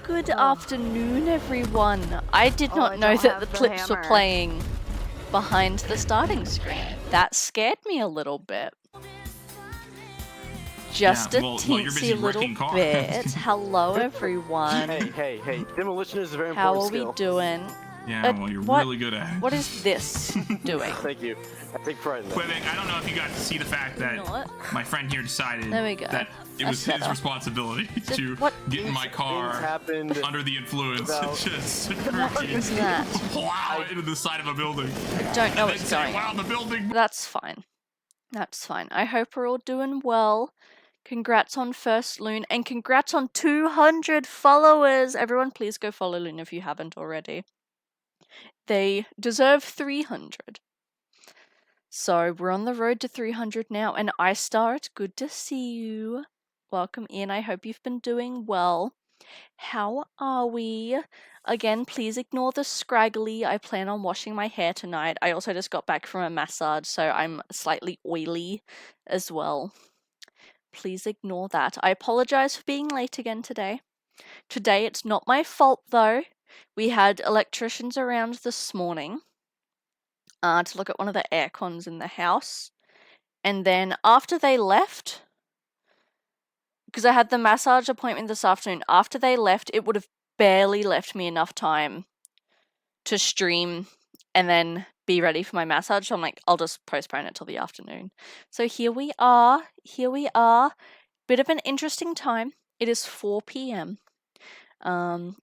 Good afternoon, everyone. I did not know that the clips were playing behind the starting screen. That scared me a little bit. Just a teensy little bit. Hello, everyone. Hey. Demolition is a very How important skill. are we doing? Yeah, well, you're really good at it. What is this doing? Thank you. I take pride in that. Wait, I don't know if you got to see the fact that my friend here decided There we go. that it was his responsibility to get in my car under the influence and just plow into the side of a building. I don't know what's going on. on. The building. That's fine. That's fine. I hope we're all doing well. Congrats on first Loon, and congrats on 200 followers! Everyone, please go follow Loon if you haven't already. They deserve 300. So we're on the road to 300 now, and iStar, it's good to see you. Welcome in. I hope you've been doing well. How are we? Again, please ignore the scraggly. I plan on washing my hair tonight. I also just got back from a massage, so I'm slightly oily as well. Please ignore that. I apologize for being late again today. Today, it's not my fault, though. We had electricians around this morning to look at one of the air cons in the house. And then after they left, because I had the massage appointment this afternoon, after they left, it would have barely left me enough time to stream and then be ready for my massage. So I'm like, I'll just postpone it till the afternoon. So here we are. Bit of an interesting time. It is 4 p.m.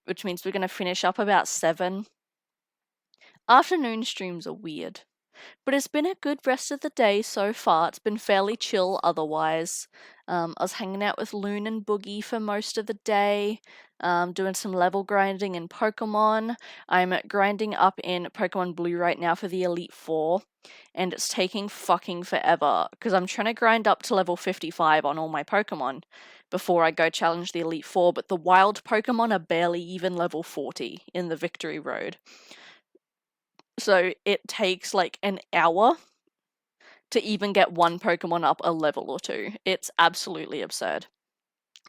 Which means we're going to finish up about 7. Afternoon streams are weird, but it's been a good rest of the day so far. It's been fairly chill otherwise. I was hanging out with Loon and Boogie for most of the day, doing some level grinding in Pokemon. I'm grinding up in Pokemon Blue right now for the Elite Four, and it's taking fucking forever, because I'm trying to grind up to level 55 on all my Pokemon before I go challenge the Elite Four, but the wild Pokemon are barely even level 40 in the Victory Road. So it takes like an hour to even get one Pokemon up a level or 2. It's absolutely absurd.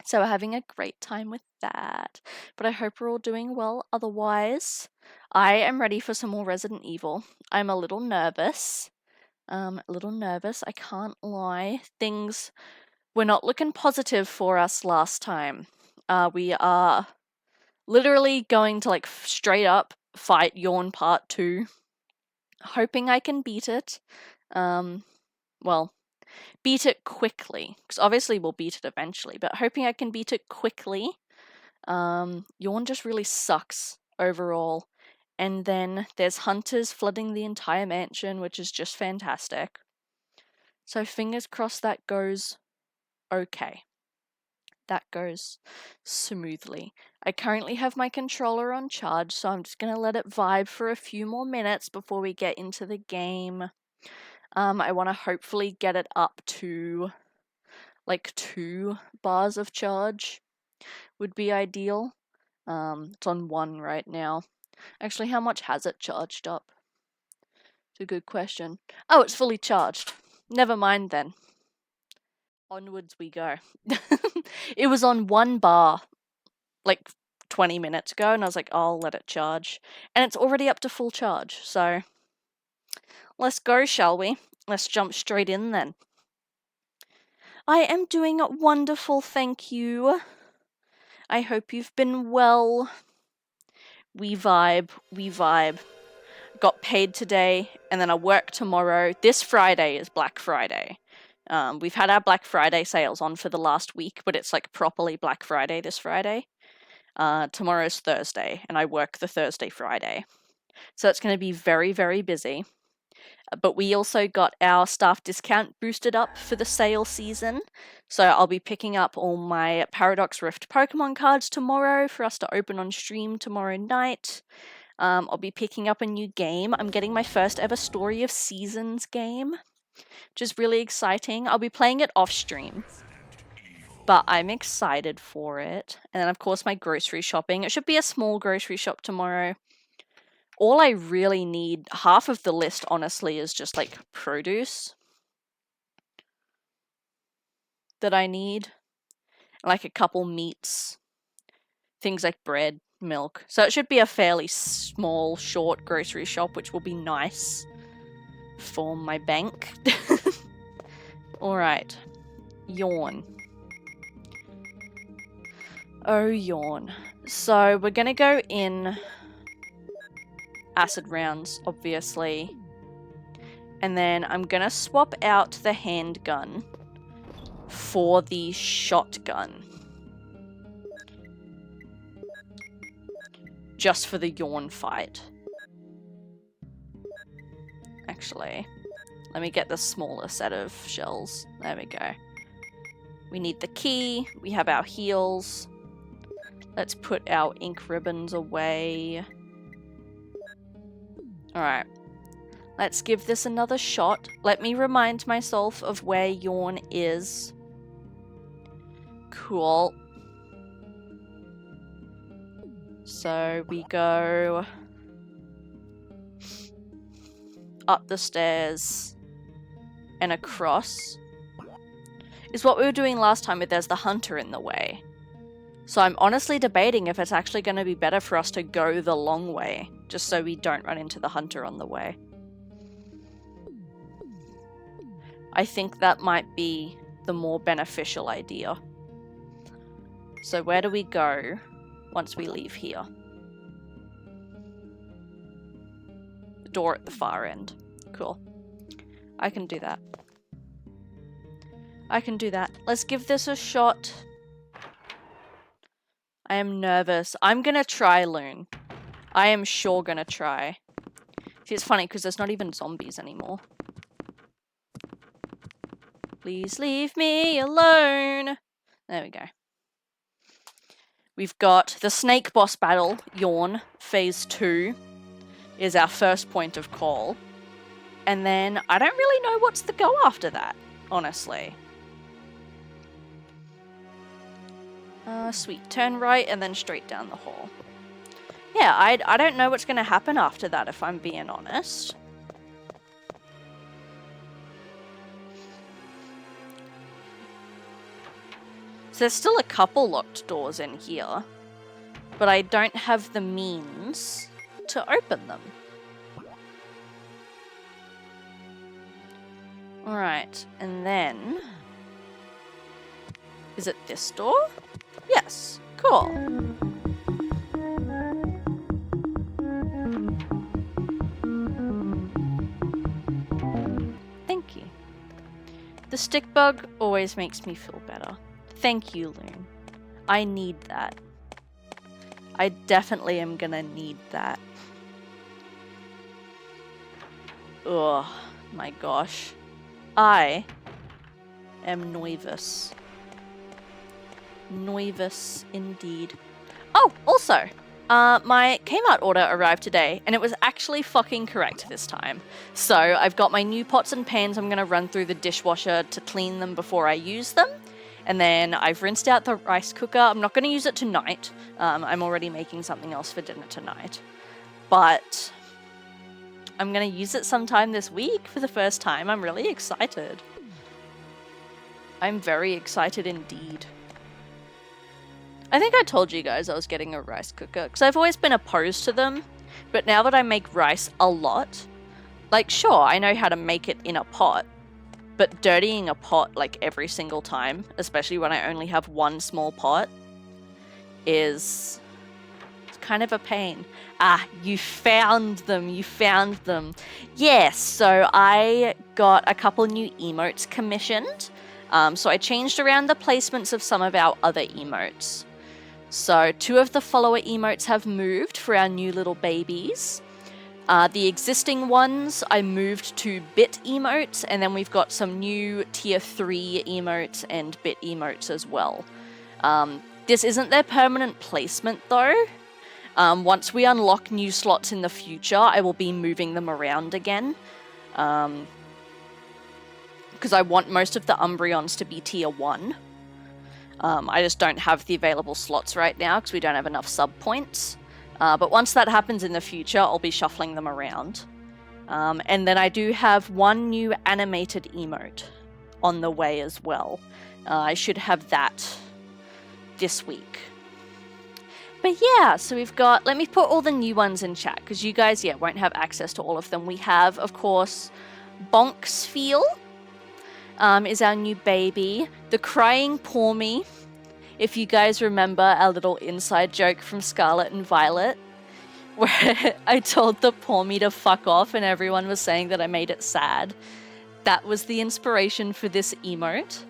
So we're having a great time with that. But I hope we're all doing well otherwise. I am ready for some more Resident Evil. I'm a little nervous. I can't lie. Things were not looking positive for us last time. We are literally going to like straight up fight Yawn Part 2. Hoping I can beat it. Well, beat it quickly. Because obviously we'll beat it eventually, but hoping I can beat it quickly. Yawn just really sucks overall. And then there's hunters flooding the entire mansion, which is just fantastic. So fingers crossed that goes okay. That goes smoothly. I currently have my controller on charge, so I'm just going to let it vibe for a few more minutes before we get into the game. I want to hopefully get it up to like 2 bars of charge would be ideal. It's on 1 right now. Actually, how much has it charged up? It's a good question. Oh, it's fully charged. Never mind then. Onwards we go. It was on 1 bar like 20 minutes ago, and I was like, I'll let it charge. And it's already up to full charge, so let's go, shall we? Let's jump straight in then. I am doing wonderful, thank you. I hope you've been well. We vibe, we vibe. Got paid today, and then I work tomorrow. This Friday is Black Friday. We've had our Black Friday sales on for the last week, but it's like properly Black Friday this Friday. Tomorrow's Thursday, and I work the Thursday, Friday. So it's going to be very, very busy. But we also got our staff discount boosted up for the sale season. So I'll be picking up all my Paradox Rift Pokemon cards tomorrow for us to open on stream tomorrow night. I'll be picking up a new game. I'm getting my first ever Story of Seasons game, which is really exciting. I'll be playing it off stream, but I'm excited for it. And then, of course, my grocery shopping. It should be a small grocery shop tomorrow. All I really need, half of the list, honestly, is just, like, produce that I need. Like a couple meats. Things like bread, milk. So it should be a fairly small, short grocery shop, which will be nice for my bank. Alright. Yawn. Oh, yawn. So we're gonna go in acid rounds, obviously. And then I'm gonna swap out the handgun for the shotgun. Just for the yawn fight. Actually, let me get the smaller set of shells. There we go. We need the key. We have our heals. Let's put our ink ribbons away. Alright. Let's give this another shot. Let me remind myself of where yawn is. Cool. So we go up the stairs and across. Is what we were doing last time, but there's the hunter in the way. So I'm honestly debating if it's actually going to be better for us to go the long way, just so we don't run into the hunter on the way. I think that might be the more beneficial idea. So where do we go once we leave here? The door at the far end. Cool. I can do that. I can do that. Let's give this a shot. I am nervous. I'm gonna try, Loon. I am sure gonna try. See, it's funny because there's not even zombies anymore. Please leave me alone. There we go. We've got the snake boss battle, Yawn, phase 2 is our first point of call. And then I don't really know what's the go after that, honestly. Sweet. Turn right and then straight down the hall. Yeah, I don't know what's going to happen after that, if I'm being honest. So there's still a couple locked doors in here, but I don't have the means to open them. Alright, and then... Is it this door? Yes, cool. Thank you. The stick bug always makes me feel better. Thank you, Loon. I need that. I definitely am gonna need that. Oh my gosh. I am nervous. Nervous indeed. Oh, also, my Kmart order arrived today, and it was actually fucking correct this time. So I've got my new pots and pans. I'm going to run through the dishwasher to clean them before I use them. And then I've rinsed out the rice cooker. I'm not going to use it tonight. I'm already making something else for dinner tonight. But I'm going to use it sometime this week for the first time. I'm really excited. I'm very excited indeed. I think I told you guys I was getting a rice cooker, because I've always been opposed to them, but now that I make rice a lot, like, sure, I know how to make it in a pot, but dirtying a pot, like, every single time, especially when I only have one small pot, is kind of a pain. Ah, you found them, you found them. Yes, so I got a couple new emotes commissioned, so I changed around the placements of some of our other emotes. So 2 of the follower emotes have moved for our new little babies. The existing ones I moved to bit emotes, and then we've got some new tier 3 emotes and bit emotes as well. This isn't their permanent placement though. Once we unlock new slots in the future, I will be moving them around again. Because I want most of the Umbreons to be tier 1. I just don't have the available slots right now because we don't have enough sub points. But once that happens in the future, I'll be shuffling them around. And then I do have 1 new animated emote on the way as well. I should have that this week. But yeah, so we've got, let me put all the new ones in chat because you guys, yeah, won't have access to all of them. We have, of course, Bonksfeel. Is our new baby. The Crying Poor Me. If you guys remember our little inside joke from Scarlet and Violet, where I told the Poor Me to fuck off and everyone was saying that I made it sad. That was the inspiration for this emote.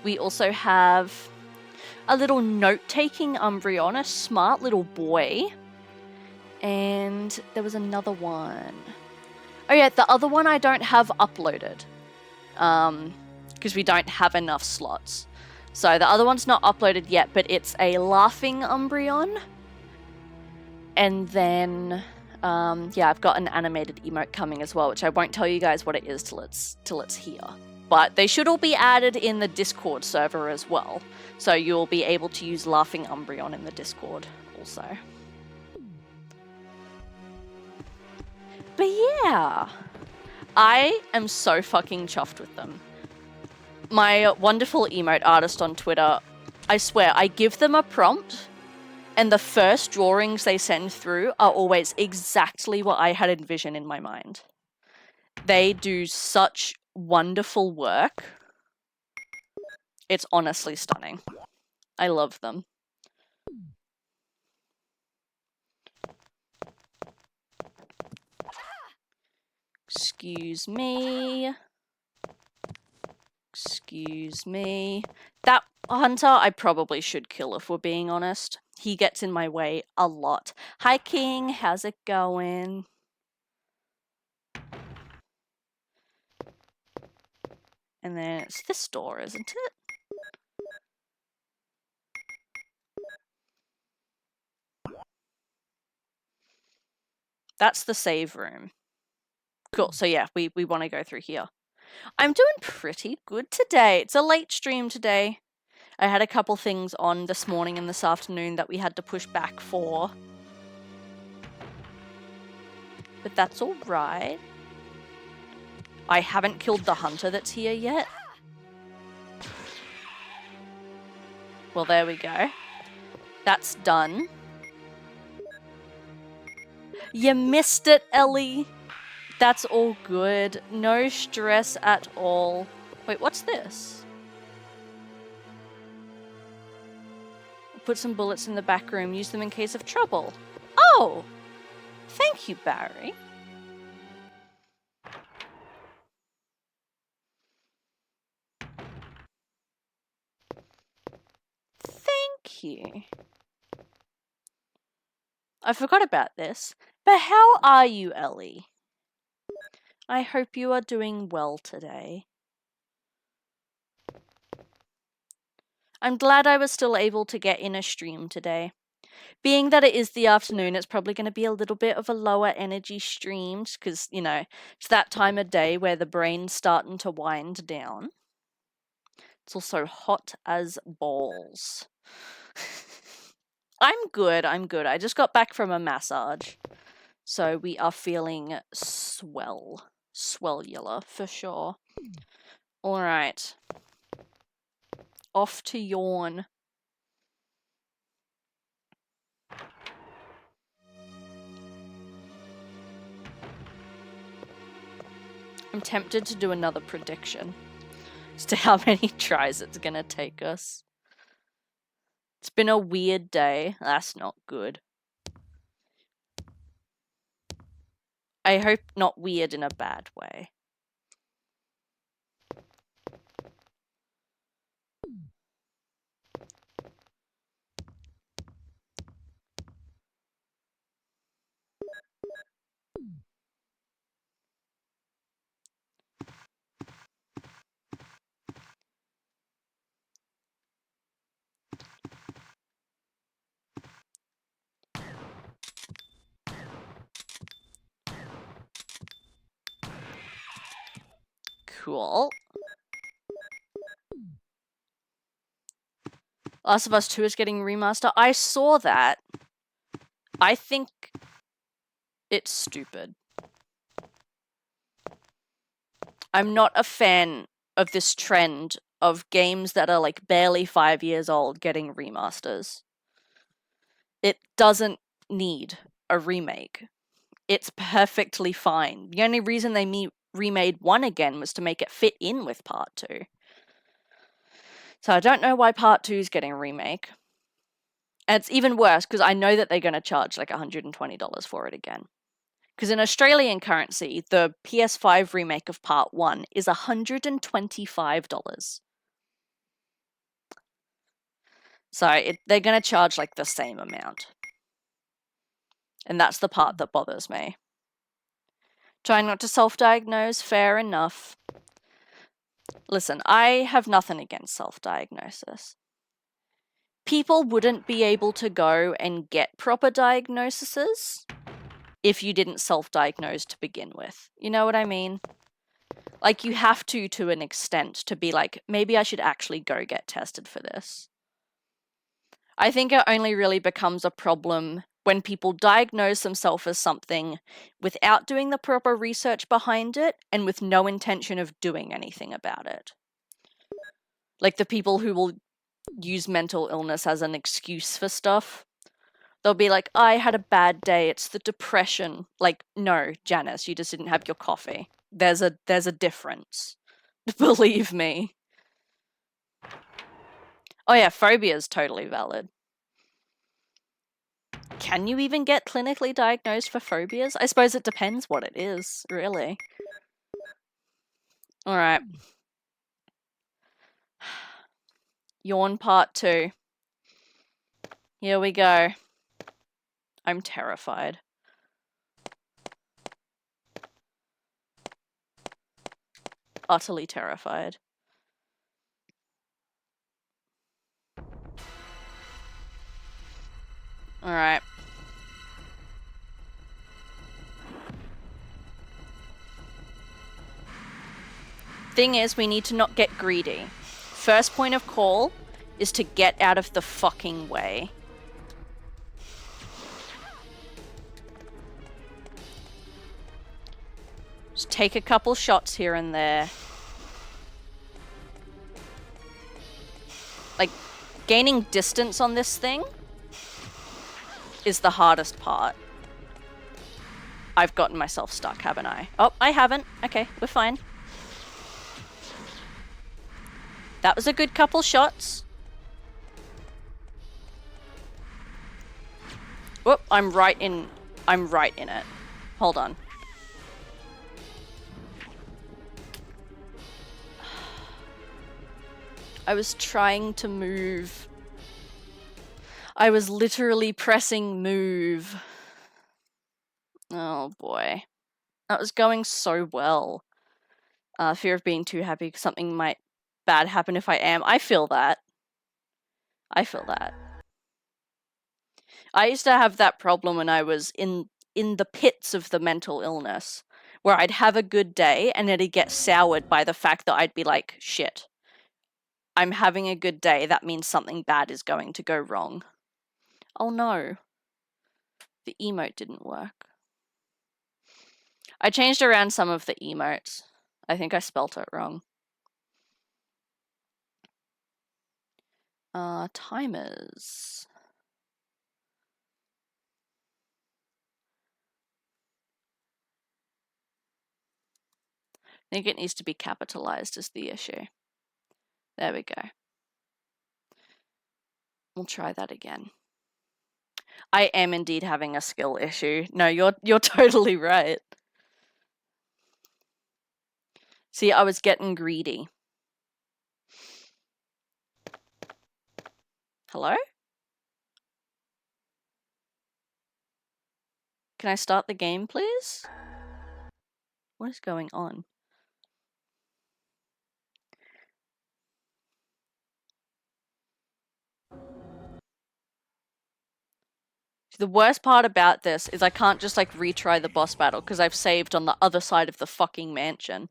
We also have a little note-taking Umbreon, a smart little boy. And there was another one. Oh yeah, the other one I don't have uploaded. Because we don't have enough slots. So the other one's not uploaded yet, but it's a laughing Umbreon. And then, yeah, I've got an animated emote coming as well, which I won't tell you guys what it is till it's here. But they should all be added in the Discord server as well. So you'll be able to use laughing Umbreon in the Discord also. But yeah, I am so fucking chuffed with them. My wonderful emote artist on Twitter, I swear, I give them a prompt, and the first drawings they send through are always exactly what I had envisioned in my mind. They do such wonderful work. It's honestly stunning. I love them. Excuse me. Excuse me. That hunter I probably should kill if we're being honest. He gets in my way a lot. Hi King, how's it going? And then it's this door, isn't it? That's the save room. Cool, so yeah, we want to go through here. I'm doing pretty good today. It's a late stream today. I had a couple things on this morning and this afternoon that we had to push back for. But that's alright. I haven't killed the hunter that's here yet. Well, there we go. That's done. You missed it, Ellie. That's all good. No stress at all. Wait, what's this? Put some bullets in the back room. Use them in case of trouble. Oh! Thank you, Barry. Thank you. I forgot about this. But how are you, Ellie? I hope you are doing well today. I'm glad I was still able to get in a stream today. Being that it is the afternoon, it's probably going to be a little bit of a lower energy stream because, you know, it's that time of day where the brain's starting to wind down. It's also hot as balls. I'm good. I just got back from a massage. So we are feeling swellular for sure. All right. Off to yawn. I'm tempted to do another prediction as to how many tries it's gonna take us. It's been a weird day. That's not good. I hope not weird in a bad way. Cool. Last of Us 2 is getting remastered. I saw that. I think it's stupid. I'm not a fan of this trend of games that are like barely 5 years old getting remasters. It doesn't need a remake. It's perfectly fine. The only reason they remade 1 again was to make it fit in with part 2. So I don't know why part 2 is getting a remake. And it's even worse because I know that they're going to charge like $120 for it again. Because in Australian currency, the PS5 remake of part 1 is $125. So they're going to charge like the same amount. And that's the part that bothers me. Trying not to self-diagnose, fair enough. Listen, I have nothing against self-diagnosis. People wouldn't be able to go and get proper diagnoses if you didn't self-diagnose to begin with. You know what I mean? Like, you have to an extent to be like, maybe I should actually go get tested for this. I think it only really becomes a problem when people diagnose themselves as something without doing the proper research behind it and with no intention of doing anything about it. Like the people who will use mental illness as an excuse for stuff. They'll be like, I had a bad day, it's the depression. Like, no, Janice, you just didn't have your coffee. There's a difference. Believe me. Oh yeah, phobia is totally valid. Can you even get clinically diagnosed for phobias? I suppose it depends what it is, really. Alright. Yawn part 2. Here we go. I'm terrified. Utterly terrified. Alright. Thing is, we need to not get greedy. First point of call is to get out of the fucking way. Just take a couple shots here and there. Like, gaining distance on this thing is the hardest part. I've gotten myself stuck, haven't I? Oh, I haven't. Okay, we're fine. That was a good couple shots. Whoop, I'm right in it. Hold on. I was trying to move. I was literally pressing move. Oh boy. That was going so well. Fear of being too happy because something might bad happen if I am. I feel that. I feel that. I used to have that problem when I was in the pits of the mental illness, where I'd have a good day and it'd get soured by the fact that I'd be like, shit, I'm having a good day, that means something bad is going to go wrong. Oh no. The emote didn't work. I changed around some of the emotes. I think I spelt it wrong. Timers. I think it needs to be capitalized is the issue. There we go. We'll try that again. I am indeed having a skill issue. No, you're totally right. See, I was getting greedy. Hello? Can I start the game, please? What is going on? The worst part about this is I can't just like retry the boss battle because I've saved on the other side of the fucking mansion.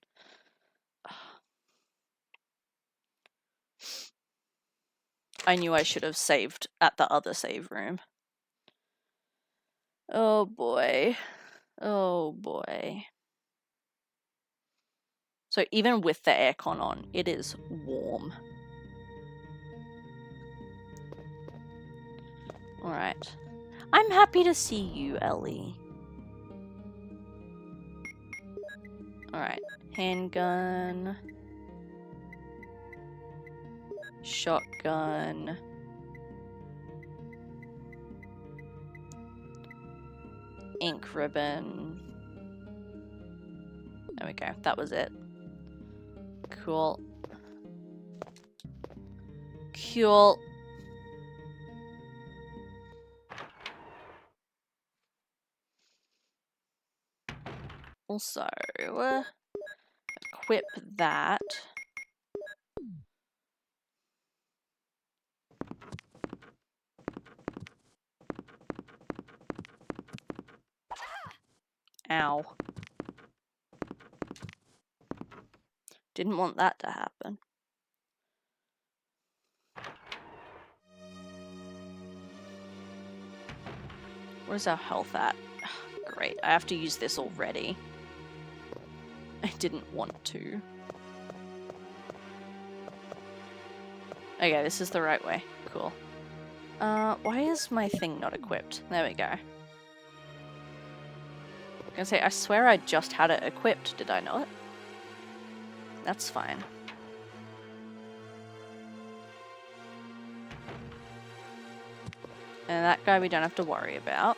I knew I should have saved at the other save room. Oh boy. Oh boy. So even with the aircon on, it is warm. Alright. I'm happy to see you, Ellie. Alright. Handgun. Shotgun. Ink ribbon. There we go. That was it. Cool. Cool. Also, equip that. Ow. Didn't want that to happen. Where's our health at? Great, I have to use this already. I didn't want to. Okay, this is the right way. Cool. Why is my thing not equipped? There we go. I was gonna say, I swear I just had it equipped, did I not? That's fine. And that guy we don't have to worry about.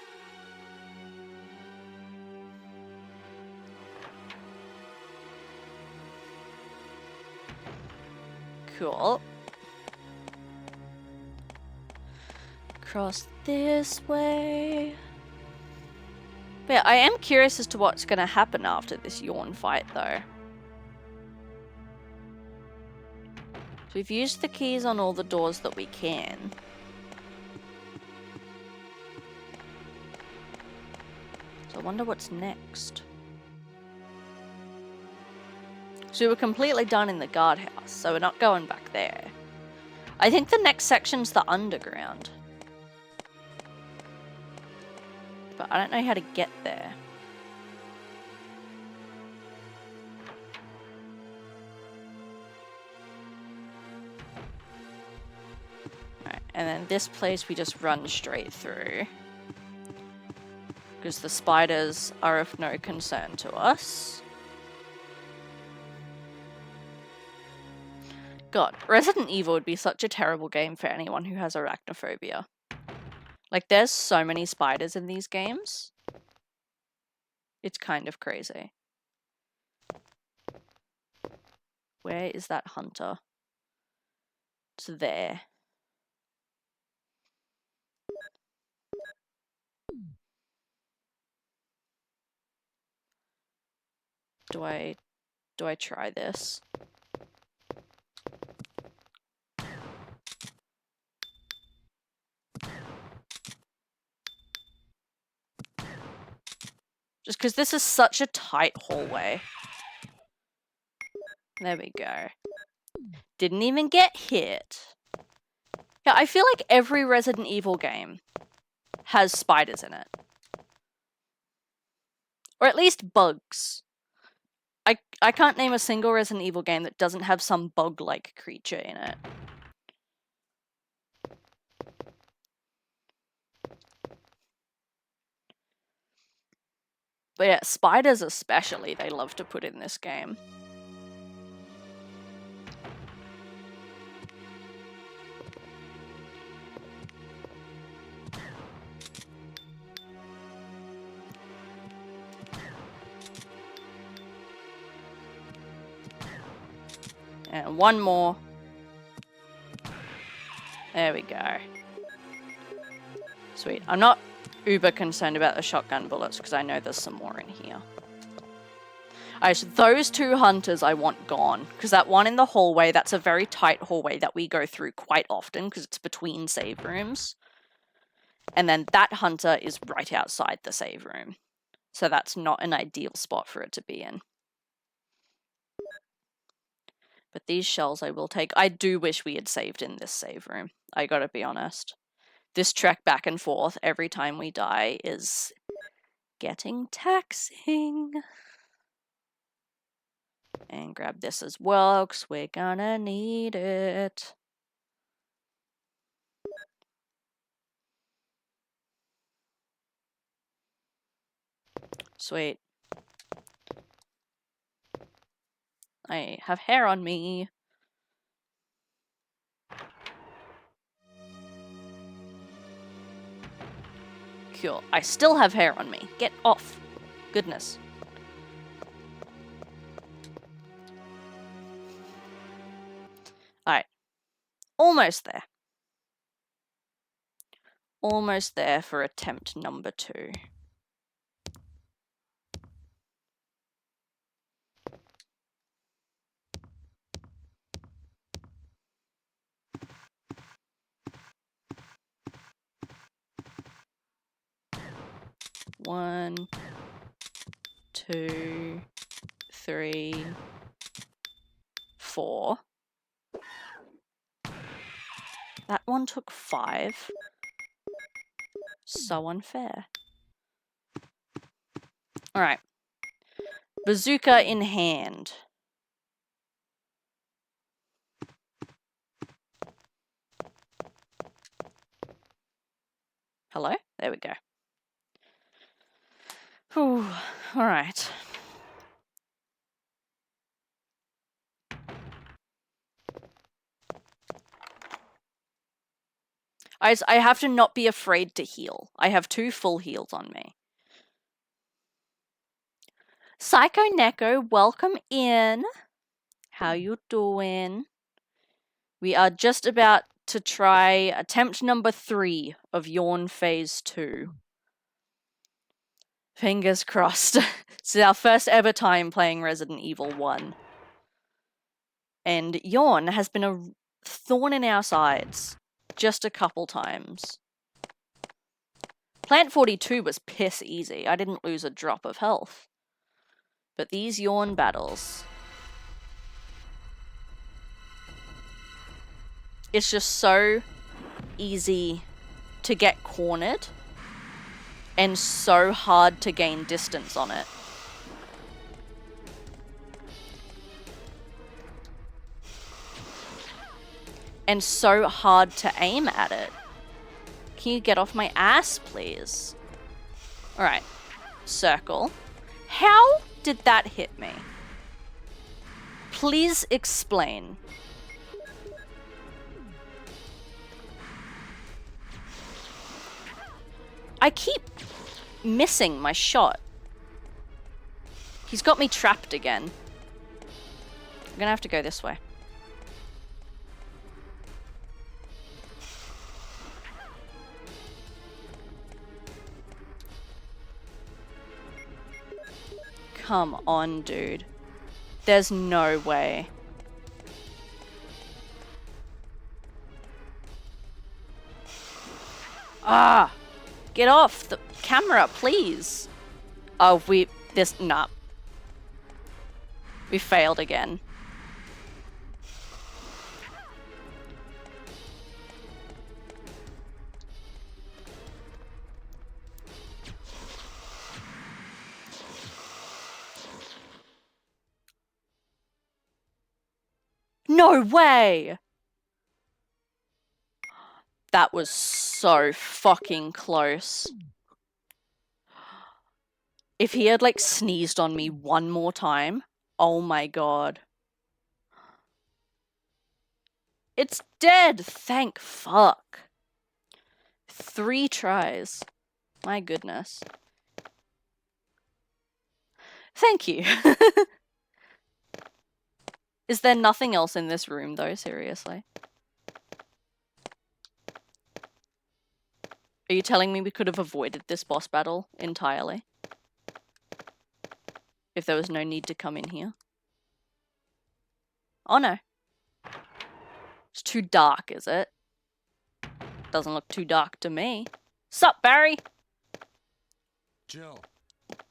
Cool. Cross this way. But yeah, I am curious as to what's going to happen after this yawn fight, though. So we've used the keys on all the doors that we can. So I wonder what's next. So we're completely done in the guardhouse, so we're not going back there. I think the next section's the underground. But I don't know how to get there. Alright, and then this place we just run straight through. Because the spiders are of no concern to us. God, Resident Evil would be such a terrible game for anyone who has arachnophobia. Like, there's so many spiders in these games. It's kind of crazy. Where is that hunter? It's there. Do I try this? Just because this is such a tight hallway. There we go. Didn't even get hit. Yeah, I feel like every Resident Evil game has spiders in it. Or at least bugs. I can't name a single Resident Evil game that doesn't have some bug-like creature in it. But yeah, spiders especially, they love to put in this game. And one more. There we go. Sweet. I'm not uber concerned about the shotgun bullets because I know there's some more in here. Alright, so those 2 hunters I want gone. Because that one in the hallway, that's a very tight hallway that we go through quite often because it's between save rooms. And then that hunter is right outside the save room. So that's not an ideal spot for it to be in. But these shells I will take. I do wish we had saved in this save room. I gotta be honest. This trek back and forth every time we die is getting taxing. And grab this as well, because we're gonna need it. Sweet. I have hair on me. Cool. I still have hair on me. Get off. Goodness. Alright. Almost there. Almost there for attempt number 2. One, 2, 3, 4. That one took 5. So unfair. Alright. Bazooka in hand. Hello? There we go. Whew. Alright. I have to not be afraid to heal. I have 2 full heals on me. Psycho Neko, welcome in. How you doing? We are just about to try attempt number 3 of Yawn Phase 2. Fingers crossed. This is our first ever time playing Resident Evil 1. And Yawn has been a thorn in our sides. Just a couple times. Plant 42 was piss easy. I didn't lose a drop of health. But these Yawn battles... It's just so easy to get cornered. And so hard to gain distance on it. And so hard to aim at it. Can you get off my ass, please? Alright. Circle. How did that hit me? Please explain. I keep missing my shot. He's got me trapped again. I'm gonna have to go this way. Come on, dude. There's no way. Ah! Get off the camera, please. Oh, nah. We failed again. No way! That was so fucking close. If he had, like, sneezed on me one more time, oh my god. It's dead! Thank fuck. 3 tries. My goodness. Thank you. Is there nothing else in this room, though? Seriously? Are you telling me we could have avoided this boss battle entirely? If there was no need to come in here? Oh no. It's too dark, is it? Doesn't look too dark to me. Sup, Barry? Jill,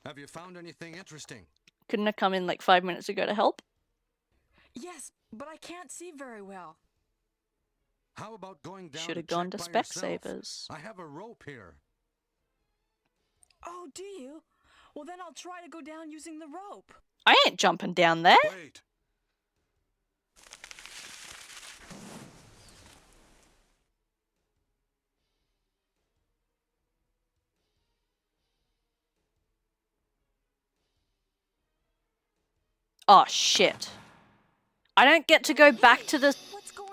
have you found anything interesting? Couldn't have come in like 5 minutes ago to help? Yes, but I can't see very well. How about going down? Should have gone to Specsavers. I have a rope here. Oh, do you? Well, then I'll try to go down using the rope. I ain't jumping down there. Wait. Oh, shit. I don't get to go back to the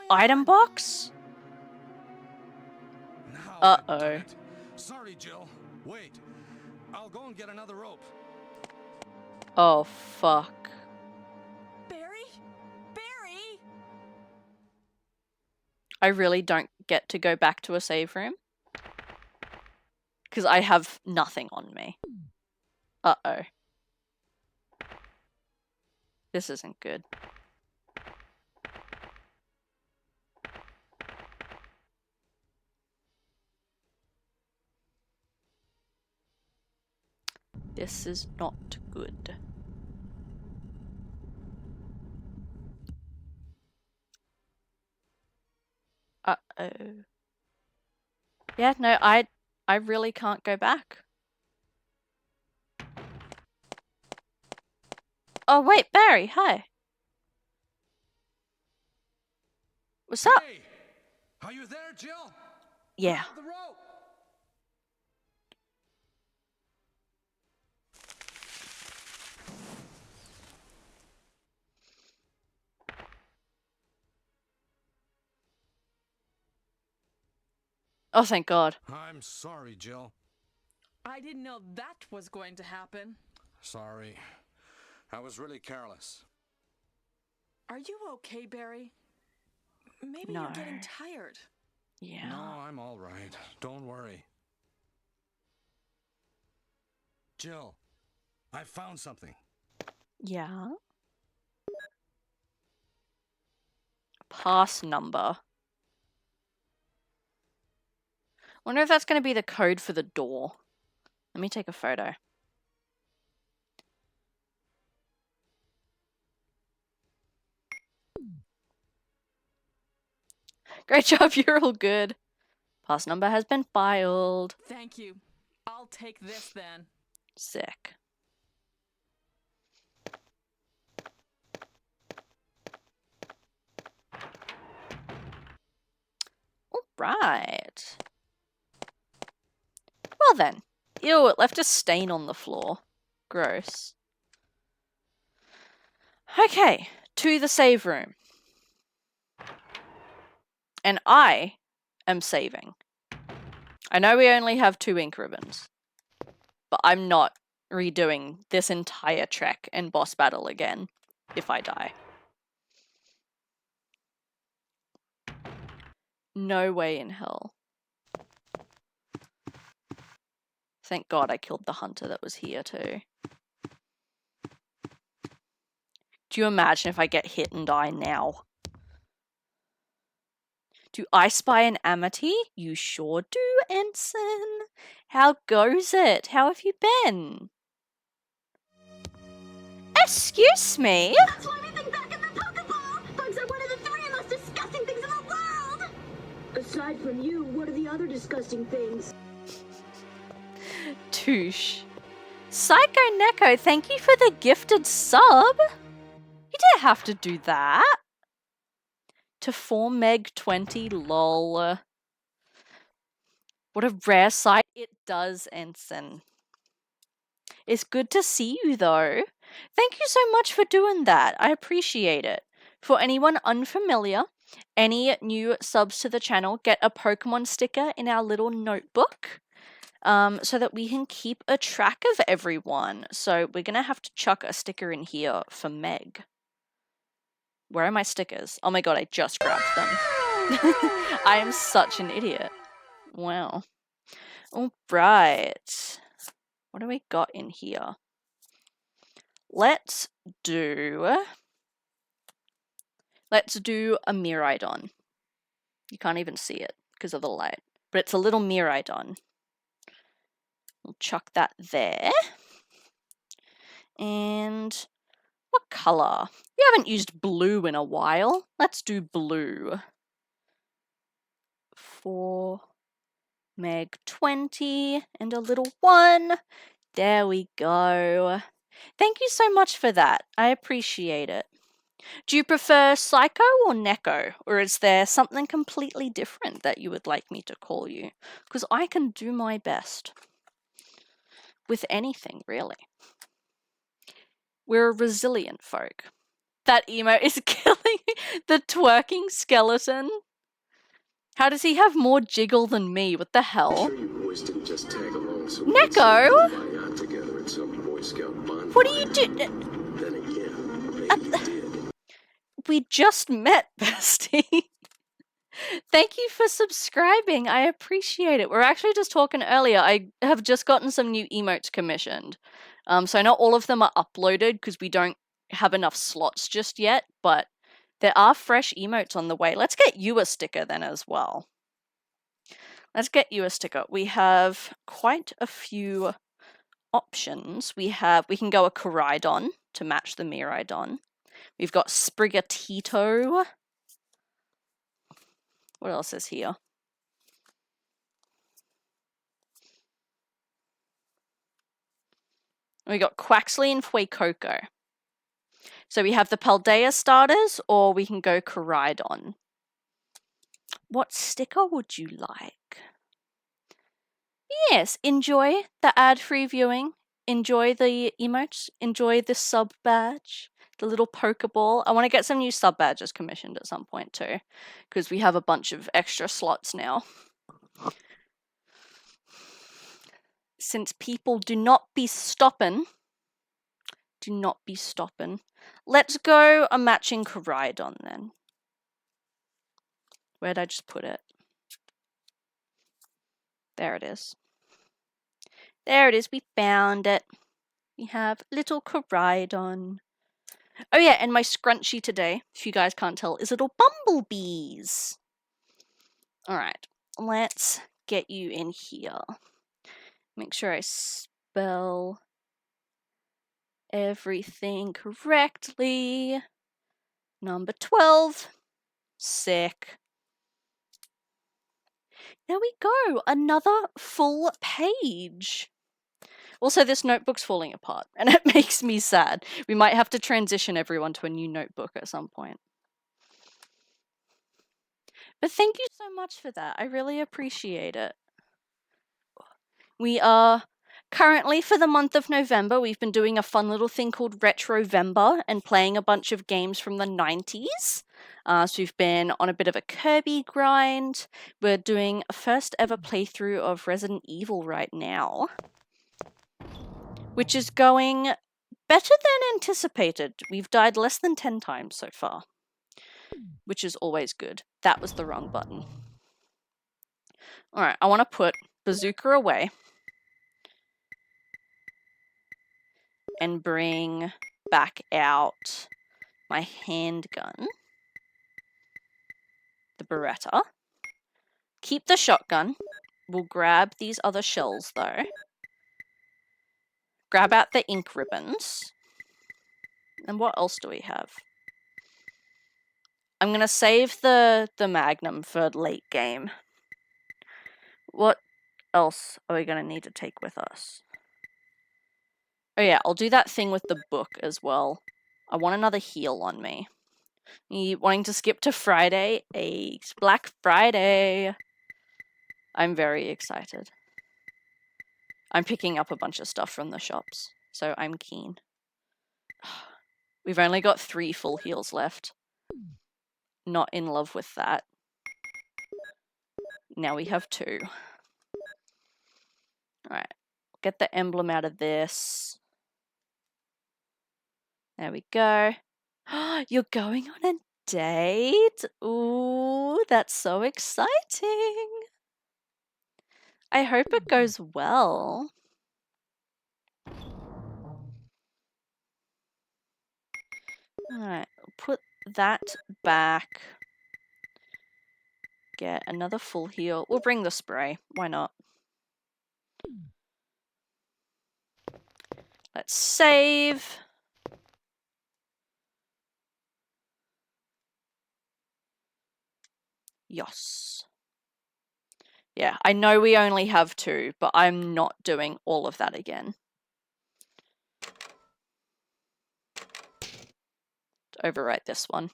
item box? Uh-oh. Sorry, Jill. Wait. I'll go and get another rope. Oh, fuck. Barry? Barry? I really don't get to go back to a save room. Because I have nothing on me. Uh-oh. This isn't good. This is not good. Uh-oh. Yeah, no, I really can't go back. Oh, wait, Barry, hi. What's up? Hey, are you there, Jill? Yeah. The rope. Oh, thank God. I'm sorry, Jill. I didn't know that was going to happen. Sorry. I was really careless. Are you okay, Barry? Maybe No. you're getting tired. Yeah. No, I'm all right. Don't worry. Jill, I found something. Yeah. Pass number. Wonder if that's going to be the code for the door. Let me take a photo. Great job, you're all good. Pass number has been filed. Thank you. I'll take this then. Sick. Alright. Well then. Ew, it left a stain on the floor. Gross. Okay, to the save room. And I am saving. I know we only have 2 ink ribbons, but I'm not redoing this entire trek and boss battle again if I die. No way in hell. Thank God I killed the hunter that was here too. Do you imagine if I get hit and die now? Do I spy an Amity? You sure do, Ensign. How goes it? How have you been? Excuse me? That's why we think back in the Pokeball! Bugs are one of the 3 most disgusting things in the world! Aside from you, what are the other disgusting things? Touche. Psycho Neko, thank you for the gifted sub. You didn't have to do that. To 4 meg 20, lol. What a rare sight it does, Ensign. It's good to see you, though. Thank you so much for doing that. I appreciate it. For anyone unfamiliar, any new subs to the channel get a Pokemon sticker in our little notebook so that we can keep a track of everyone. So we're going to have to chuck a sticker in here for Meg. Where are my stickers? Oh my god, I just grabbed them. I am such an idiot. Wow. All right. What do we got in here? Let's do a Miraidon. You can't even see it because of the light, but it's a little Miraidon. We'll chuck that there. And what color? We haven't used blue in a while. Let's do blue. 4 meg 20 and a little 1. There we go. Thank you so much for that. I appreciate it. Do you prefer Psycho or Neko? Or is there something completely different that you would like me to call you? Because I can do my best. With anything, really. We're a resilient folk. That emo is killing the twerking skeleton. How does he have more jiggle than me? What the hell? Neko? What are you doing? We just met, bestie. Thank you for subscribing. I appreciate it. We're actually just talking earlier. I have just gotten some new emotes commissioned. So not all of them are uploaded because we don't have enough slots just yet, but there are fresh emotes on the way. Let's get you a sticker then as well. Let's get you a sticker. We have quite a few options. We can go a Koraidon to match the Miraidon. We've got Sprigatito. What else is here? We got Quaxley and Fuecoco. So we have the Paldea starters, or we can go Koraidon. What sticker would you like? Yes, enjoy the ad-free viewing. Enjoy the emotes. Enjoy the sub badge. The little Pokeball. I want to get some new sub badges commissioned at some point too, because we have a bunch of extra slots now. Since people do not be stopping, let's go a matching Koraidon then. Where'd I just put it? There it is. There it is. We found it. We have little Koraidon. Oh yeah, and my scrunchie today, if you guys can't tell, is little bumblebees. Alright, let's get you in here. Make sure I spell everything correctly. Number 12. Sick. There we go. Another full page. Also, this notebook's falling apart, and it makes me sad. We might have to transition everyone to a new notebook at some point. But thank you so much for that. I really appreciate it. We are currently, for the month of November, we've been doing a fun little thing called Retrovember and playing a bunch of games from the 90s. So we've been on a bit of a Kirby grind. We're doing a first ever playthrough of Resident Evil right now, which is going better than anticipated. We've died less than 10 times so far, which is always good. That was the wrong button. Alright, I want to put Bazooka away and bring back out my handgun, the Beretta. Keep the shotgun. We'll grab these other shells though. Grab out the ink ribbons. And what else do we have? I'm gonna save the Magnum for late game. What else are we gonna need to take with us? Oh yeah, I'll do that thing with the book as well. I want another heal on me. You wanting to skip to Friday? It's Black Friday. I'm very excited. I'm picking up a bunch of stuff from the shops, so I'm keen. We've only got 3 full heals left. Not in love with that. Now we have 2. Alright, get the emblem out of this. There we go. You're going on a date? Ooh, that's so exciting. I hope it goes well. Alright, put that back. Get another full heal. We'll bring the spray. Why not? Let's save. Yes. Yeah, I know we only have 2, but I'm not doing all of that again. Overwrite this one.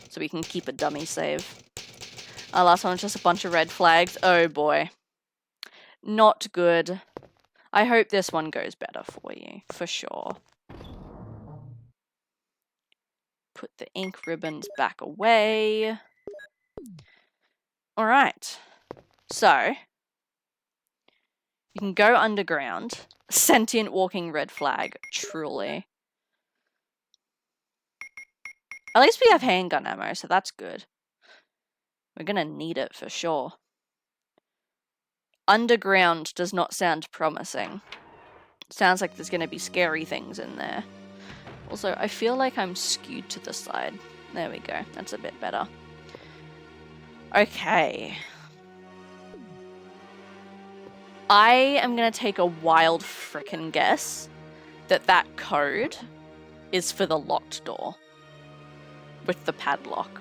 So we can keep a dummy save. Our last one was just a bunch of red flags. Oh boy. Not good. I hope this one goes better for you, for sure. Put the ink ribbons back away. Alright. So, you can go underground. Sentient walking red flag, truly. At least we have handgun ammo, so that's good. We're gonna need it for sure. Underground does not sound promising. Sounds like there's gonna be scary things in there. Also, I feel like I'm skewed to the side. There we go. That's a bit better. Okay. I am gonna take a wild frickin' guess that that code is for the locked door. With the padlock.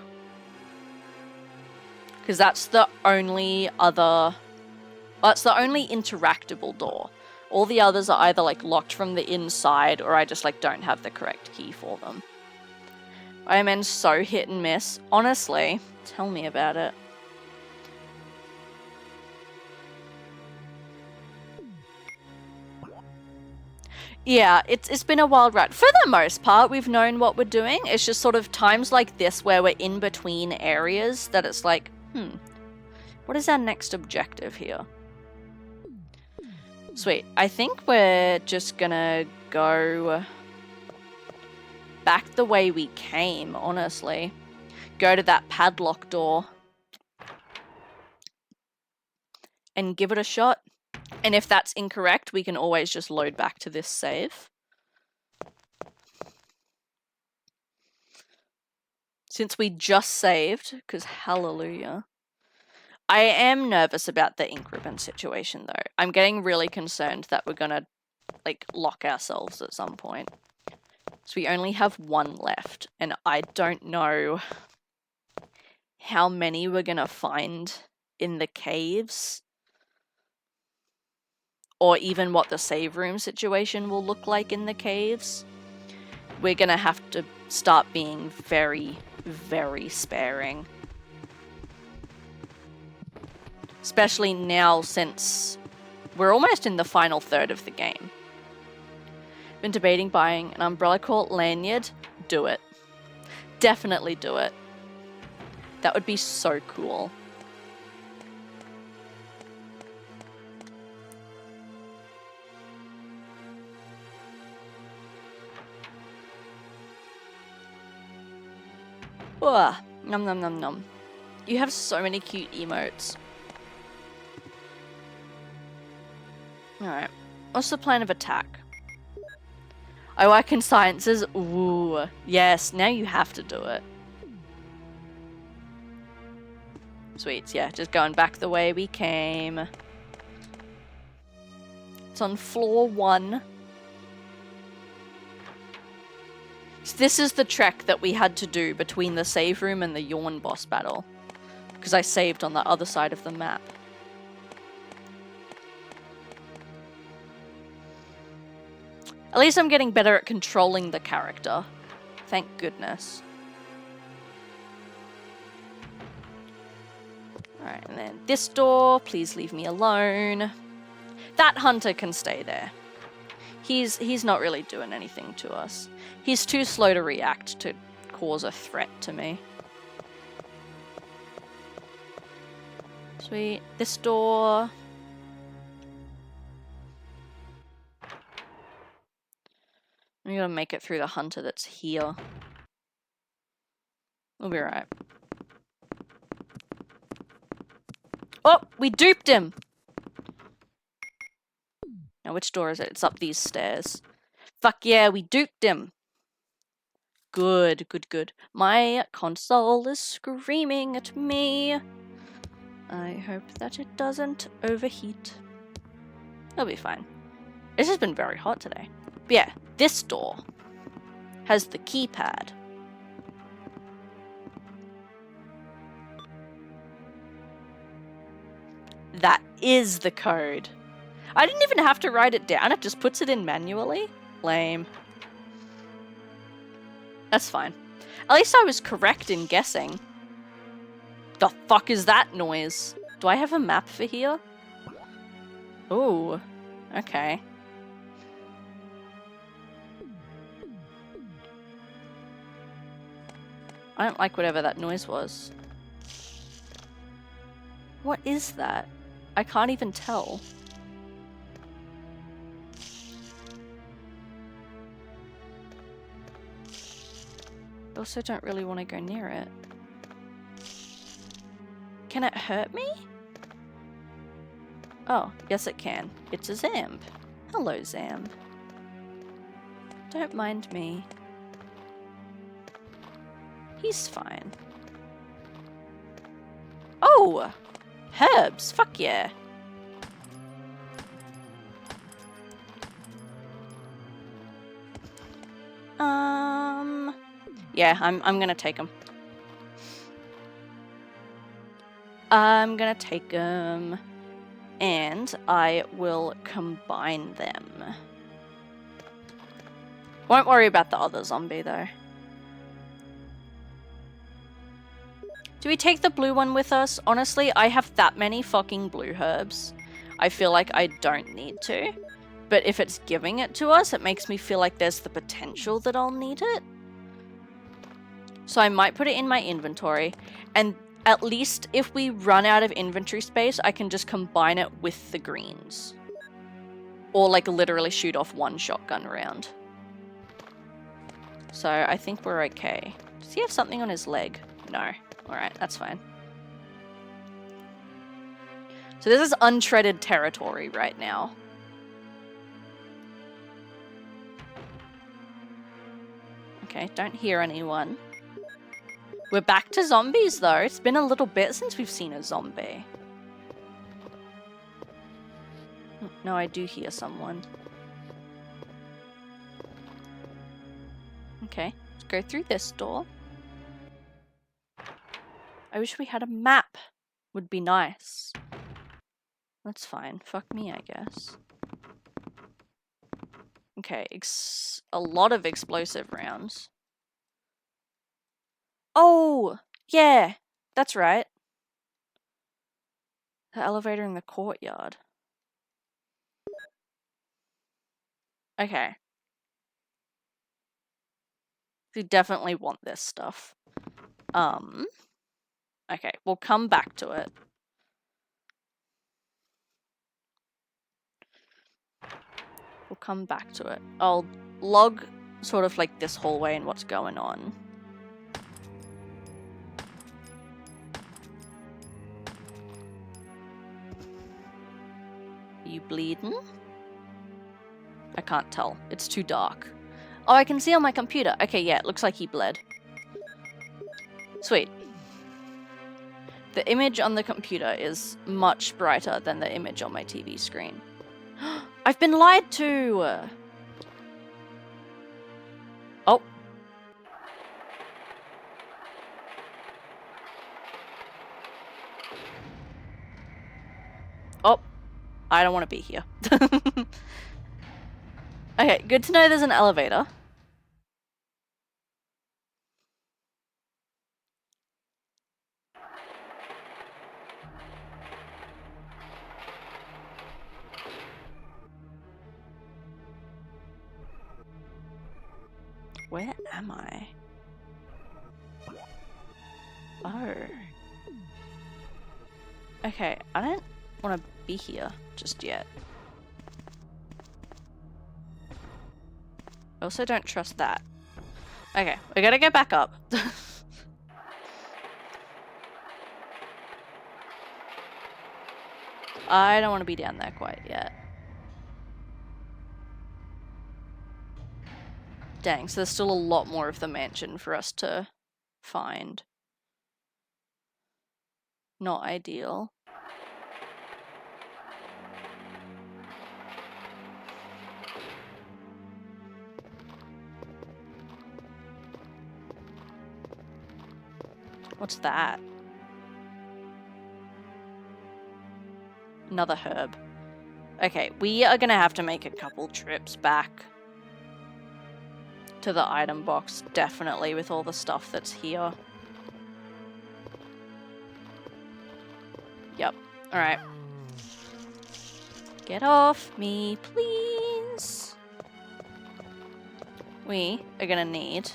Because that's the only other... That's the only interactable door. All the others are either like locked from the inside or I just like don't have the correct key for them. Iron Man's so hit and miss. Honestly, tell me about it. Yeah, it's been a wild ride. For the most part, we've known what we're doing. It's just sort of times like this where we're in between areas that it's like, what is our next objective here? Sweet. I think we're just gonna go back the way we came, honestly. Go to that padlock door. And give it a shot. And if that's incorrect, we can always just load back to this save. Since we just saved, because hallelujah. I am nervous about the ink ribbon situation though. I'm getting really concerned that we're gonna like lock ourselves at some point. So we only have 1 left and I don't know how many we're gonna find in the caves. Or even what the save room situation will look like in the caves. We're gonna have to start being very, very sparing. Especially now since we're almost in the final third of the game. Been debating buying an Umbrella Court lanyard. Do it. Definitely do it. That would be so cool. Ugh. Nom nom nom nom. You have so many cute emotes. Alright. What's the plan of attack? I work in sciences. Ooh. Yes, now you have to do it. Sweet, yeah, just going back the way we came. It's on floor 1. So this is the trek that we had to do between the save room and the Yawn boss battle. Because I saved on the other side of the map. At least I'm getting better at controlling the character. Thank goodness. Alright, and then this door, please leave me alone. That hunter can stay there. He's not really doing anything to us. He's too slow to react to cause a threat to me. Sweet. This door. I'm gonna make it through the hunter that's here. We'll be right. Oh, we duped him! Now, which door is it? It's up these stairs. Fuck yeah, we duped him! Good, good, good. My console is screaming at me. I hope that it doesn't overheat. It'll be fine. This has been very hot today. But yeah, this door has the keypad. That is the code. I didn't even have to write it down, it just puts it in manually. Lame. That's fine. At least I was correct in guessing. The fuck is that noise? Do I have a map for here? Ooh, okay. I don't like whatever that noise was. What is that? I can't even tell. I also don't really want to go near it. Can it hurt me? Oh, yes it can. It's a Zamb. Hello, Zamb. Don't mind me. He's fine. Oh! Herbs! Fuck yeah! Yeah, I'm gonna take them. I'm gonna take them, and I will combine them. Won't worry about the other zombie, though. Do we take the blue one with us? Honestly, I have that many fucking blue herbs. I feel like I don't need to. But if it's giving it to us, it makes me feel like there's the potential that I'll need it. So I might put it in my inventory, and at least if we run out of inventory space, I can just combine it with the greens. Or like literally shoot off one shotgun round. So I think we're okay. Does he have something on his leg? No. Alright, that's fine. So this is untreaded territory right now. Okay, don't hear anyone. We're back to zombies, though. It's been a little bit since we've seen a zombie. No, I do hear someone. Okay, let's go through this door. I wish we had a map. Would be nice. That's fine. Fuck me, I guess. Okay, a lot of explosive rounds. Oh, yeah, that's right. The elevator in the courtyard. Okay. We definitely want this stuff. Okay, we'll come back to it. We'll come back to it. I'll log sort of like this hallway and what's going on. Are you bleeding? I can't tell. It's too dark. Oh, I can see on my computer. Okay, yeah, it looks like he bled. Sweet. The image on the computer is much brighter than the image on my TV screen. I've been lied to! Oh. I don't want to be here. Okay, good to know there's an elevator. Where am I? Oh. Okay, I don't want to be here just yet. I also don't trust that. Okay, we gotta get back up. I don't want to be down there quite yet. Dang, so there's still a lot more of the mansion for us to find. Not ideal. What's that? Another herb. Okay, we are gonna have to make a couple trips back to the item box, definitely, with all the stuff that's here. Yep. Alright. Get off me, please. We are gonna need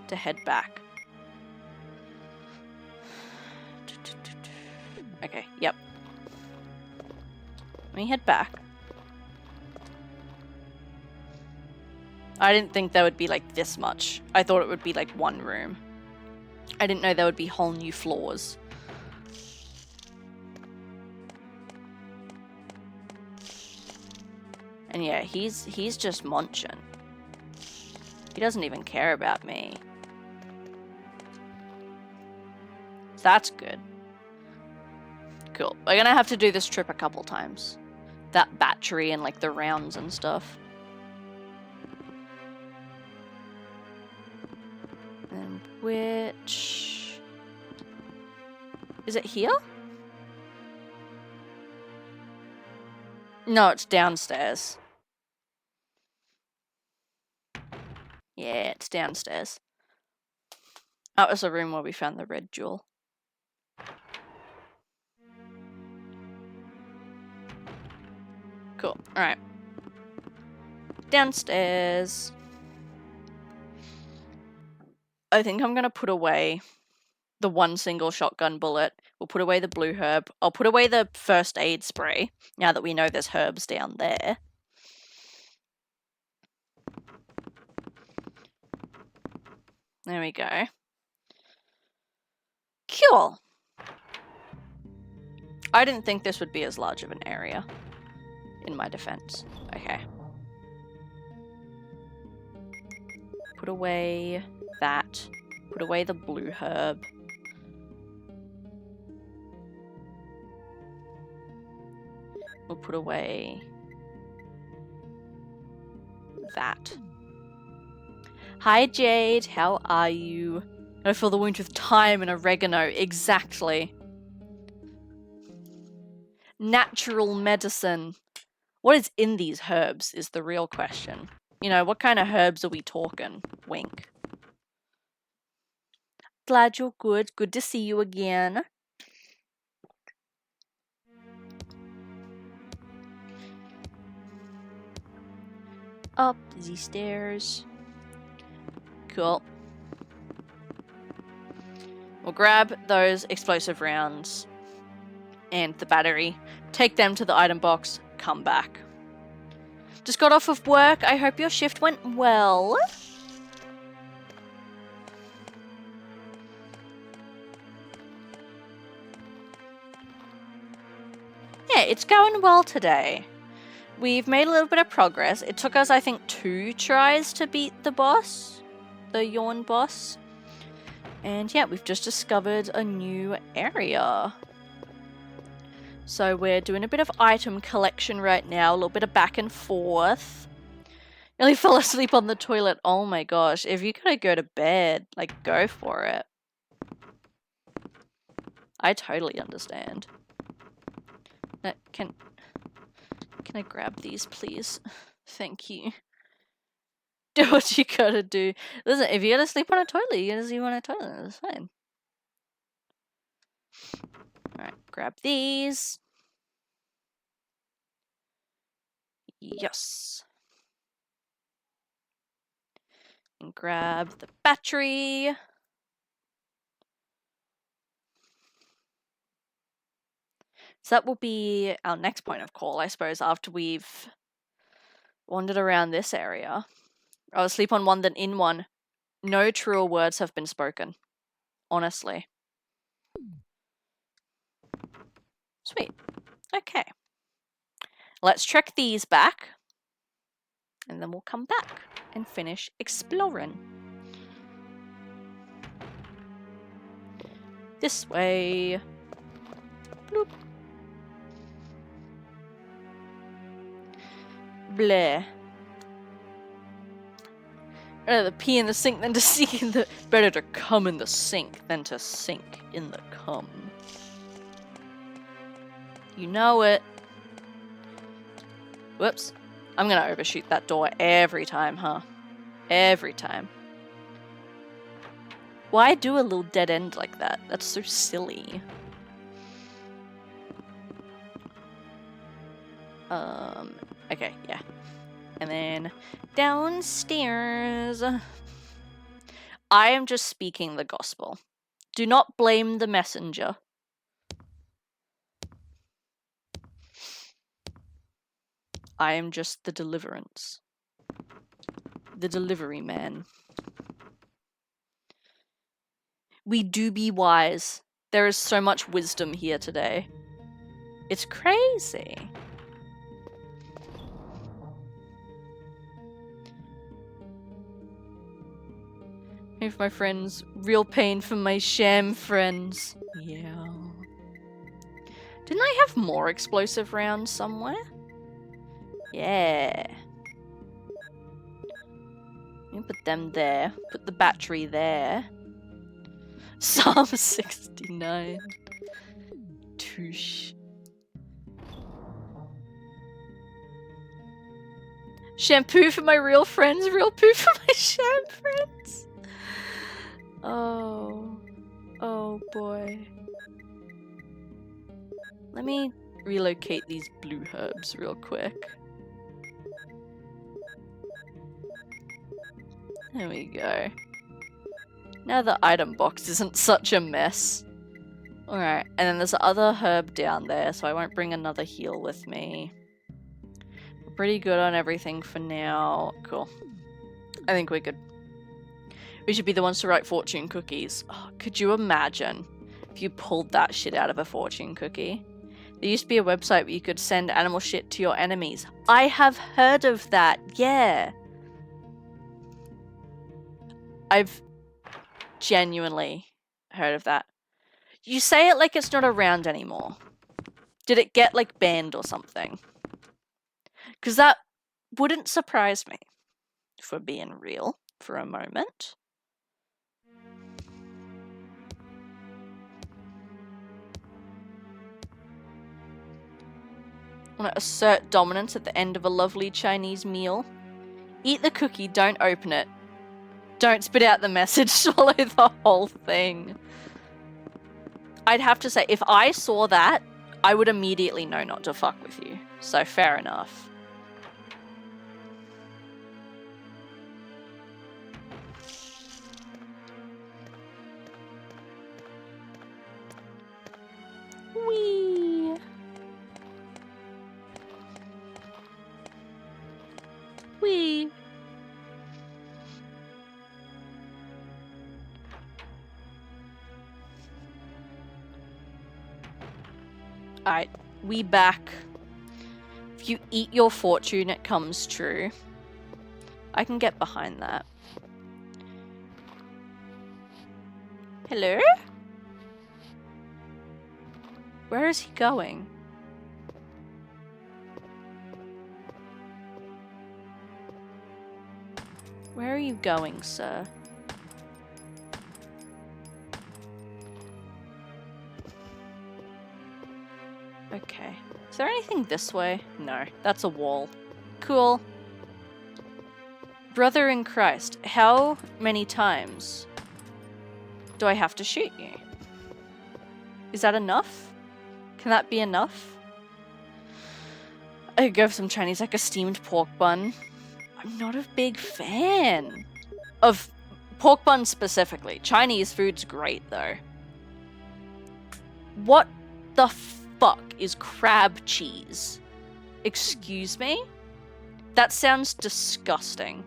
to head back. Okay, yep. Let me head back. I didn't think there would be like this much. I thought it would be like one room. I didn't know there would be whole new floors. And yeah, he's just munching. He doesn't even care about me. So that's good. Cool. We're gonna have to do this trip a couple times. That battery and like the rounds and stuff. And which... Is it here? No, it's downstairs. Yeah, it's downstairs. That was the room where we found the red jewel. Cool. Alright. Downstairs. I think I'm gonna put away the one single shotgun bullet. We'll put away the blue herb. I'll put away the first aid spray, now that we know there's herbs down there. There we go. Cool. I didn't think this would be as large of an area, in my defense. Okay. Put away that. Put away the blue herb. We'll put away that. Hi Jade, how are you? I fill the wound with thyme and oregano. Exactly. Natural medicine. What is in these herbs is the real question. You know, what kind of herbs are we talking? Wink. Glad you're good. Good to see you again. Up the stairs. Cool. We'll grab those explosive rounds and the battery, take them to the item box, come back. Just got off of work. I hope your shift went well. Yeah, it's going well today. We've made a little bit of progress. It took us, I think, 2 tries to beat the boss. The yawn boss. And yeah, we've just discovered a new area. So we're doing a bit of item collection right now. A little bit of back and forth. Nearly fell asleep on the toilet. Oh my gosh. If you gotta go to bed, like, go for it. I totally understand. Can Can I grab these, please? Thank you. Do what you gotta do. Listen, if you gotta sleep on a toilet, you gotta sleep on a toilet. That's fine. Alright, grab these. Yes. And grab the battery. So that will be our next point of call, I suppose, after we've wandered around this area. Rather sleep on one than in one. No truer words have been spoken. Honestly. Sweet. Okay. Let's trek these back. And then we'll come back and finish exploring. This way. Bloop. Bleh. Better to pee in the sink than to sink in the... Better to come in the sink than to sink in the cum. You know it. Whoops. I'm gonna overshoot that door every time, huh? Every time. Why do a little dead end like that? That's so silly. Okay, yeah. And then downstairs. I am just speaking the gospel. Do not blame the messenger. I am just the deliverance. The delivery man. We do be wise. There is so much wisdom here today. It's crazy. Hey, for my friends. Real pain for my sham friends. Yeah. Didn't I have more explosive rounds somewhere? Yeah. You put them there. Put the battery there. Psalm 69. Touche. Shampoo for my real friends, real poo for my sham friends. Oh. Oh boy. Let me relocate these blue herbs real quick. There we go. Now the item box isn't such a mess. Alright, and then there's the other herb down there, so I won't bring another heal with me. We're pretty good on everything for now. Cool. I think we're good. We should be the ones to write fortune cookies. Oh, could you imagine if you pulled that shit out of a fortune cookie? There used to be a website where you could send animal shit to your enemies. I have heard of that, yeah. I've genuinely heard of that. You say it like it's not around anymore. Did it get, like, banned or something? Because that wouldn't surprise me, if we're being real for a moment. I want to assert dominance at the end of a lovely Chinese meal. Eat the cookie, don't open it. Don't spit out the message, swallow the whole thing. I'd have to say, if I saw that, I would immediately know not to fuck with you. So fair enough. Whee! Whee! Alright, we back. If you eat your fortune, it comes true. I can get behind that. Hello? Where is he going? Where are you going, sir? Okay. Is there anything this way? No, that's a wall. Cool. Brother in Christ, how many times do I have to shoot you? Is that enough? Can that be enough? I could go for some Chinese, like a steamed pork bun. I'm not a big fan of pork buns specifically. Chinese food's great though. What the fuck is crab cheese? Excuse me? That sounds disgusting.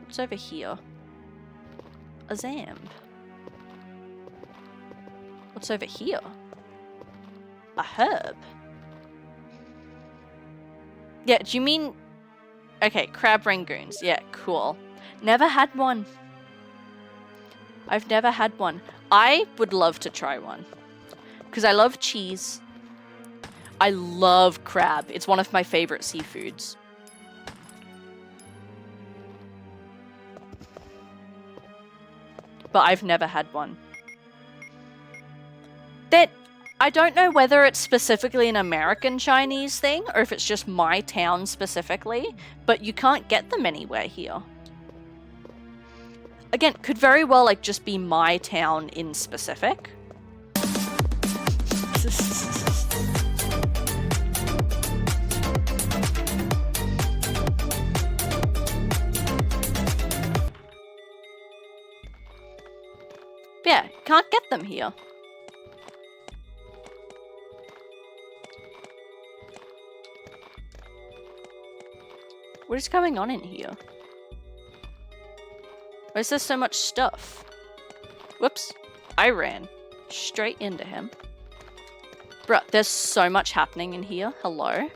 What's over here? A Zamb. What's over here? A herb. Yeah, do you mean... Okay, crab rangoons. Yeah, cool. Never had one. I've never had one. I would love to try one. Because I love cheese. I love crab. It's one of my favorite seafoods. But I've never had one. I don't know whether it's specifically an American Chinese thing or if it's just my town specifically, but you can't get them anywhere here. Again, could very well like just be my town in specific. Yeah, can't get them here. What is going on in here? Why is there so much stuff? Whoops. I ran straight into him. Bruh, there's so much happening in here. Hello?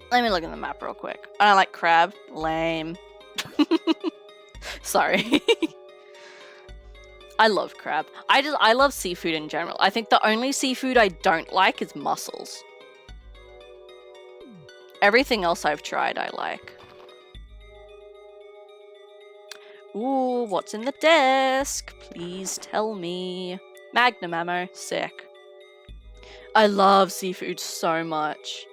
Let me look at the map real quick. I don't like crab. Lame. Sorry. I love crab. I love seafood in general. I think the only seafood I don't like is mussels. Everything else I've tried I like. Ooh, what's in the desk? Please tell me. Magnum ammo. Sick. I love seafood so much.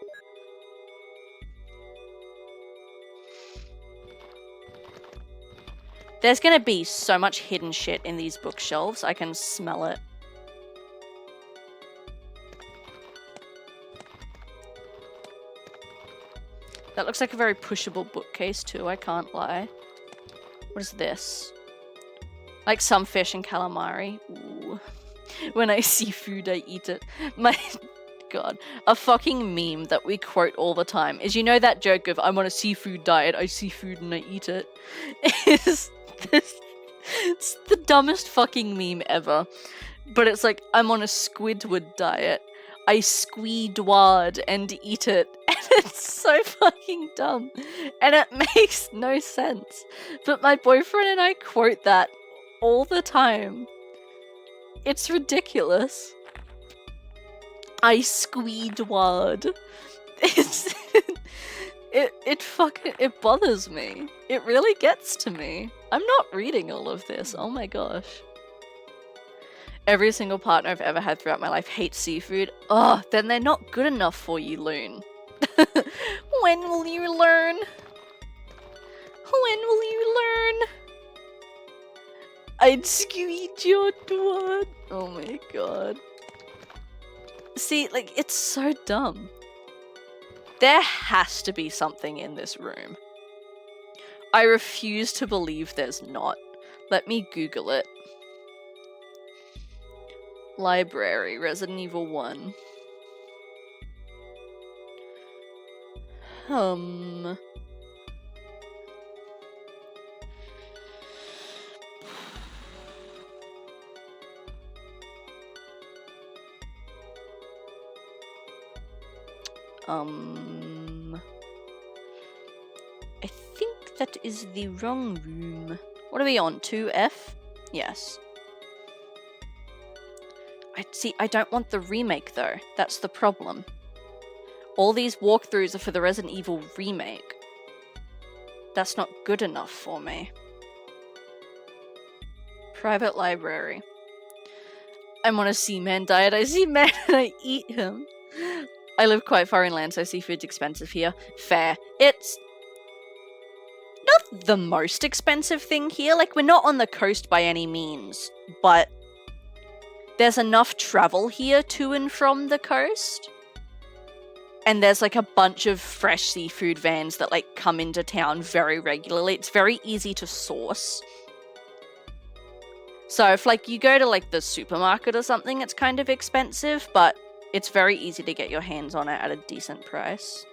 There's gonna be so much hidden shit in these bookshelves. I can smell it. That looks like a very pushable bookcase too, I can't lie. What is this? Like some fish and calamari. Ooh. When I see food, I eat it. My god. A fucking meme that we quote all the time is, you know that joke of, I'm on a seafood diet, I see food and I eat it? It's the dumbest fucking meme ever. But it's like, I'm on a Squidward diet. I squeedward and eat it. And it's so fucking dumb. And it makes no sense. But my boyfriend and I quote that all the time. It's ridiculous. I squeedward. It's... It bothers me. It really gets to me. I'm not reading all of this. Oh my gosh. Every single partner I've ever had throughout my life hates seafood. Oh, then they're not good enough for you, Loon. When will you learn? When will you learn? I'd squeeze your dwad. Oh my god. See, like, it's so dumb. There has to be something in this room. I refuse to believe there's not. Let me Google it. Library, Resident Evil 1. I think that is the wrong room. What are we on? 2F? Yes. I don't want the remake though. That's the problem. All these walkthroughs are for the Resident Evil remake. That's not good enough for me. Private library. I'm on a seaman diet. I see man and I eat him. I live quite far inland, so seafood's expensive here. Fair. It's not the most expensive thing here. Like, we're not on the coast by any means, but there's enough travel here to and from the coast. And there's like a bunch of fresh seafood vans that like come into town very regularly. It's very easy to source. So if like you go to like the supermarket or something, it's kind of expensive, but it's very easy to get your hands on it at a decent price.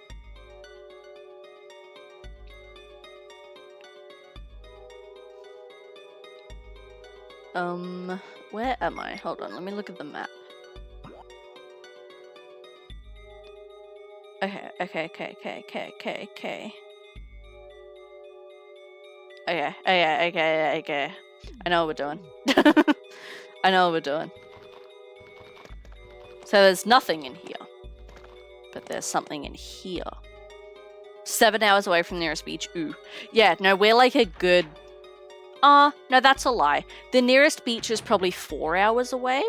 Where am I? Hold on, let me look at the map. Okay. Okay. I know what we're doing. I know what we're doing. So there's nothing in here. But there's something in here. 7 hours away from the nearest beach. Ooh. Yeah, no, we're like a good... no, that's a lie. The nearest beach is probably 4 hours away.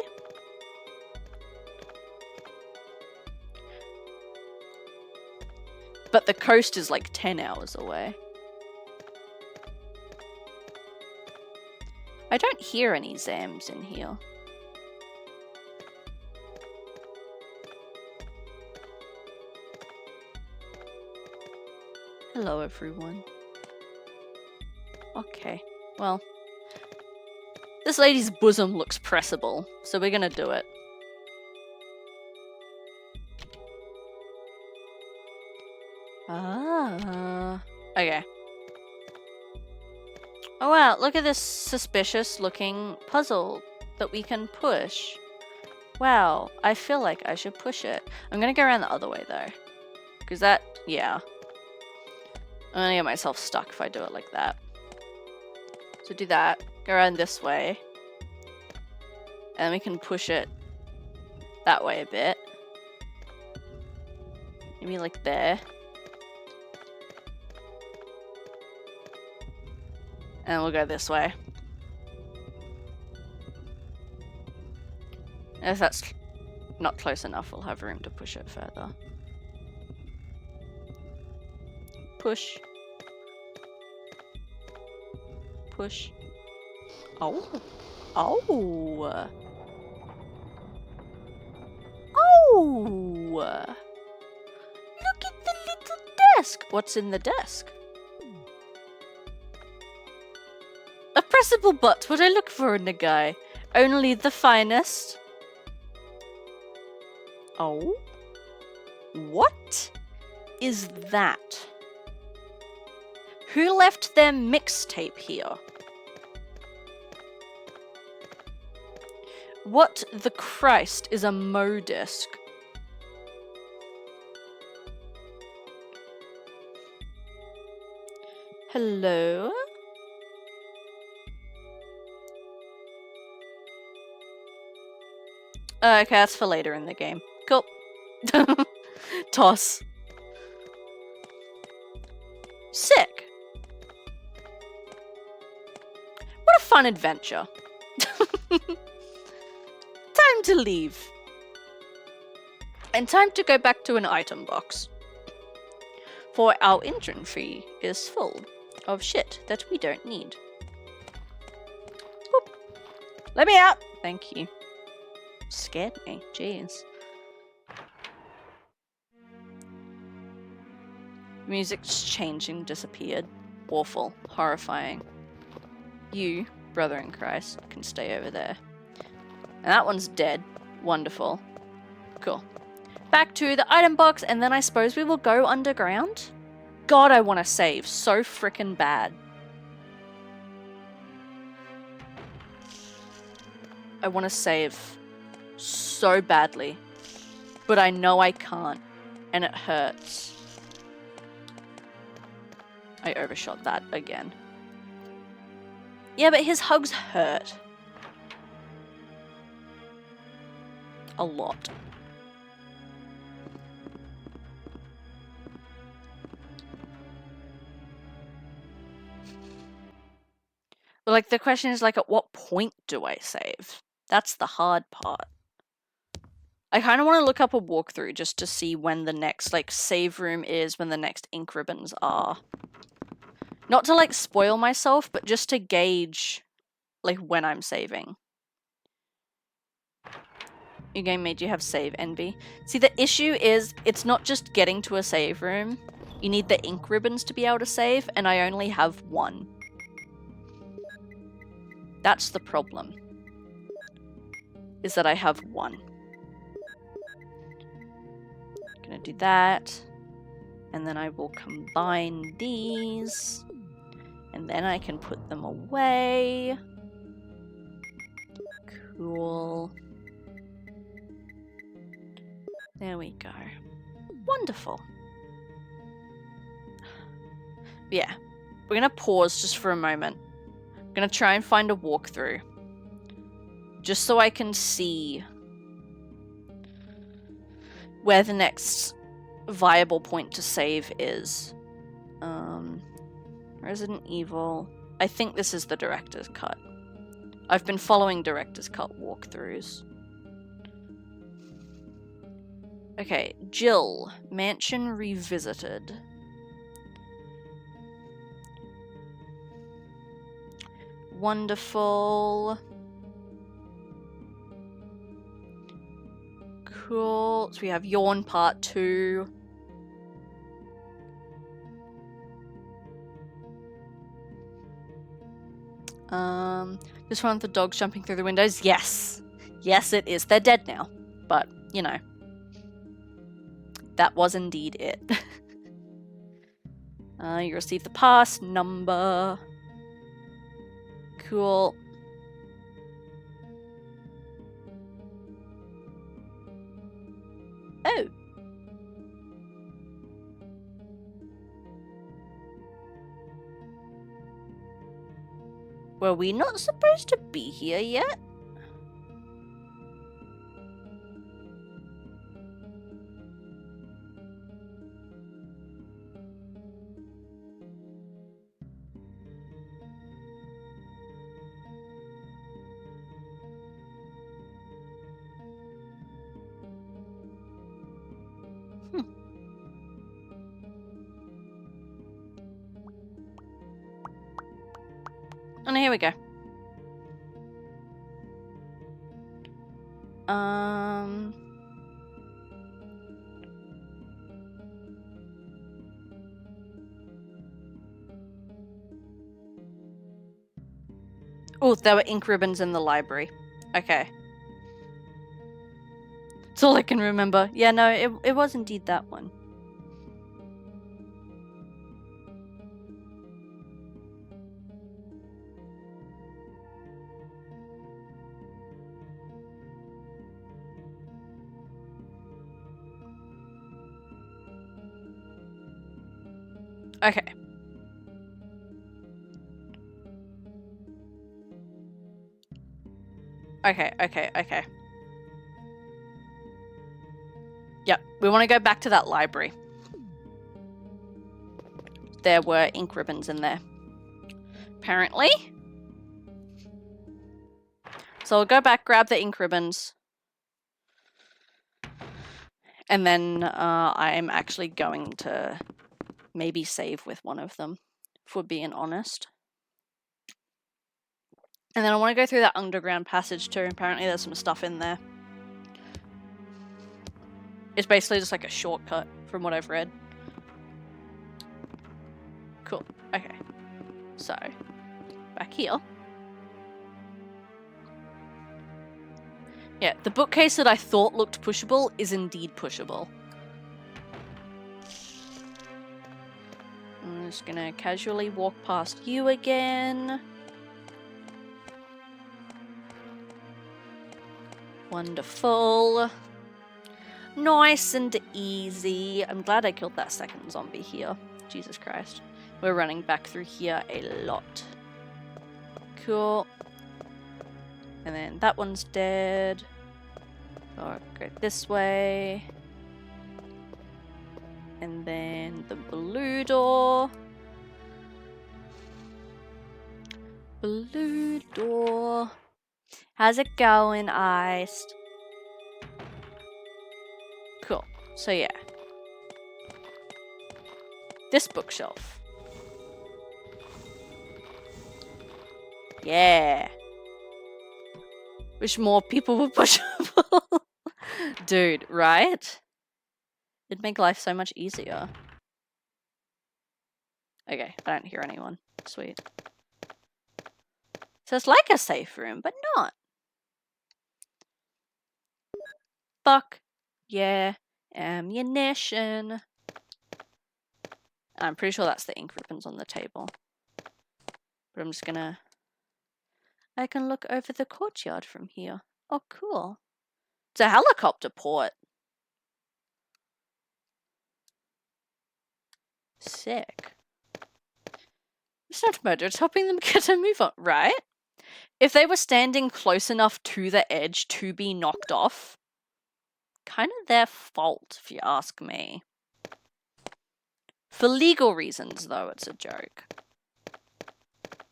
But the coast is like 10 hours away. I don't hear any Zams in here. Hello, everyone. Okay, well. This lady's bosom looks pressable, so we're gonna do it. Okay. Oh wow, look at this suspicious looking puzzle that we can push. Wow, I feel like I should push it. I'm gonna go around the other way though. Because that, yeah. I'm gonna get myself stuck if I do it like that. So do that, go around this way. And then we can push it that way a bit. Maybe like there. And we'll go this way. And if that's not close enough, we'll have room to push it further. Push. Push. Oh. Oh. Oh. Look at the little desk. What's in the desk? A pressable butt, what I look for in a guy. Only the finest. Oh? What is that? Who left their mixtape here? What the Christ is a Mo disc? Hello? Okay, that's for later in the game. Cool. Toss. Sick. What a fun adventure. Time to leave. And time to go back to an item box. For our inventory is full of shit that we don't need. Boop. Let me out. Thank you. Scared me. Jeez. Music's changing, disappeared. Awful. Horrifying. You, brother in Christ, can stay over there. And that one's dead. Wonderful. Cool. Back to the item box, and then I suppose we will go underground? God, I want to save so frickin' bad. I want to save so badly. But I know I can't. And it hurts. I overshot that again. Yeah, but his hugs hurt. A lot. Like, the question is, like, at what point do I save? That's the hard part. I kind of want to look up a walkthrough just to see when the next, like, save room is, when the next ink ribbons are. Not to, like, spoil myself, but just to gauge, like, when I'm saving. Your game made you have save envy. See, the issue is, it's not just getting to a save room. You need the ink ribbons to be able to save, and I only have one. That's the problem. Is that I have one. Gonna do that. And then I will combine these. And then I can put them away. Cool. There we go. Wonderful. Yeah. We're gonna pause just for a moment. I'm gonna try and find a walkthrough. Just so I can see where the next viable point to save is. Resident Evil. I think this is the director's cut. I've been following director's cut walkthroughs. Okay, Jill. Mansion Revisited. Wonderful. Cool. So we have Yawn Part 2. This one with the dogs jumping through the windows. Yes. Yes, it is. They're dead now. But, you know. That was indeed it. You receive the pass number. Cool. Oh. Were we not supposed to be here yet? And here we go. Oh, there were ink ribbons in the library. Okay. That's all I can remember. Yeah, no, it was indeed that one. Okay. Okay. Yep, we want to go back to that library. There were ink ribbons in there. Apparently. So we'll go back, grab the ink ribbons. And then I'm actually going to maybe save with one of them, if we're being honest. And then I want to go through that underground passage too. Apparently there's some stuff in there. It's basically just like a shortcut from what I've read. Cool. Okay. So, back here. Yeah, the bookcase that I thought looked pushable is indeed pushable. I'm just gonna casually walk past you again. Wonderful. Nice and easy. I'm glad I killed that second zombie here. Jesus Christ. We're running back through here a lot. Cool. And then that one's dead. So I'll go this way. And then the blue door. Blue door. How's it going, Iced? Cool. So yeah. This bookshelf. Yeah. Wish more people were pushable. Dude, right? It'd make life so much easier. Okay, I don't hear anyone. Sweet. So it's like a safe room, but not. Fuck. Yeah. Ammunition. I'm pretty sure that's the ink ribbons on the table. But I'm just gonna... I can look over the courtyard from here. Oh, cool. It's a helicopter port. Sick. It's not murder, it's helping them get a move on, right? If they were standing close enough to the edge to be knocked off, kind of their fault, if you ask me. For legal reasons, though, it's a joke.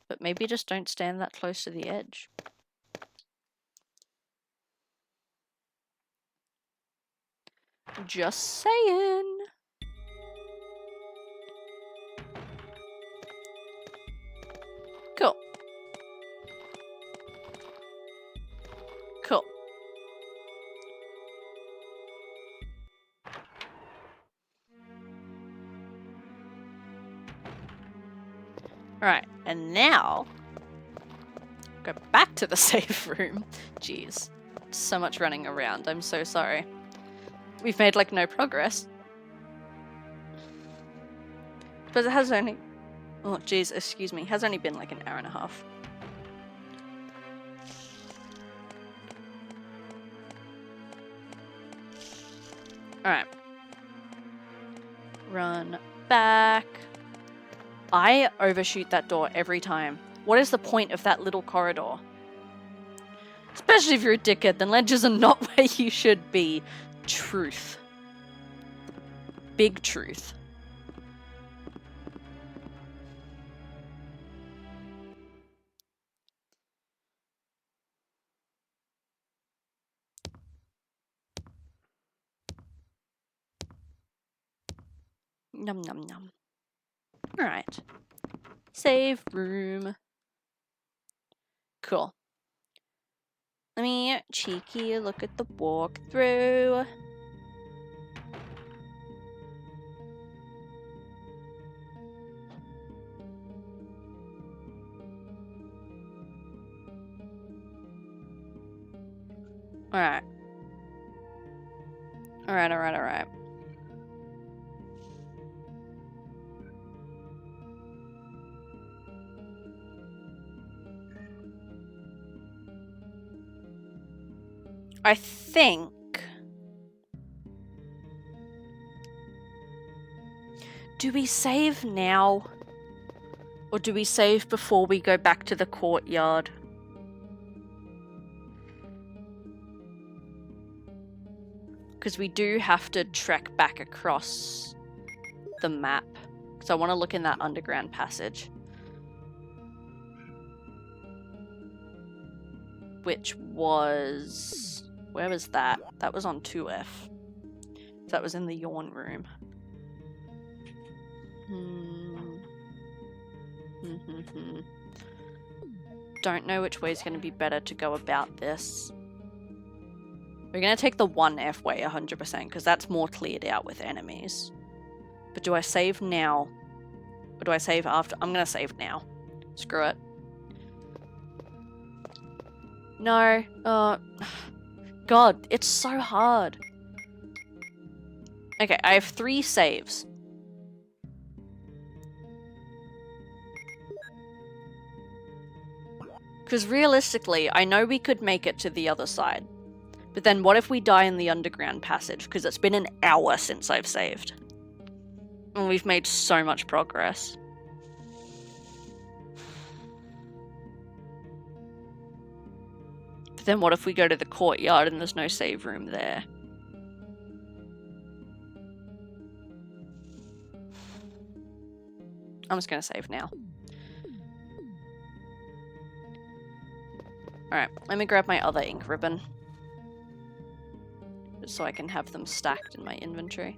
But maybe just don't stand that close to the edge. Just saying. Cool. Cool. Alright, and now... go back to the safe room. Jeez. So much running around, I'm so sorry. We've made, like, no progress. But it has only... oh, jeez, excuse me. It has only been, like, an hour and a half. Alright. Run back. I overshoot that door every time. What is the point of that little corridor? Especially if you're a dickhead, then ledges are not where you should be. Truth. Big truth. Num num num. Alright. Save room. Cool. Let me cheeky look at the walkthrough. Alright. Alright. I think... do we save now? Or do we save before we go back to the courtyard? Because we do have to trek back across the map. Because I want to look in that underground passage. Which was... where was that? That was on 2F. That was in the yawn room. Don't know which way is going to be better to go about this. We're going to take the 1F way 100% because that's more cleared out with enemies. But do I save now? Or do I save after? I'm going to save now. Screw it. No. God, it's so hard. Okay, I have 3 saves. Because realistically, I know we could make it to the other side. But then what if we die in the underground passage? Because it's been an hour since I've saved. And we've made so much progress. But then what if we go to the courtyard and there's no save room there? I'm just going to save now. Alright, let me grab my other ink ribbon. Just so I can have them stacked in my inventory.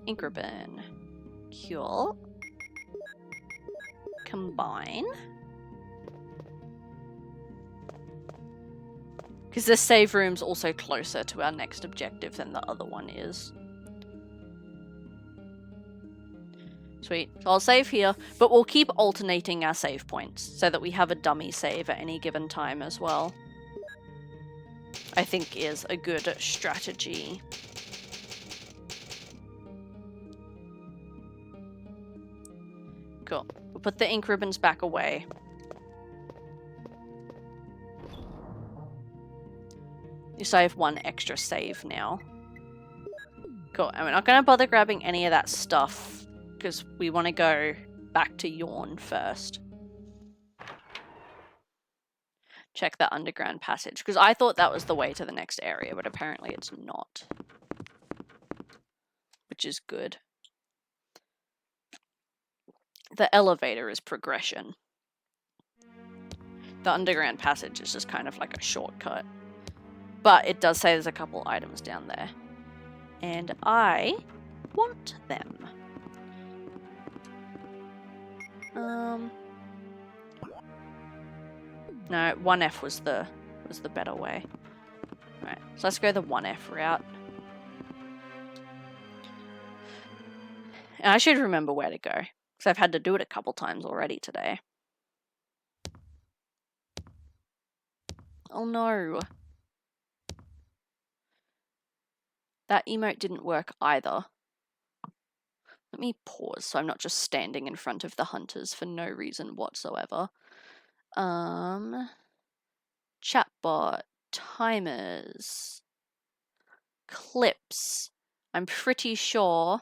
Ink ribbon. Cool. Combine. Because this save room's also closer to our next objective than the other one is. Sweet. So I'll save here, but we'll keep alternating our save points so that we have a dummy save at any given time as well. I think is a good strategy. Cool. We'll put the ink ribbons back away. So I have one extra save now. Cool. And we're not going to bother grabbing any of that stuff because we want to go back to Yawn first. Check that underground passage because I thought that was the way to the next area, but apparently it's not. Which is good. The elevator is progression. The underground passage is just kind of like a shortcut. But it does say there's a couple items down there. And I want them. No, 1F was the better way. Alright, so let's go the 1F route. And I should remember where to go. Because I've had to do it a couple times already today. Oh no. That emote didn't work either. Let me pause so I'm not just standing in front of the hunters for no reason whatsoever. Chatbot, timers, clips. I'm pretty sure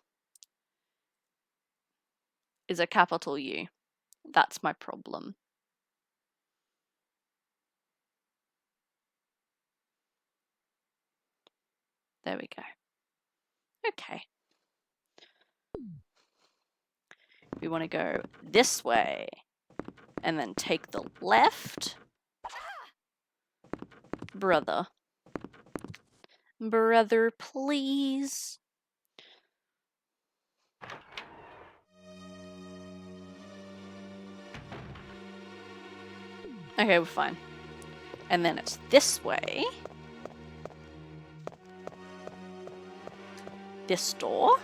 is a capital U. That's my problem. There we go. Okay. We want to go this way and then take the left. Brother. Brother, please. Okay, we're fine. And then it's this way. This door.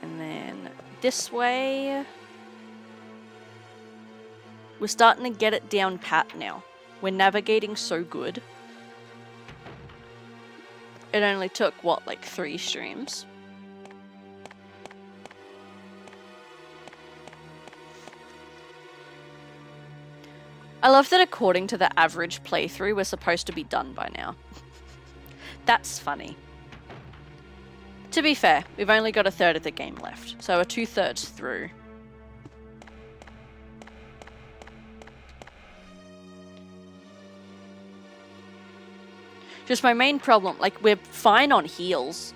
And then this way. We're starting to get it down pat now. We're navigating so good. It only took, what, like 3 streams? I love that according to the average playthrough, we're supposed to be done by now. That's funny. To be fair, we've only got 1/3 of the game left, so we're 2/3 through. Just my main problem, like, we're fine on heals.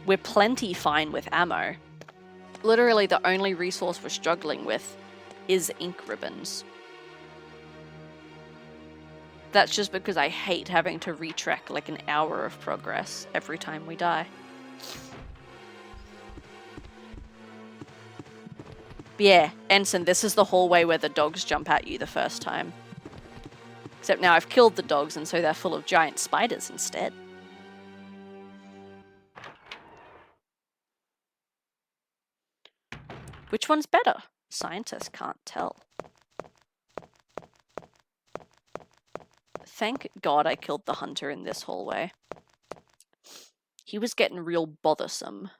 We're plenty fine with ammo. Literally the only resource we're struggling with is ink ribbons. That's just because I hate having to retrack like an hour of progress every time we die. But yeah, Ensign, this is the hallway where the dogs jump at you the first time. Except now I've killed the dogs and so they're full of giant spiders instead. Which one's better? Scientists can't tell. Thank God I killed the hunter in this hallway. He was getting real bothersome.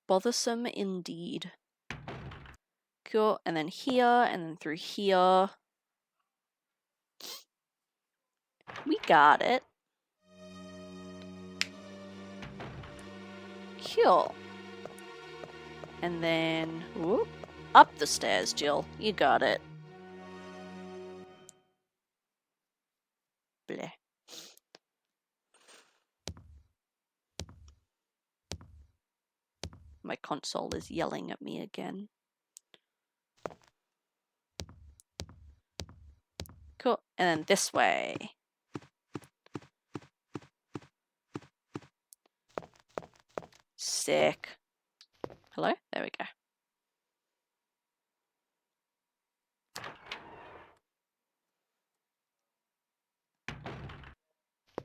Bothersome indeed. Cool, and then here, and then through here. We got it. Cool. And then, whoop, up the stairs, Jill. You got it. Bleh. My console is yelling at me again. Cool. And then this way. Sick. Hello? There we go.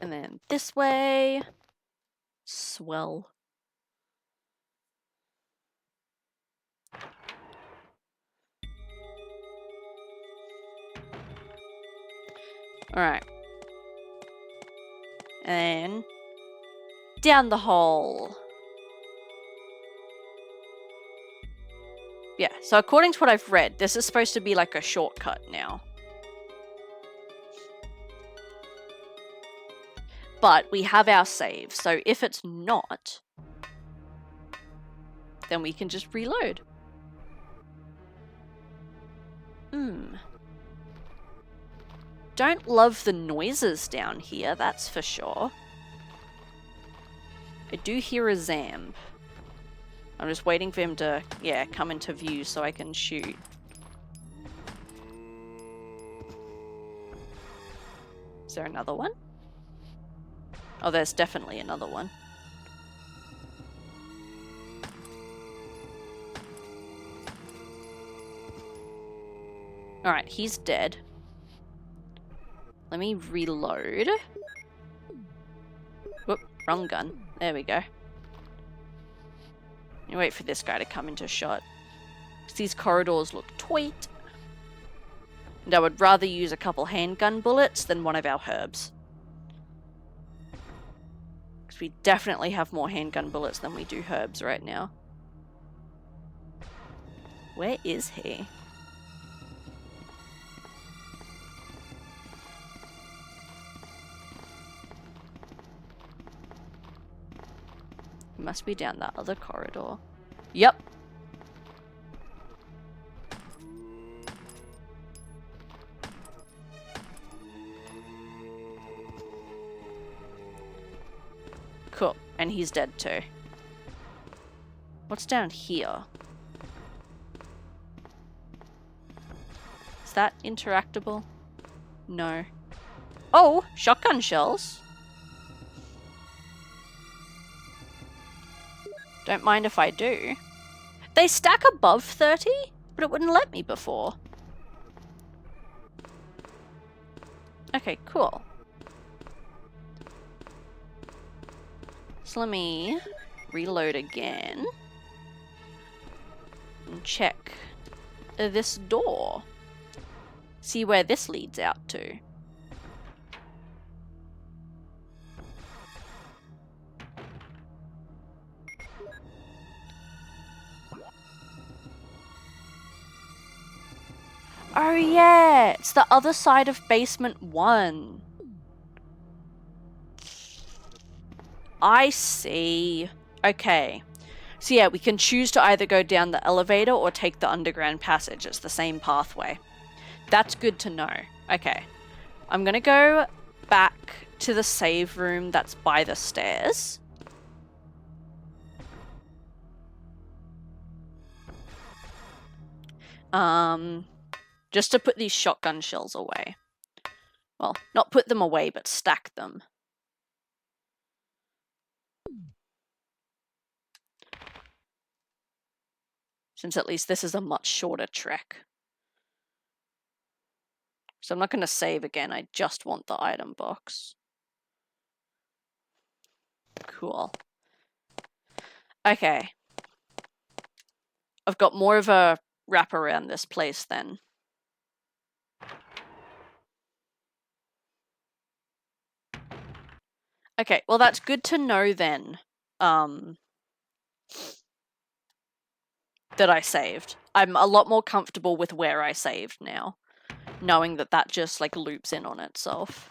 And then this way. Swell. Alright. And down the hole. Yeah, so according to what I've read, this is supposed to be like a shortcut now. But we have our save, so if it's not, then we can just reload. Don't love the noises down here, that's for sure. I do hear a Zamb. I'm just waiting for him to, yeah, come into view so I can shoot. Is there another one? Oh, there's definitely another one. Alright, he's dead. Let me reload. Whoop, wrong gun. There we go. You wait for this guy to come into shot. These corridors look tweet. And I would rather use a couple handgun bullets than one of our herbs. Because we definitely have more handgun bullets than we do herbs right now. Where is he? He must be down that other corridor. Yep. Cool. And he's dead too. What's down here? Is that interactable? No. Oh! Shotgun shells! Don't mind if I do. They stack above 30, but it wouldn't let me before. Okay, cool. So let me reload again. And check this door. See where this leads out to. Oh yeah, it's the other side of basement 1. I see. Okay. So yeah, we can choose to either go down the elevator or take the underground passage. It's the same pathway. That's good to know. Okay. I'm gonna go back to the save room that's by the stairs. Just to put these shotgun shells away. Well, not put them away, but stack them. Since at least this is a much shorter trek. So I'm not going to save again, I just want the item box. Cool. Okay. I've got more of a wrap around this place then. Okay, well that's good to know then. That I saved. I'm a lot more comfortable with where I saved now. Knowing that that just like loops in on itself.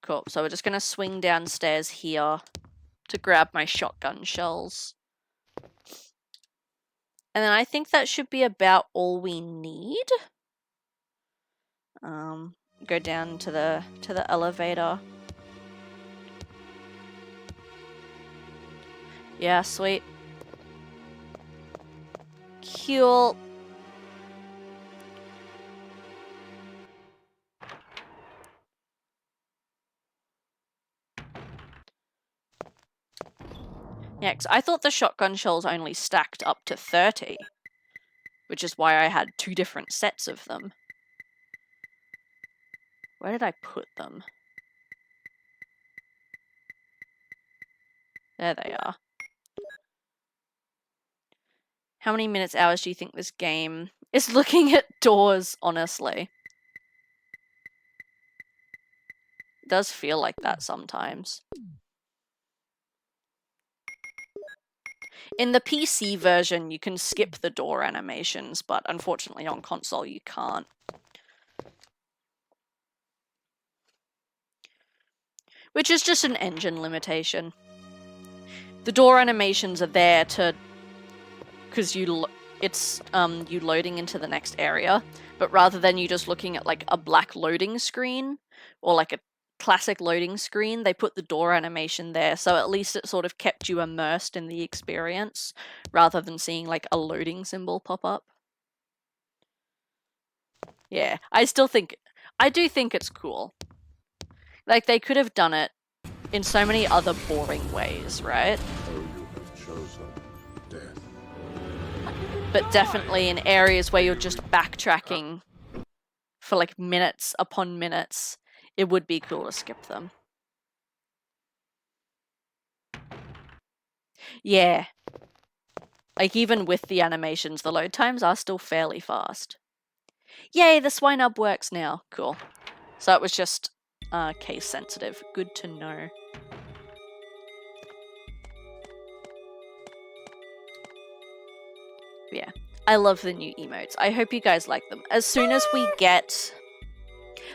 Cool, so we're just gonna swing downstairs here to grab my shotgun shells. And then I think that should be about all we need. Go down to the elevator. Yeah, sweet. Cool. Yeah, 'cause I thought the shotgun shells only stacked up to 30, which is why I had 2 different sets of them. Where did I put them? There they are. How many minutes, hours do you think this game is looking at doors, honestly? It does feel like that sometimes. In the PC version, you can skip the door animations, but unfortunately on console you can't. Which is just an engine limitation. The door animations are there to... because it's you loading into the next area, but rather than you just looking at like a black loading screen, or like a classic loading screen, they put the door animation there, so at least it sort of kept you immersed in the experience, rather than seeing like a loading symbol pop up. Yeah, I do think it's cool. Like, they could have done it in so many other boring ways, right? But definitely in areas where you're just backtracking for like minutes upon minutes, it would be cool to skip them. Yeah. Like, even with the animations, the load times are still fairly fast. Yay, the swine up works now. Cool. So it was just case sensitive. Good to know. Yeah. I love the new emotes. I hope you guys like them. As soon as we get...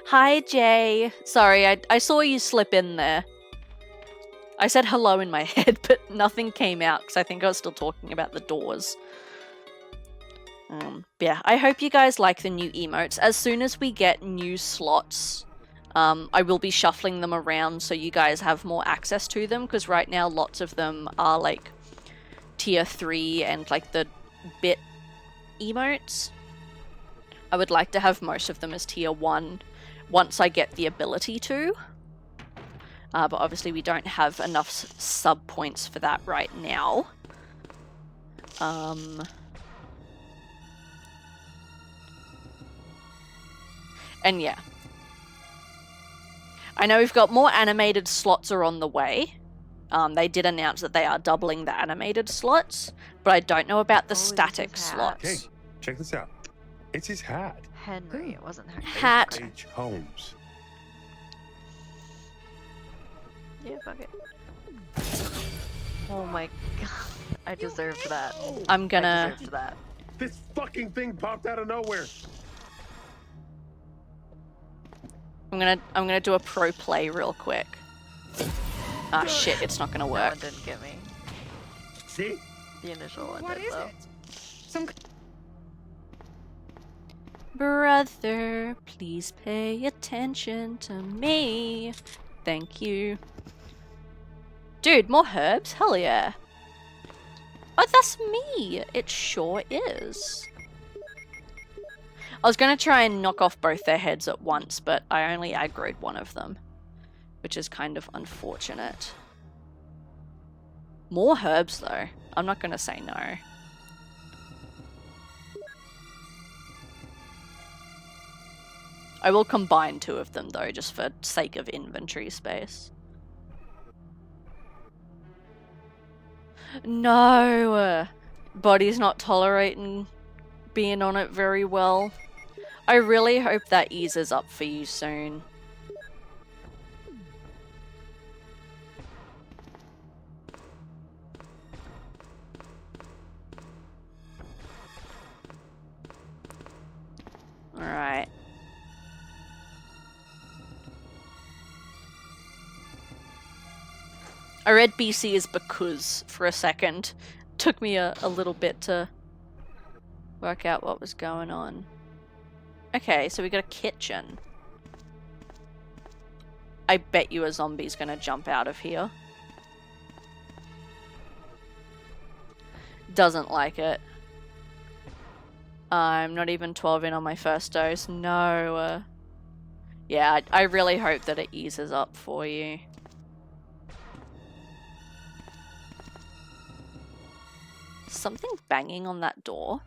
Hi, Jay. Sorry, I saw you slip in there. I said hello in my head, but nothing came out because I think I was still talking about the doors. Yeah, I hope you guys like the new emotes. As soon as we get new slots, I will be shuffling them around so you guys have more access to them, because right now lots of them are like tier 3 and like the bit emotes. I would like to have most of them as tier 1 once I get the ability to. But obviously we don't have enough sub points for that right now. And yeah. I know we've got more animated slots are on the way. They did announce that they are doubling the animated slots, but I don't know about the static slots. Hey, check this out. It's his hat. Henry, it wasn't Henry. Hat. H. Holmes. Yeah, fuck it. Oh my god. I deserved that. I'm gonna... I deserved that. This fucking thing popped out of nowhere. I'm gonna do a pro play real quick. Ah shit, it's not gonna work. That one didn't get me. See? The initial one did, though. Brother, please pay attention to me. Thank you. Dude, more herbs? Hell yeah. Oh, that's me. It sure is. I was going to try and knock off both their heads at once, but I only aggroed one of them, which is kind of unfortunate. More herbs, though. I'm not going to say no. I will combine 2 of them, though, just for sake of inventory space. No! Body's not tolerating being on it very well. I really hope that eases up for you soon. Alright. I read BC as because for a second. Took me a little bit to work out what was going on. Okay, so we got a kitchen. I bet you a zombie's gonna jump out of here. Doesn't like it. I'm not even 12 in on my first dose. No. Yeah, I really hope that it eases up for you. Something banging on that door.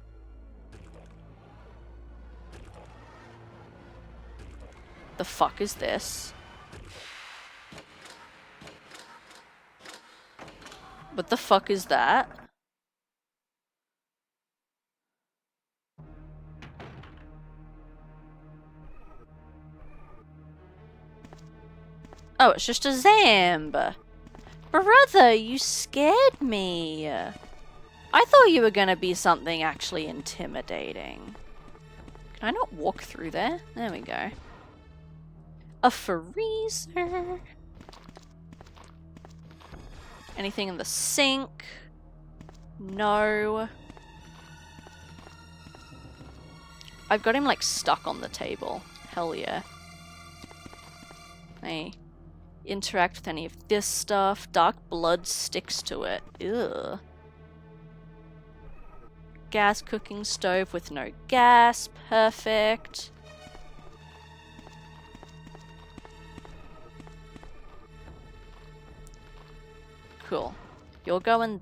The fuck is this? What the fuck is that? Oh, it's just a Zamb. Brother, you scared me. I thought you were gonna be something actually intimidating. Can I not walk through there? There we go. A freezer. Anything in the sink? No. I've got him like stuck on the table. Hell yeah. Hey. Interact with any of this stuff. Dark blood sticks to it. Ugh. Gas cooking stove with no gas. Perfect. Cool. You're going...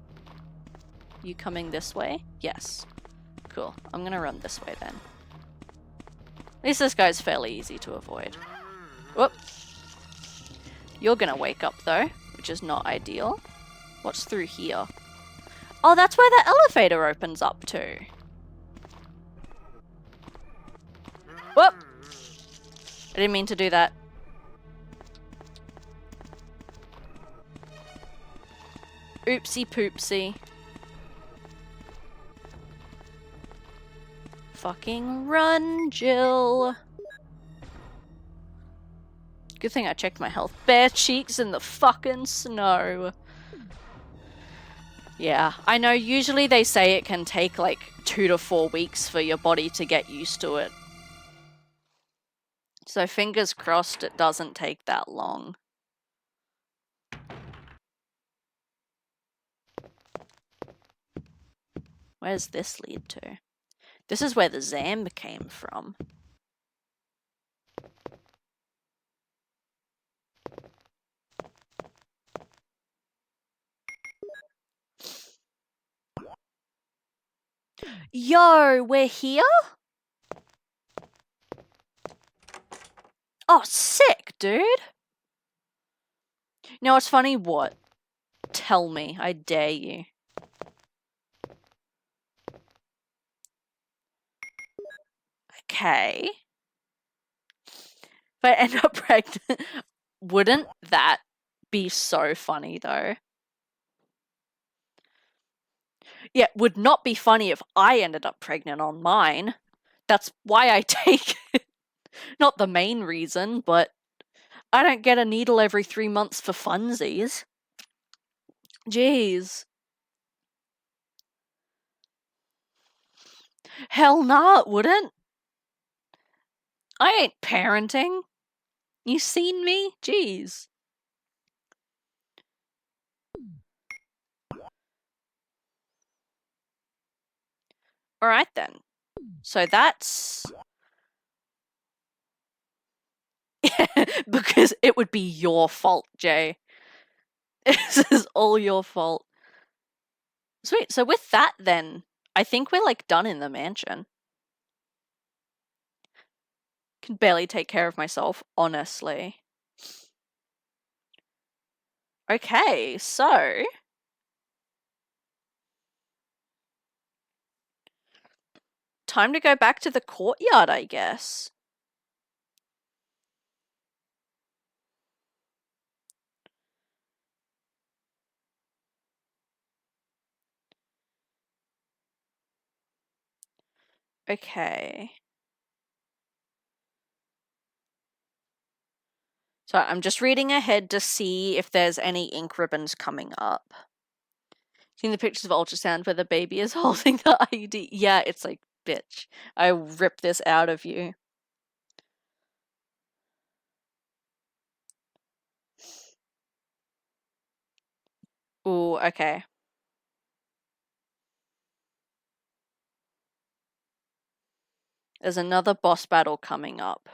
You coming this way? Yes. Cool. I'm gonna run this way then. At least this guy's fairly easy to avoid. Whoop. You're gonna wake up though, which is not ideal. What's through here? Oh, that's where the elevator opens up to. Whoop! I didn't mean to do that. Oopsie poopsie. Fucking run, Jill. Good thing I checked my health. Bare cheeks in the fucking snow. Yeah, I know usually they say it can take like 2 to 4 weeks for your body to get used to it. So fingers crossed it doesn't take that long. Where's this lead to? This is where the Zamb came from. Yo, we're here? Oh, sick, dude. You know what's funny? What? Tell me, I dare you. Okay. If I end up pregnant, wouldn't that be so funny though? Yeah, would not be funny if I ended up pregnant on mine. That's why I take it. Not the main reason, but I don't get a needle every 3 months for funsies. Jeez. Hell nah, it wouldn't. I ain't parenting. You seen me? Jeez. Alright then. So that's... because it would be your fault, Jay. This is all your fault. Sweet, so with that then, I think we're like done in the mansion. Can barely take care of myself, honestly. Okay, so... time to go back to the courtyard, I guess. Okay. So I'm just reading ahead to see if there's any ink ribbons coming up. Seeing the pictures of ultrasound where the baby is holding the IUD. Yeah, it's like, bitch, I rip this out of you. Ooh, okay. There's another boss battle coming up.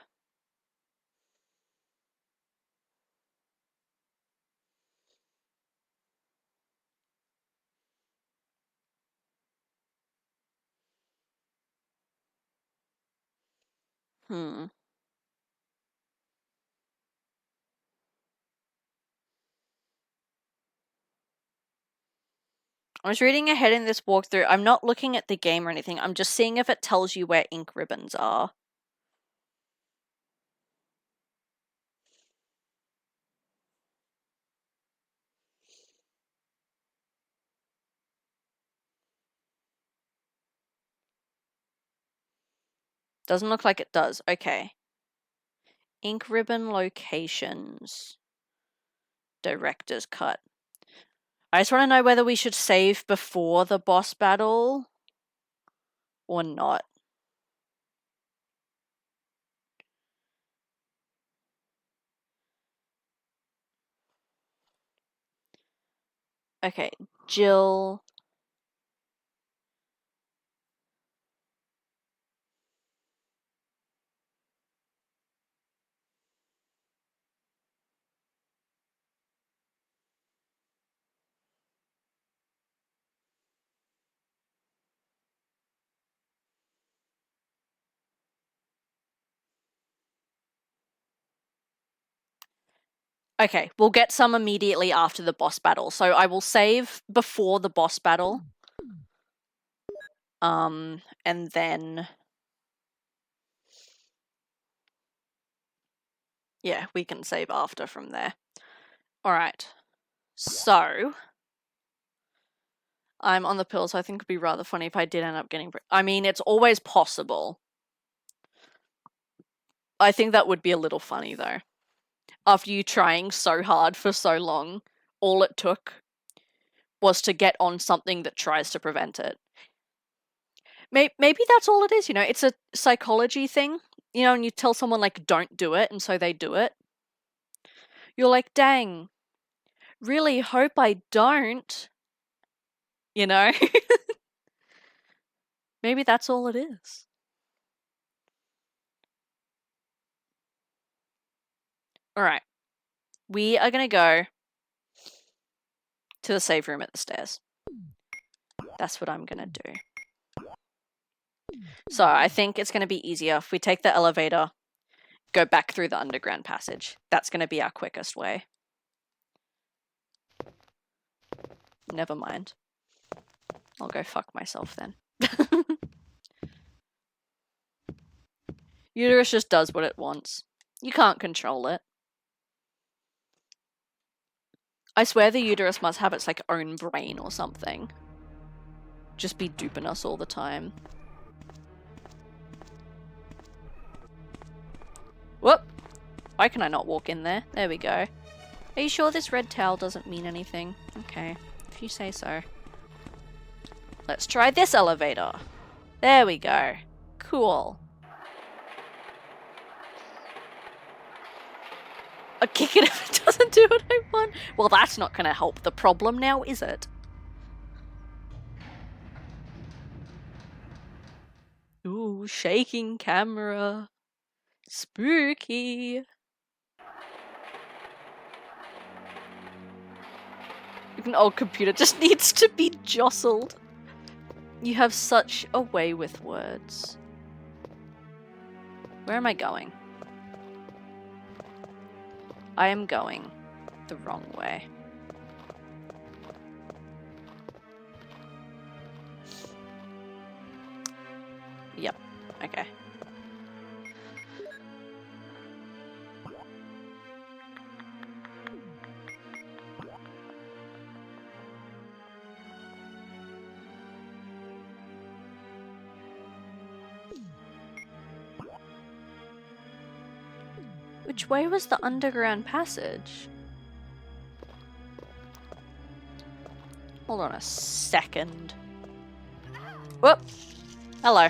I was reading ahead in this walkthrough. I'm not looking at the game or anything. I'm just seeing if it tells you where ink ribbons are. Doesn't look like it does. Okay. Ink ribbon locations. Director's cut. I just want to know whether we should save before the boss battle or not. Okay, Jill. Okay, we'll get some immediately after the boss battle. So I will save before the boss battle. And then... yeah, we can save after from there. Alright. So... I'm on the pill, so I think it'd be rather funny if I did end up getting... I mean, it's always possible. I think that would be a little funny, though. After you trying so hard for so long, all it took was to get on something that tries to prevent it. Maybe that's all it is, you know? It's a psychology thing. You know, and you tell someone, like, don't do it, and so they do it. You're like, dang, really hope I don't. You know? Maybe that's all it is. Alright. We are gonna go to the save room at the stairs. That's what I'm gonna do. So I think it's gonna be easier if we take the elevator, go back through the underground passage. That's gonna be our quickest way. Never mind. I'll go fuck myself then. Uterus just does what it wants. You can't control it. I swear the uterus must have its like own brain or something. Just be duping us all the time. Whoop! Why can I not walk in there? There we go. Are you sure this red towel doesn't mean anything? Okay, if you say so. Let's try this elevator. There we go. Cool. I'll kick it if it doesn't do what I want. Well, that's not gonna help the problem now, is it? Ooh, shaking camera. Spooky. An old computer just needs to be jostled. You have such a way with words. Where am I going? I am going the wrong way. Yep. Okay. Which way was the underground passage? Hold on a second. Whoop! Hello.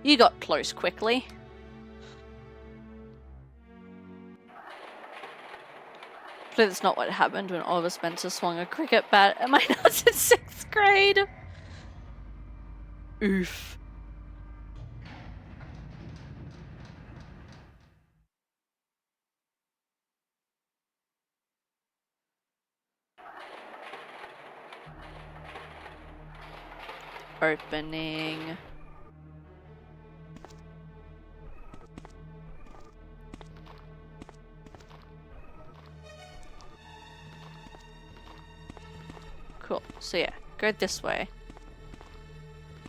You got close quickly. But that's not what happened when Oliver Spencer swung a cricket bat at my nuts in 6th grade. Oof. opening. Cool. So yeah, go this way.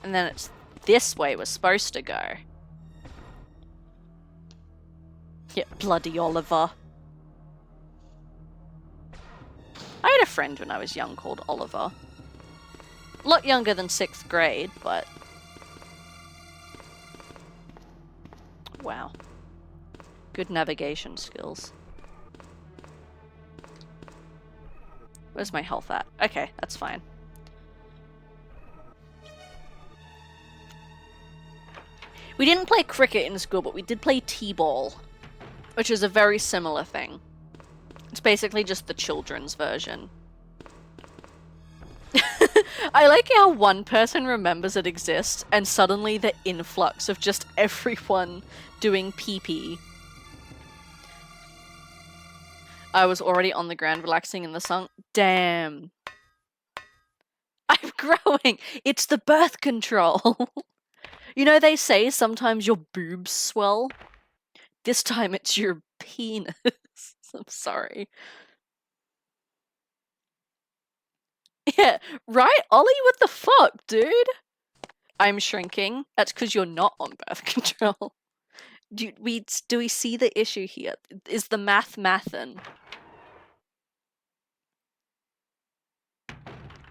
And then it's this way we're supposed to go. Yeah, bloody Oliver. I had a friend when I was young called Oliver. A lot younger than 6th grade, but... Wow. Good navigation skills. Where's my health at? Okay, that's fine. We didn't play cricket in school, but we did play t-ball, which is a very similar thing. It's basically just the children's version. I like how one person remembers it exists, and suddenly the influx of just everyone doing pee-pee. I was already on the ground relaxing in the sun. Damn. I'm growing! It's the birth control! You know, they say sometimes your boobs swell. This time it's your penis. I'm sorry. Yeah, right? Ollie, what the fuck, dude? I'm shrinking. That's because you're not on birth control. Do we see the issue here? Is the math mathin'?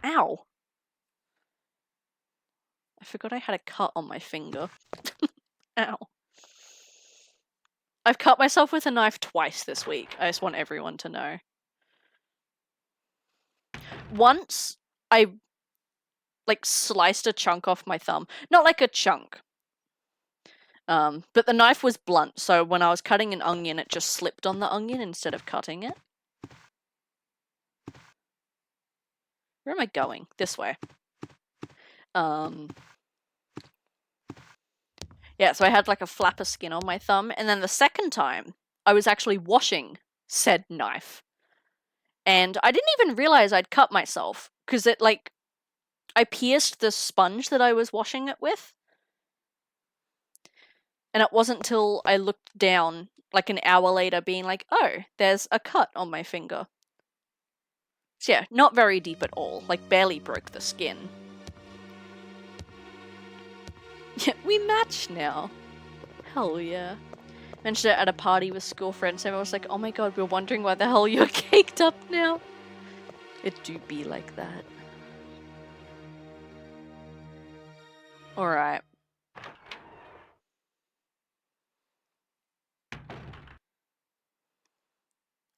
Ow. I forgot I had a cut on my finger. Ow. I've cut myself with a knife twice this week. I just want everyone to know. Once, I, like, sliced a chunk off my thumb. Not like a chunk. But the knife was blunt, so when I was cutting an onion, it just slipped on the onion instead of cutting it. Where am I going? This way. Yeah, so I had like a flap of skin on my thumb, and then the second time, I was actually washing said knife. And I didn't even realize I'd cut myself, because it, like, I pierced the sponge that I was washing it with. And it wasn't till I looked down, like an hour later, being like, oh, there's a cut on my finger. So yeah, not very deep at all, like barely broke the skin. Yeah, we match now. Hell yeah. Mentioned it at a party with school friends, and everyone was like, oh my god, we're wondering why the hell you're caked up now. It do be like that. Alright.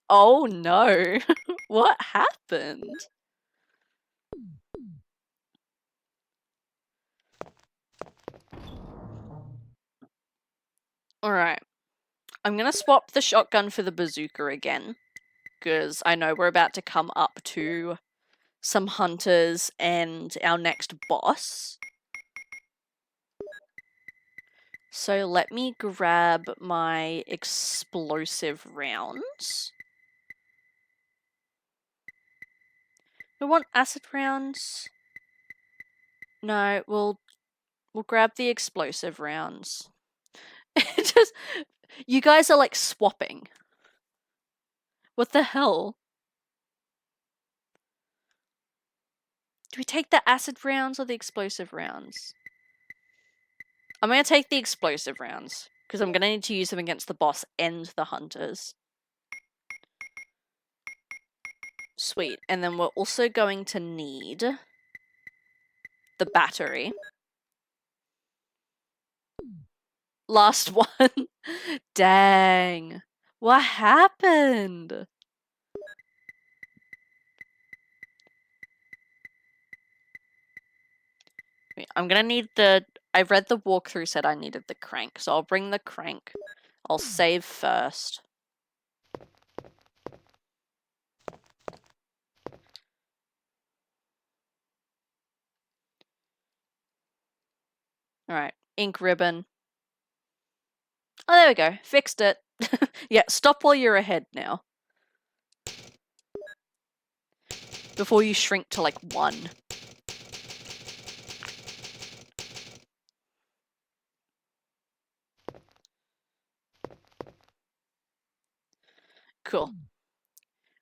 Oh no! What happened? Alright. I'm gonna swap the shotgun for the bazooka again, because I know we're about to come up to some hunters and our next boss. So let me grab my explosive rounds. We want acid rounds. No, we'll grab the explosive rounds. Just, you guys are like swapping. What the hell? Do we take the acid rounds or the explosive rounds? I'm gonna take the explosive rounds, because I'm gonna need to use them against the boss and the hunters. Sweet. And then we're also going to need the battery. Last one. Dang. What happened? I'm gonna need the... I read the walkthrough said I needed the crank, so I'll bring the crank. I'll save first. Alright, ink ribbon. Oh, there we go. Fixed it. Yeah, stop while you're ahead now. Before you shrink to like 1. Cool.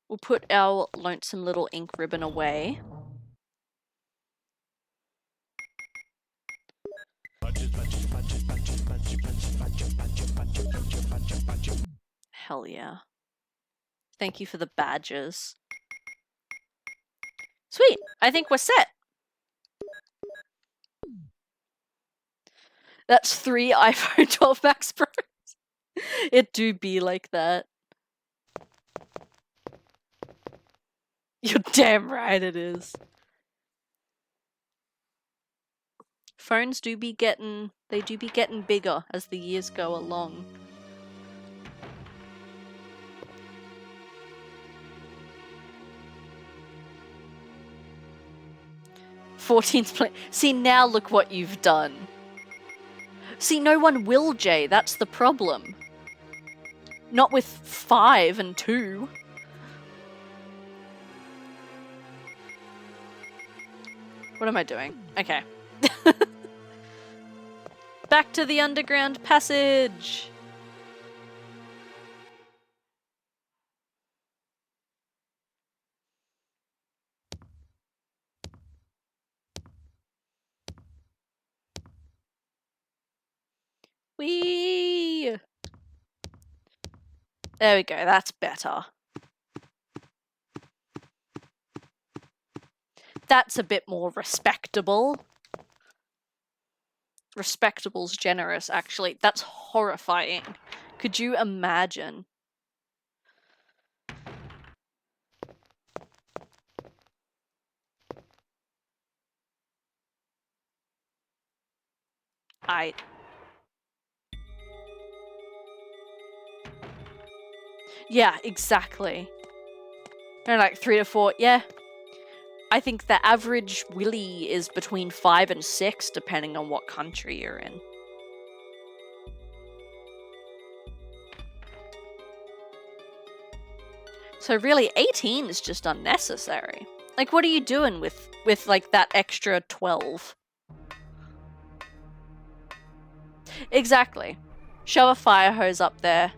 We'll put our lonesome little ink ribbon away. Hell yeah. Thank you for the badges. Sweet! I think we're set! That's 3 iPhone 12 Max Pros. It do be like that. You're damn right it is. Phones do be getting bigger as the years go along. Fourteenth place. See, now look what you've done. See, no one will, Jay. That's the problem. Not with 5 and 2. What am I doing? Okay. Back to the underground passage. Whee! There we go, that's better. That's a bit more respectable. Respectable's generous, actually. That's horrifying. Could you imagine? Yeah, exactly. No, like 3 to 4, yeah. I think the average willy is between 5 and 6, depending on what country you're in. So really, 18 is just unnecessary. Like, what are you doing with like, that extra 12? Exactly. Shove a fire hose up there.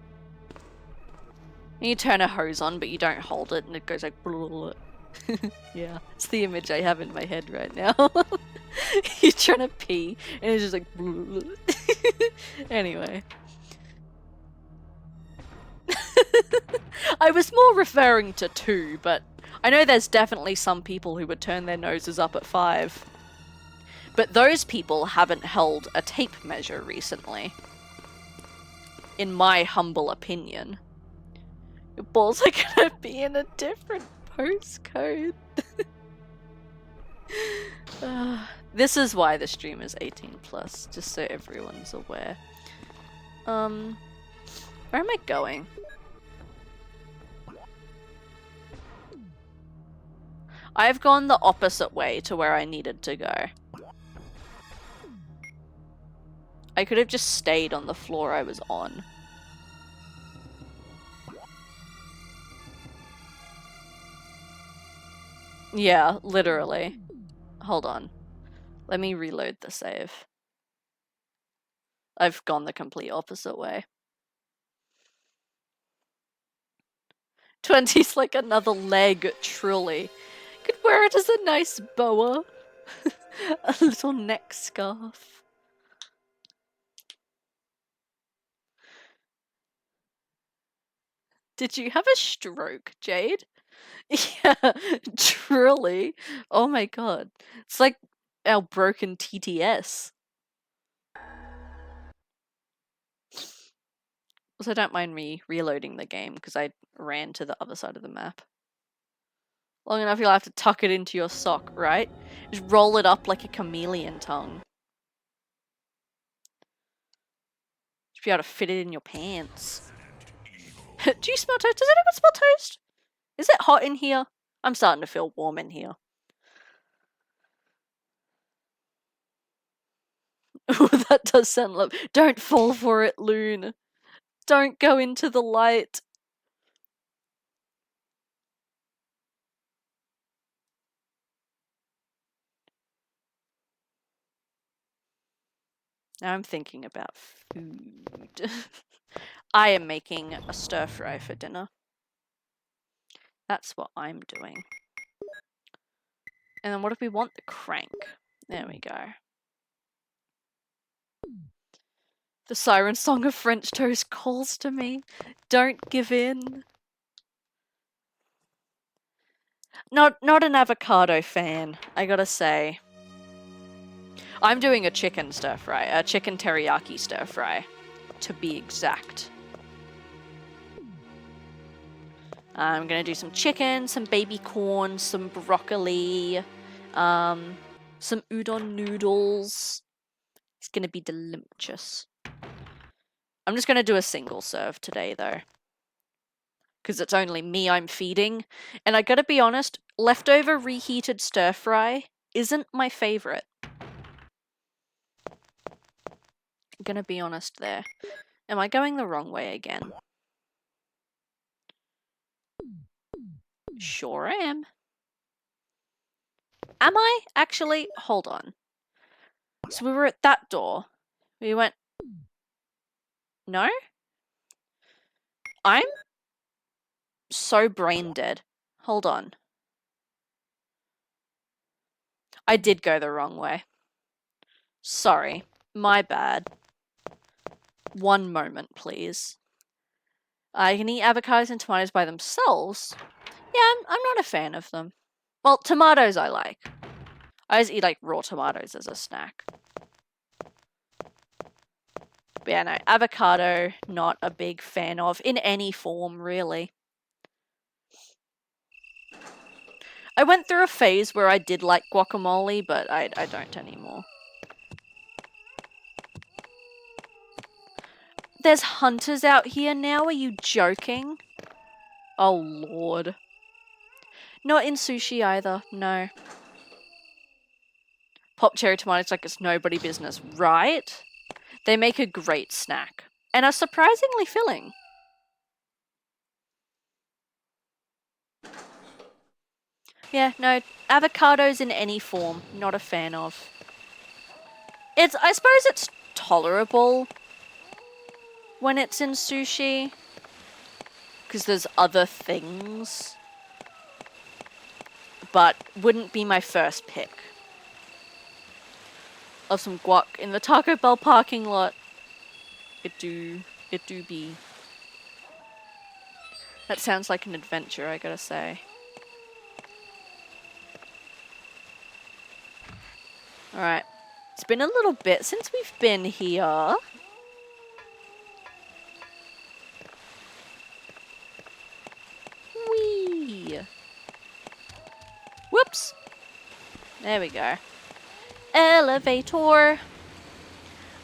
And you turn a hose on, but you don't hold it, and it goes like... Yeah, it's the image I have in my head right now. You're trying to pee, and it's just like... Anyway. I was more referring to 2, but I know there's definitely some people who would turn their noses up at 5. But those people haven't held a tape measure recently. In my humble opinion. Your balls are gonna be in a different postcode. This is why the stream is 18+, just so everyone's aware. Where am I going? I've gone the opposite way to where I needed to go. I could have just stayed on the floor I was on. Yeah, literally. Hold on. Let me reload the save. I've gone the complete opposite way. 20's like another leg, truly. Could wear it as a nice boa. A little neck scarf. Did you have a stroke, Jade? Yeah, truly. Oh my god. It's like our broken TTS. Also, don't mind me reloading the game because I ran to the other side of the map. Long enough you'll have to tuck it into your sock, right? Just roll it up like a chameleon tongue. Should be able to fit it in your pants. Do you smell toast? Does anyone smell toast? Is it hot in here? I'm starting to feel warm in here. Oh, that does sound lovely. Don't fall for it, Loon. Don't go into the light. Now I'm thinking about food. I am making a stir fry for dinner. That's what I'm doing. And then what if we want the crank? There we go. The siren song of French toast calls to me. Don't give in. Not an avocado fan, I gotta say. I'm doing a chicken stir fry, a chicken teriyaki stir fry, to be exact. I'm gonna do some chicken, some baby corn, some broccoli, some udon noodles. It's gonna be delicious. I'm just gonna do a single serve today though, because it's only me I'm feeding, and I gotta be honest, leftover reheated stir fry isn't my favorite. I'm gonna be honest there. Am I going the wrong way again? Sure am. Am I? Actually, hold on. So we were at that door. We went... No? I'm so brain dead. Hold on. I did go the wrong way. Sorry. My bad. One moment, please. I can eat avocados and tomatoes by themselves. Yeah, I'm not a fan of them. Well, tomatoes I like. I just eat like raw tomatoes as a snack. But yeah, no, avocado, not a big fan of, in any form, really. I went through a phase where I did like guacamole, but I don't anymore. There's hunters out here now, are you joking? Oh lord. Not in sushi either, no. Pop cherry tomatoes like it's nobody business, right? They make a great snack. And are surprisingly filling. Yeah, no, avocados in any form, not a fan of. I suppose it's tolerable when it's in sushi, because there's other things, but wouldn't be my first pick. Of some guac in the Taco Bell parking lot. It do be. That sounds like an adventure, I gotta say. Alright. It's been a little bit since we've been here. Whee! Whoops! There we go. Elevator!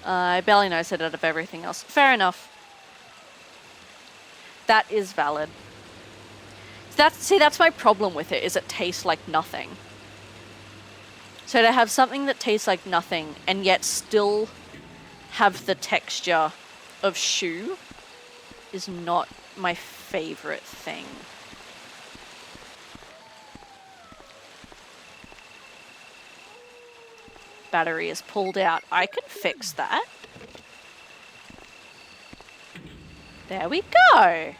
I barely noticed it out of everything else. Fair enough. That is valid. That's my problem with it, is it tastes like nothing. So to have something that tastes like nothing and yet still have the texture of shoe is not my favorite thing. Battery is pulled out. I can fix that. There we go.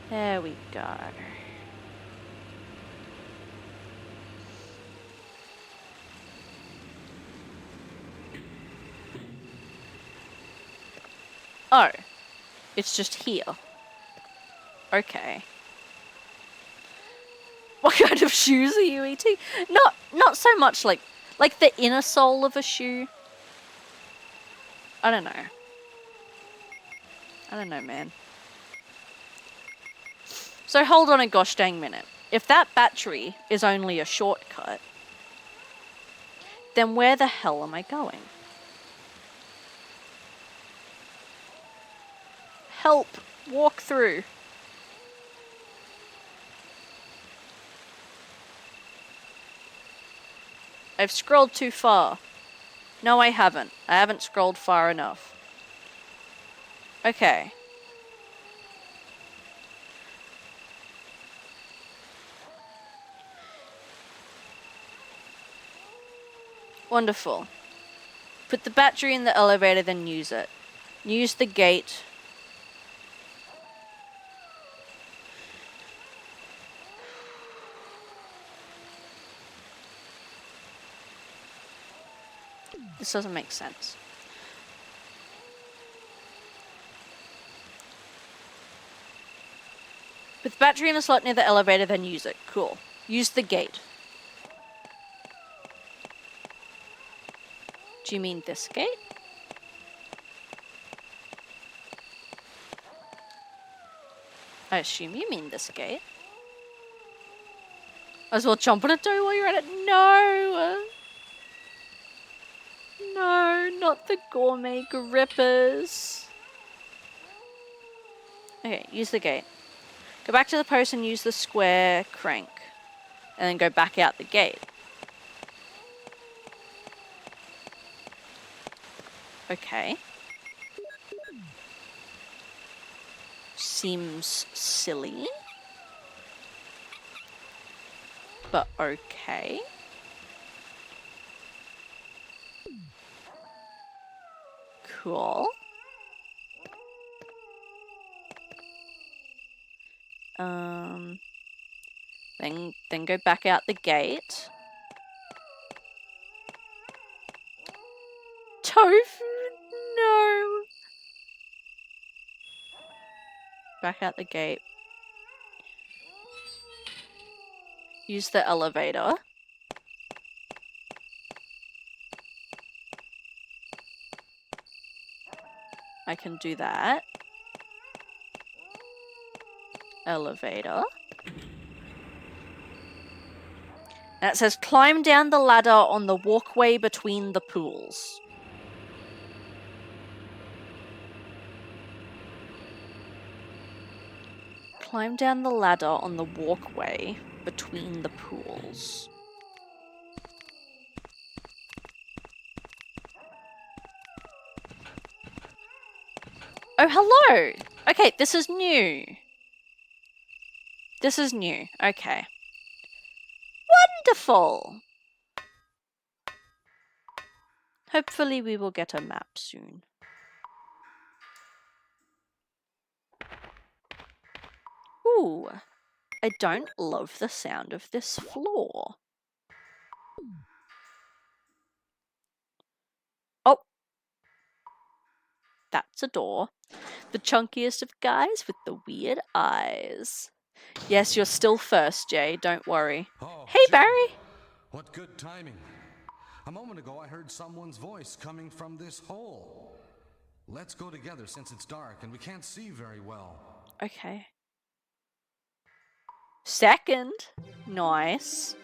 There we go. Oh, it's just here. Okay. What kind of shoes are you eating? Not so much like the inner sole of a shoe. I don't know. I don't know, man. So hold on a gosh dang minute. If that battery is only a shortcut, then where the hell am I going? Help! Walk through. I've scrolled too far. No, I haven't. I haven't scrolled far enough. Okay. Wonderful. Put the battery in the elevator, then use it. Use the gate. This doesn't make sense. With the battery in a slot near the elevator, then use it. Cool. Use the gate. Do you mean this gate? I assume you mean this gate. As well jump on it though while you're at it. No! No, not the gourmet grippers. Okay, use the gate. Go back to the post and use the square crank. And then go back out the gate. Okay. Seems silly. But okay. Cool. Then go back out the gate. Tofu? No. Back out the gate. Use the elevator. I can do that. Elevator. And it says climb down the ladder on the walkway between the pools. Climb down the ladder on the walkway between the pools. Oh, hello! Okay, this is new. This is new. Okay. Wonderful! Hopefully we will get a map soon. Ooh. I don't love the sound of this floor. Oh! That's a door. The chunkiest of guys with the weird eyes. Yes, you're still first, Jay. Don't worry. Oh, Hey, Jill. Barry! What good timing. A moment ago, I heard someone's voice coming from this hole. Let's go together since it's dark and we can't see very well. Okay. Second. Nice.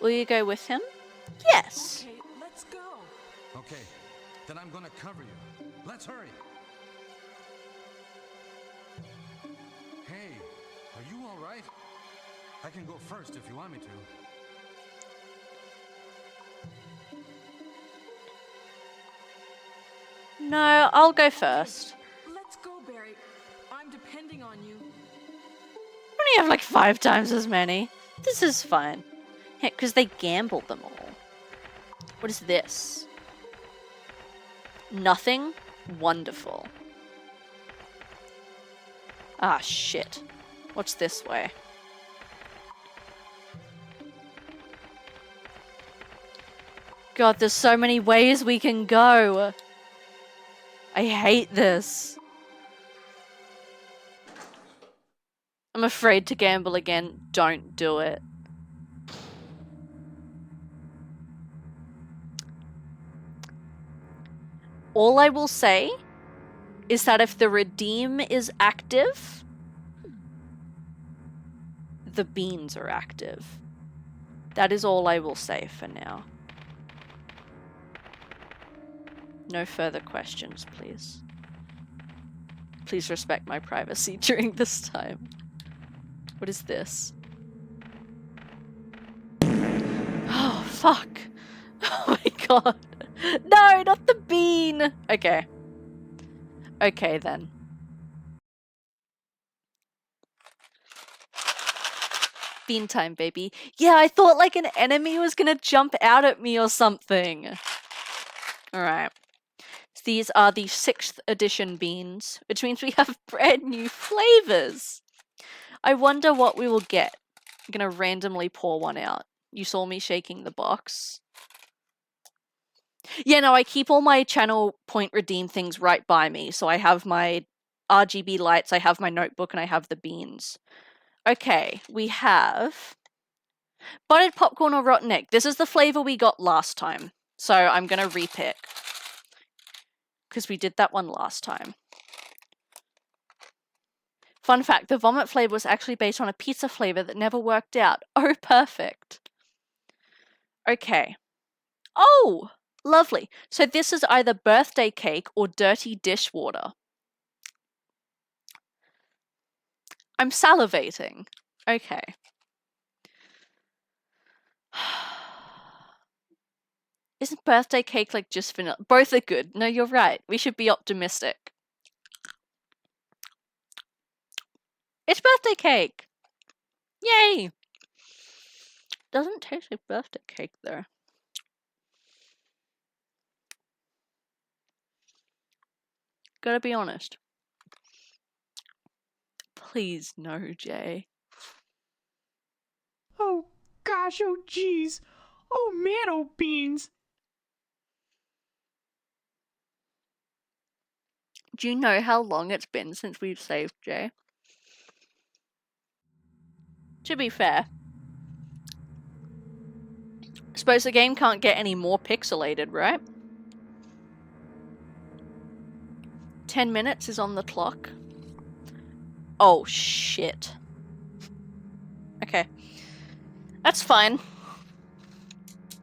Will you go with him? Yes. Okay, let's go. Okay, then I'm gonna cover you. Let's hurry. Hey, are you all right? I can go first if you want me to. No, I'll go first. Let's go, Barry. I'm depending on you. I only have like 5 times as many. This is fine. Yeah, because they gambled them all. What is this? Nothing? Wonderful. Ah, shit. What's this way? God, there's so many ways we can go. I hate this. I'm afraid to gamble again. Don't do it. All I will say is that if the redeem is active, the beans are active. That is all I will say for now. No further questions, please. Please respect my privacy during this time. What is this? Oh, fuck. Oh my god. No, not the bean! Okay. Okay, then. Bean time, baby. Yeah, I thought like an enemy was gonna jump out at me or something. Alright. These are the 6th edition beans, which means we have brand new flavors. I wonder what we will get. I'm gonna randomly pour one out. You saw me shaking the box. Yeah, no, I keep all my channel point redeem things right by me. So I have my RGB lights, I have my notebook, and I have the beans. Okay, we have buttered popcorn or rotten egg. This is the flavor we got last time. So I'm gonna repick. Because we did that one last time. Fun fact, the vomit flavor was actually based on a pizza flavor that never worked out. Oh, perfect. Okay. Oh, lovely. So this is either birthday cake or dirty dishwater. I'm salivating. Okay. Isn't birthday cake like just vanilla? Both are good. No, you're right. We should be optimistic. It's birthday cake! Yay! Doesn't taste like birthday cake though. Gotta be honest. Please no, Jay. Oh gosh, oh jeez. Oh man, oh beans. Do you know how long it's been since we've saved Jay? To be fair, I suppose the game can't get any more pixelated, right? 10 minutes is on the clock. Oh shit. Okay. That's fine.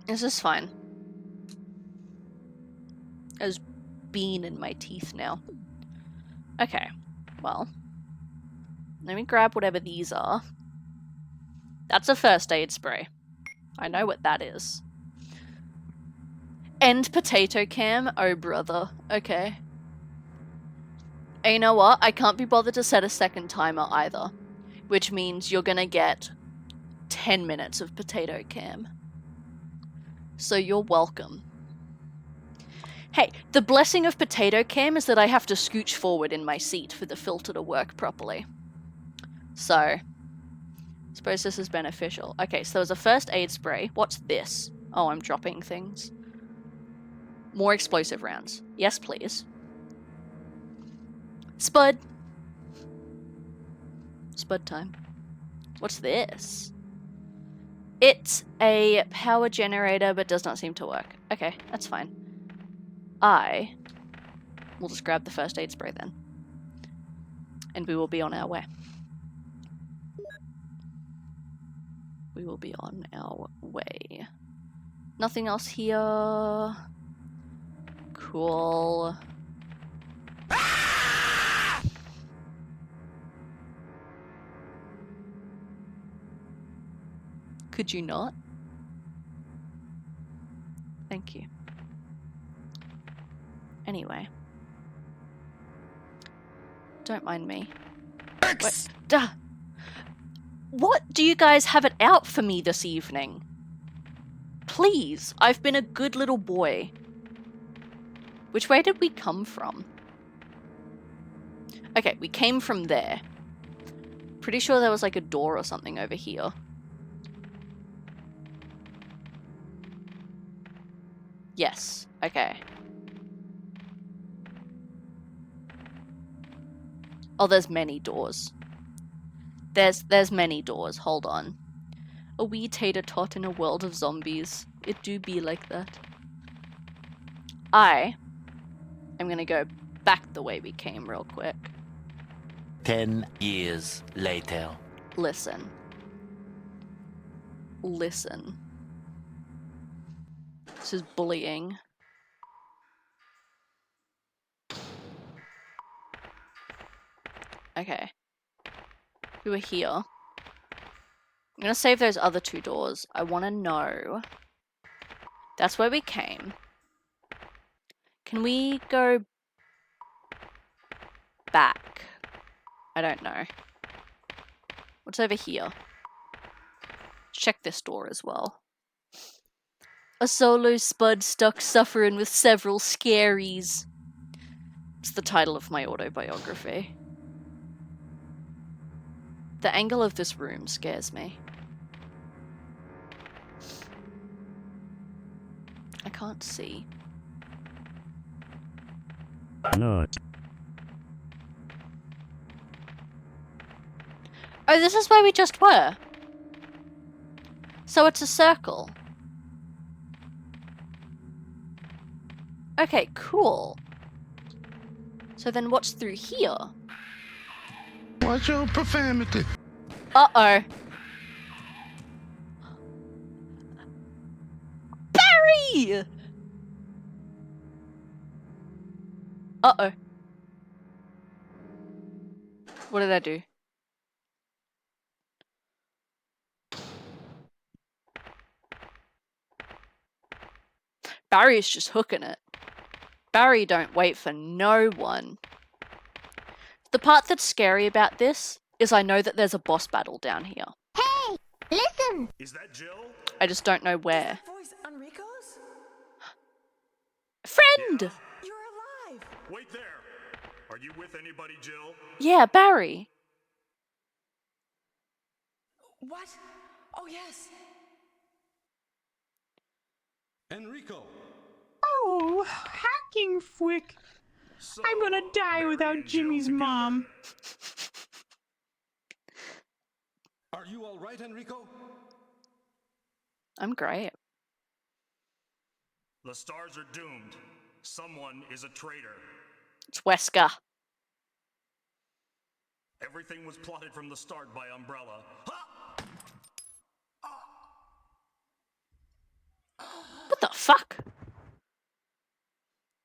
This is fine. There's bean in my teeth now. Okay. Well. Let me grab whatever these are. That's a first aid spray. I know what that is. End potato cam? Oh brother. Okay. And you know what? I can't be bothered to set a second timer either. Which means you're gonna get 10 minutes of potato cam. So you're welcome. Hey, the blessing of potato cam is that I have to scooch forward in my seat for the filter to work properly. So, I suppose this is beneficial. Okay, so there's a first aid spray. What's this? Oh, I'm dropping things. More explosive rounds. Yes, please. Spud. Spud time. What's this? It's a power generator, but does not seem to work. Okay, that's fine. I will just grab the first aid spray then. And we will be on our way. We will be on our way. Nothing else here. Cool. Could you not? Thank you. Anyway. Don't mind me. Wait, duh. What do you guys have it out for me this evening? Please, I've been a good little boy. Which way did we come from? Okay, we came from there. Pretty sure there was like a door or something over here. Yes, okay. Oh, there's many doors. There's many doors, hold on. A wee tater tot in a world of zombies. It do be like that. I'm gonna go back the way we came real quick. 10 years later. Listen. Listen. This is bullying. Okay. We were here. I'm gonna save those other two doors. I wanna know. That's where we came. Can we go back? I don't know. What's over here? Check this door as well. A solo spud stuck suffering with several scaries. It's the title of my autobiography. The angle of this room scares me. I can't see. Not. Oh, this is where we just were. So it's a circle. Okay, cool. So then what's through here? Watch your profanity. Uh-oh. Barry! Uh-oh. What did I do? Barry's just hooking it. Barry don't wait for no one. The part that's scary about this is I know that there's a boss battle down here. Hey, listen! Is that Jill? I just don't know where. Voice Enrico's? Friend! Yeah. You're alive! Wait there. Are you with anybody, Jill? Yeah, Barry. What? Oh, yes. Enrico! Oh, hacking fwick. So, I'm gonna die Barry without and Jill Jimmy's together. mom. Are you all right, Enrico? I'm great. The stars are doomed. Someone is a traitor. It's Wesker. Everything was plotted from the start by Umbrella. Ha! What the fuck?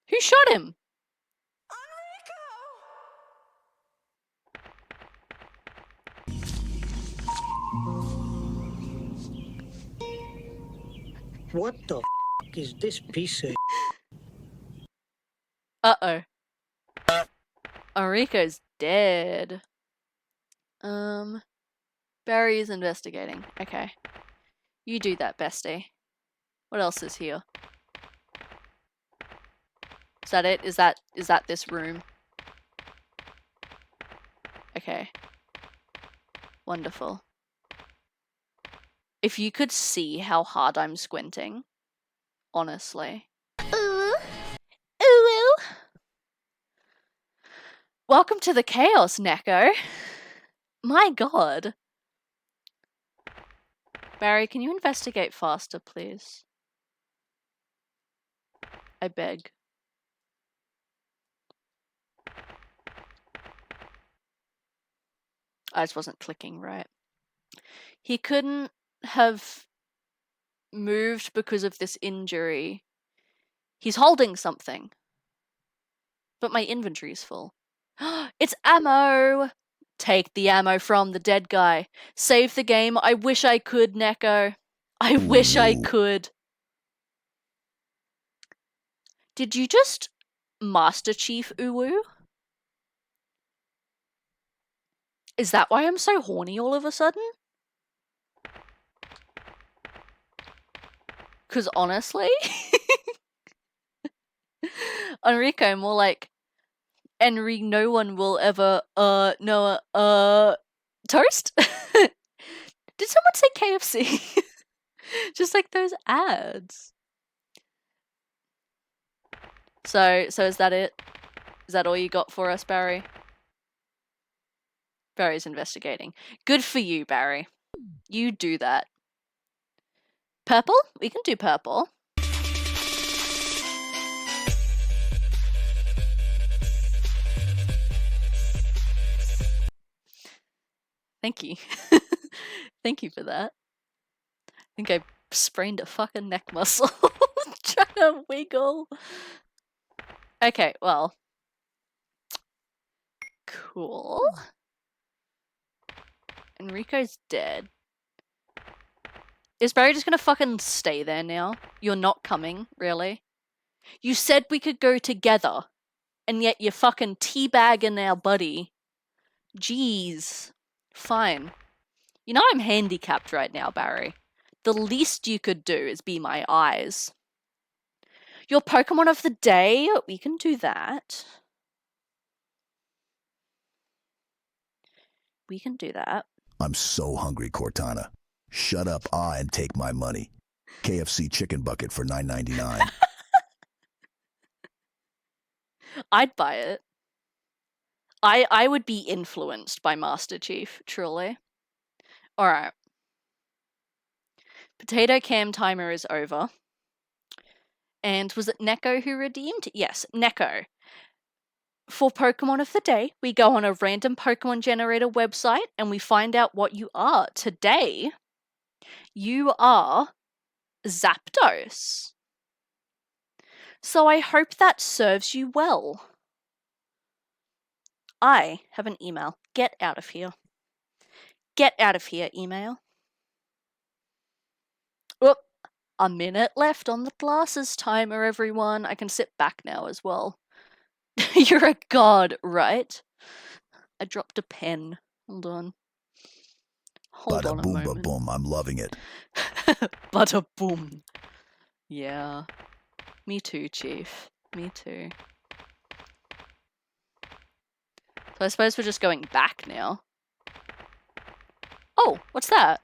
Who shot him? What the f is this piece of? Uh-oh. Enrico's dead. Barry is investigating. Okay. You do that, bestie. What else is here? Is that it? Is that this room? Okay. Wonderful. If you could see how hard I'm squinting, honestly. Ooh. Ooh. Welcome to the chaos, Neko. My god. Barry, can you investigate faster, please? I beg. I just wasn't clicking right. He couldn't have moved because of this injury. He's holding something. But my inventory's full. It's ammo! Take the ammo from the dead guy. Save the game. I wish I could, Neko. I wish I could. Did you just Master Chief Uwu? Is that why I'm so horny all of a sudden? Because honestly, Enrico, more like, Henry, no one will ever, toast? Did someone say KFC? Just like those ads. So is that it? Is that all you got for us, Barry? Barry's investigating. Good for you, Barry. You do that. Purple? We can do purple. Thank you. Thank you for that. I think I sprained a fucking neck muscle trying to wiggle. Okay, well. Cool. Enrico's dead. Is Barry just gonna fucking stay there now? You're not coming, really? You said we could go together, and yet you're fucking teabagging our buddy. Jeez. Fine. You know I'm handicapped right now, Barry. The least you could do is be my eyes. Your Pokemon of the day? We can do that. We can do that. I'm so hungry, Cortana. Shut up, and take my money. KFC chicken bucket for $9.99. I'd buy it. I would be influenced by Master Chief, truly. Alright. Potato cam timer is over. And was it Neko who redeemed? Yes, Neko. For Pokemon of the day, we go on a random Pokemon generator website and we find out what you are. Today, you are Zapdos. So I hope that serves you well. I have an email. Get out of here. Get out of here, email. Oop. A minute left on the glasses timer, everyone. I can sit back now as well. You're a god, right? I dropped a pen. Hold on. Hold on a moment. Bada boom, boom. I'm loving it. Bada boom. Yeah. Me too, Chief. Me too. So I suppose we're just going back now. Oh, what's that?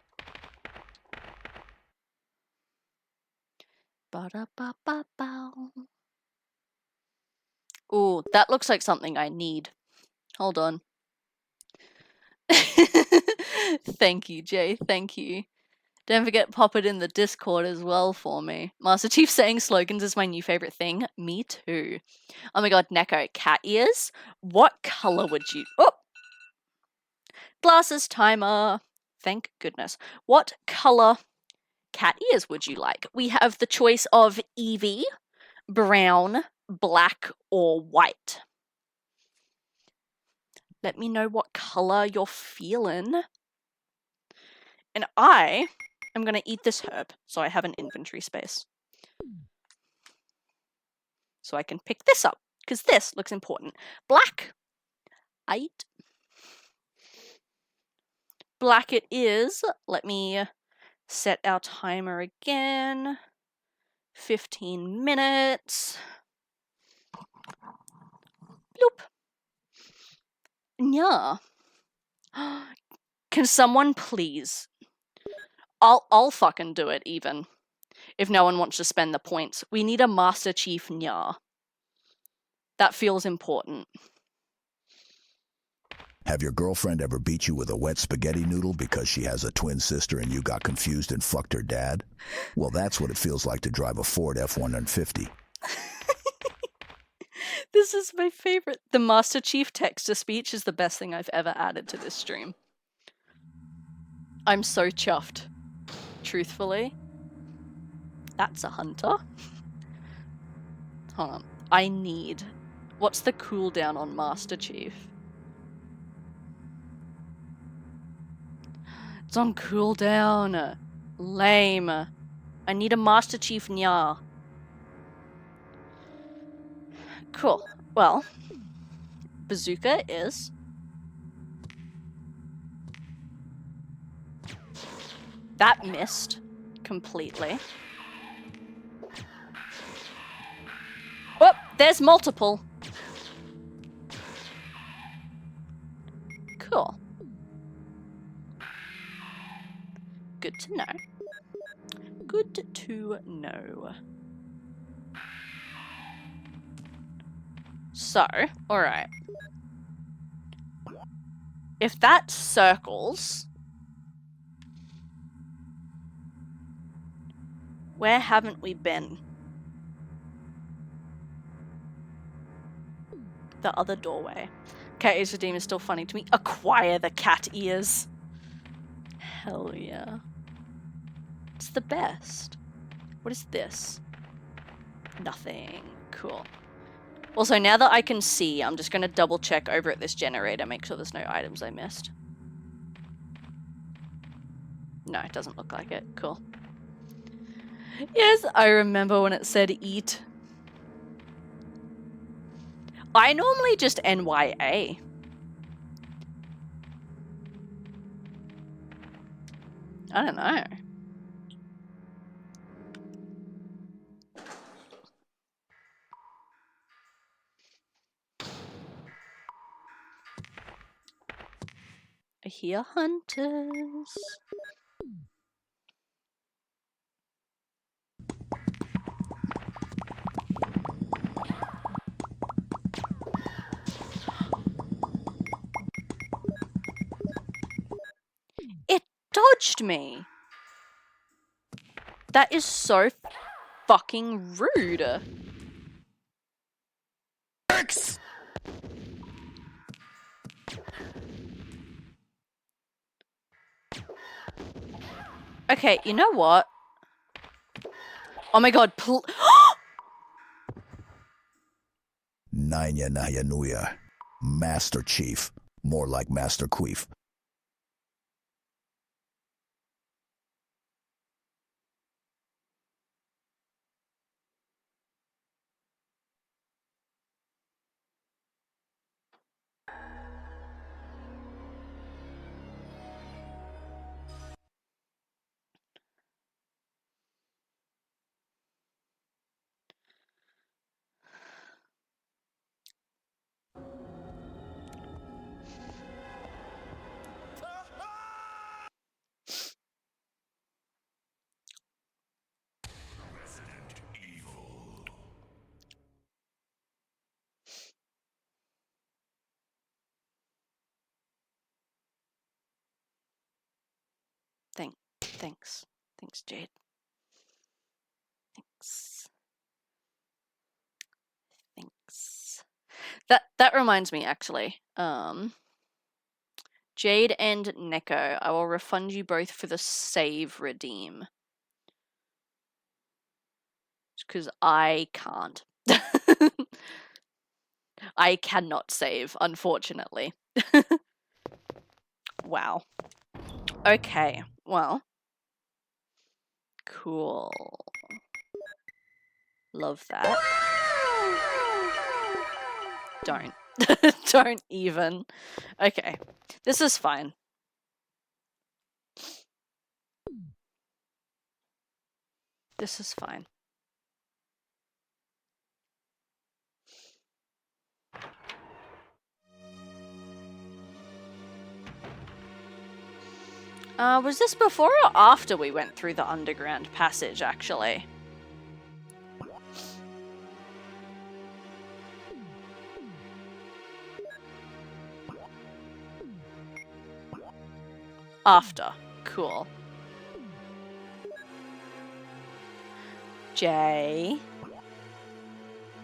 Ba-da-ba-ba-bow. Ooh, that looks like something I need. Hold on. Thank you, Jay. Thank you. Don't forget pop it in the Discord as well for me. Master Chief saying slogans is my new favorite thing. Me too. Oh my god, Neko, cat ears? What color would you... Oh! Glasses timer. Thank goodness. What color cat ears would you like? We have the choice of Eevee, brown, black, or white. Let me know what color you're feeling. And I am going to eat this herb so I have an inventory space. So I can pick this up because this looks important. Black. I eat. Black it is. Let me set our timer again. 15 minutes. Bloop. Yeah. Can someone please? I'll fucking do it even. If no one wants to spend the points. We need a Master Chief nya. That feels important. Have your girlfriend ever beat you with a wet spaghetti noodle because she has a twin sister and you got confused and fucked her dad? Well, that's what it feels like to drive a Ford F-150. This is my favorite. The Master Chief text-to-speech is the best thing I've ever added to this stream. I'm so chuffed. Truthfully. That's a hunter. Hold on. I need... What's the cooldown on Master Chief? It's on cooldown. Lame. I need a Master Chief nya. Cool. Well, bazooka is... That missed completely. Oh, there's multiple. Cool. Good to know. Good to know. So, alright. If that circles... Where haven't we been? The other doorway. Cat Ears Redeem is still funny to me. Acquire the cat ears. Hell yeah. It's the best. What is this? Nothing. Cool. Also, now that I can see, I'm just going to double check over at this generator, make sure there's no items I missed. No, it doesn't look like it. Cool. Yes, I remember when it said eat. I normally just NYA. I don't know. I hear hunters. It dodged me. That is so fucking rude. X. Okay, you know what? Oh my god, Nanya Naya Nuya. Master Chief. More like Master Queef. Thanks. Thanks, Jade. Thanks. Thanks. That reminds me, actually. Jade and Neko, I will refund you both for the save redeem. Because I can't. I cannot save, unfortunately. Wow. Okay, well. Cool. Love that. Don't. Don't even. Okay. This is fine. This is fine. Was this before or after we went through the underground passage, actually? After. Cool. Jay.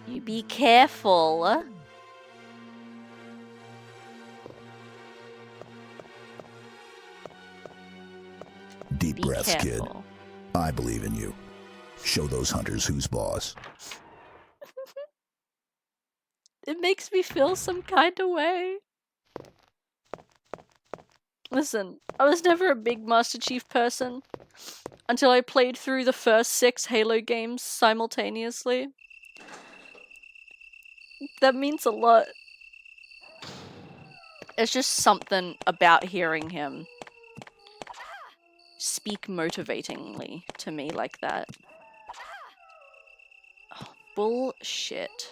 You be careful. Deep breaths, kid. I believe in you. Show those hunters who's boss. It makes me feel some kind of way. Listen, I was never a big Master Chief person until I played through the first 6 Halo games simultaneously. That means a lot. It's just something about hearing him speak motivatingly to me like that. Oh, bullshit.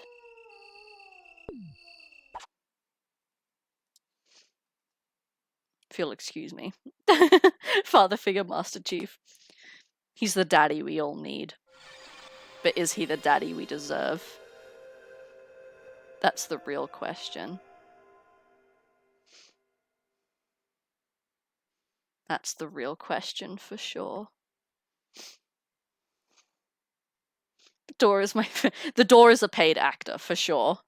If you'll excuse me. Father figure Master Chief. He's the daddy we all need. But is he the daddy we deserve? That's the real question. That's the real question for sure. The Door is a paid actor for sure.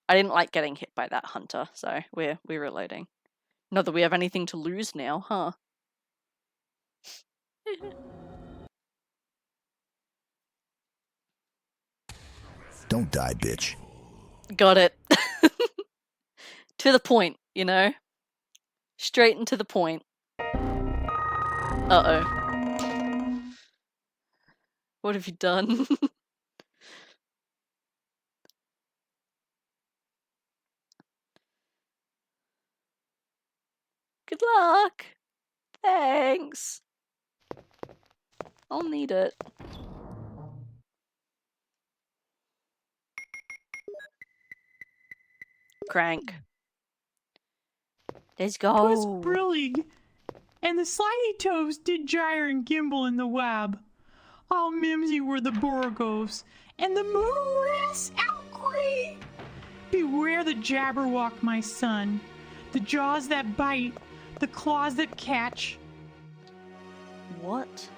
I didn't like getting hit by that hunter, so we're reloading. Not that we have anything to lose now, huh? Don't die, bitch. Got it. To the point, you know? Straight and to the point. Uh-oh. What have you done? Good luck! Thanks! I'll need it. crank. Let's go. 'Twas brillig, and the slimy toes did gyre and gimble in the web. All mimsy were the Borgos, and the moonless outcry. Beware the Jabberwock, my son. The jaws that bite, the claws that catch. What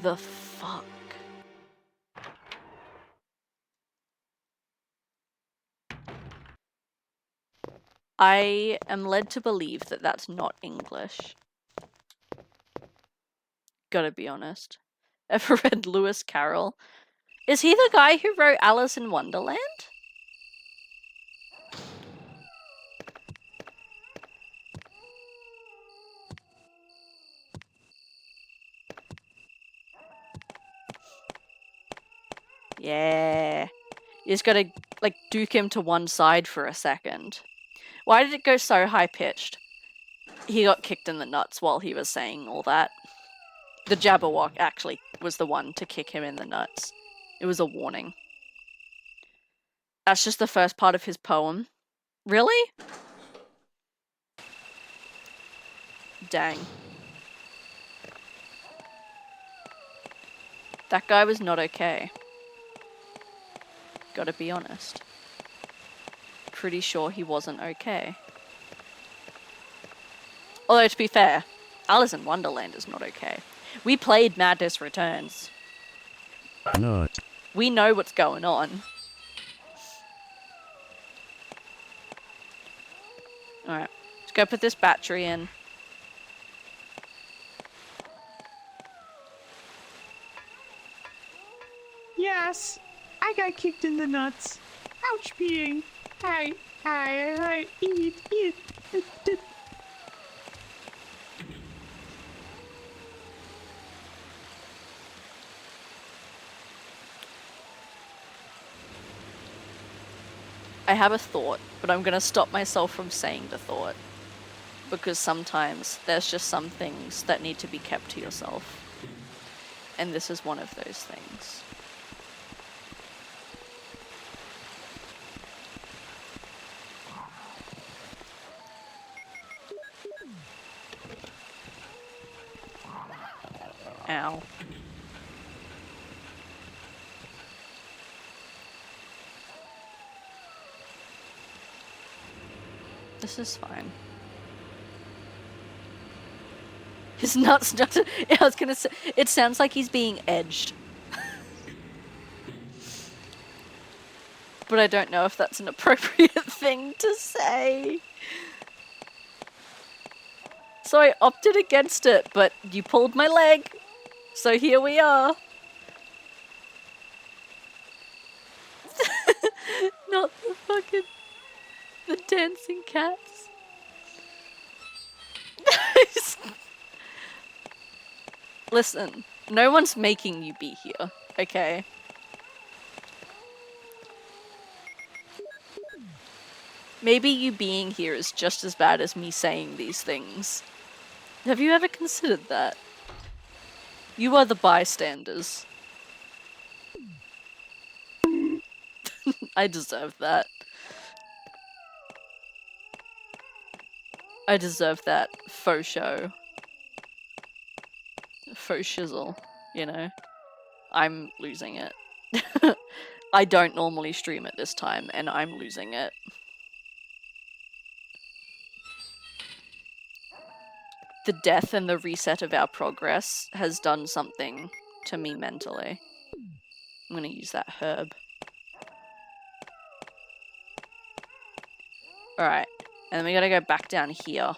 the fuck? I am led to believe that that's not English. Gotta be honest. Ever read Lewis Carroll? Is he the guy who wrote Alice in Wonderland? Yeah. You just gotta, like, duke him to one side for a second. Why did it go so high-pitched? He got kicked in the nuts while he was saying all that. The Jabberwock actually was the one to kick him in the nuts. It was a warning. That's just the first part of his poem. Really? Dang. That guy was not okay. Gotta be honest. Pretty sure he wasn't okay. Although, to be fair, Alice in Wonderland is not okay. We played Madness Returns. Not. We know what's going on. Alright, let's go put this battery in. Yes, I got kicked in the nuts. Ouch being. I eat. I have a thought, but I'm gonna stop myself from saying the thought. Because sometimes there's just some things that need to be kept to yourself. And this is one of those things. Ow. This is fine. His nuts not. I was gonna say, it sounds like he's being edged. But I don't know if that's an appropriate thing to say. So I opted against it, but you pulled my leg. So here we are. Not the fucking... the dancing cats. Listen, no one's making you be here, okay? Maybe you being here is just as bad as me saying these things. Have you ever considered that? You are the bystanders. I deserve that. I deserve that faux show. Faux shizzle, you know? I'm losing it. I don't normally stream at this time, and I'm losing it. The death and the reset of our progress has done something to me mentally. I'm gonna use that herb. Alright, and then we gotta go back down here.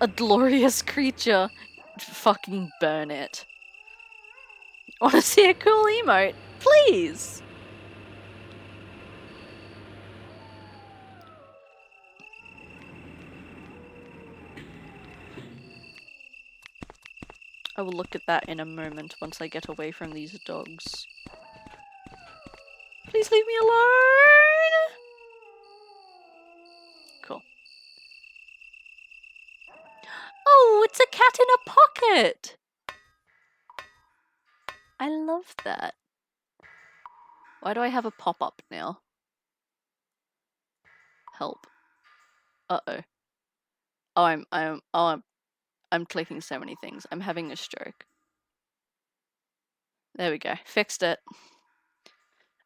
A glorious creature. Fucking burn it. Wanna see a cool emote? Please! I will look at that in a moment once I get away from these dogs. Please leave me alone! Cool. Oh, it's a cat in a pocket! I love that. Why do I have a pop-up now? Help. Uh-oh. I'm clicking so many things. I'm having a stroke. There we go. Fixed it.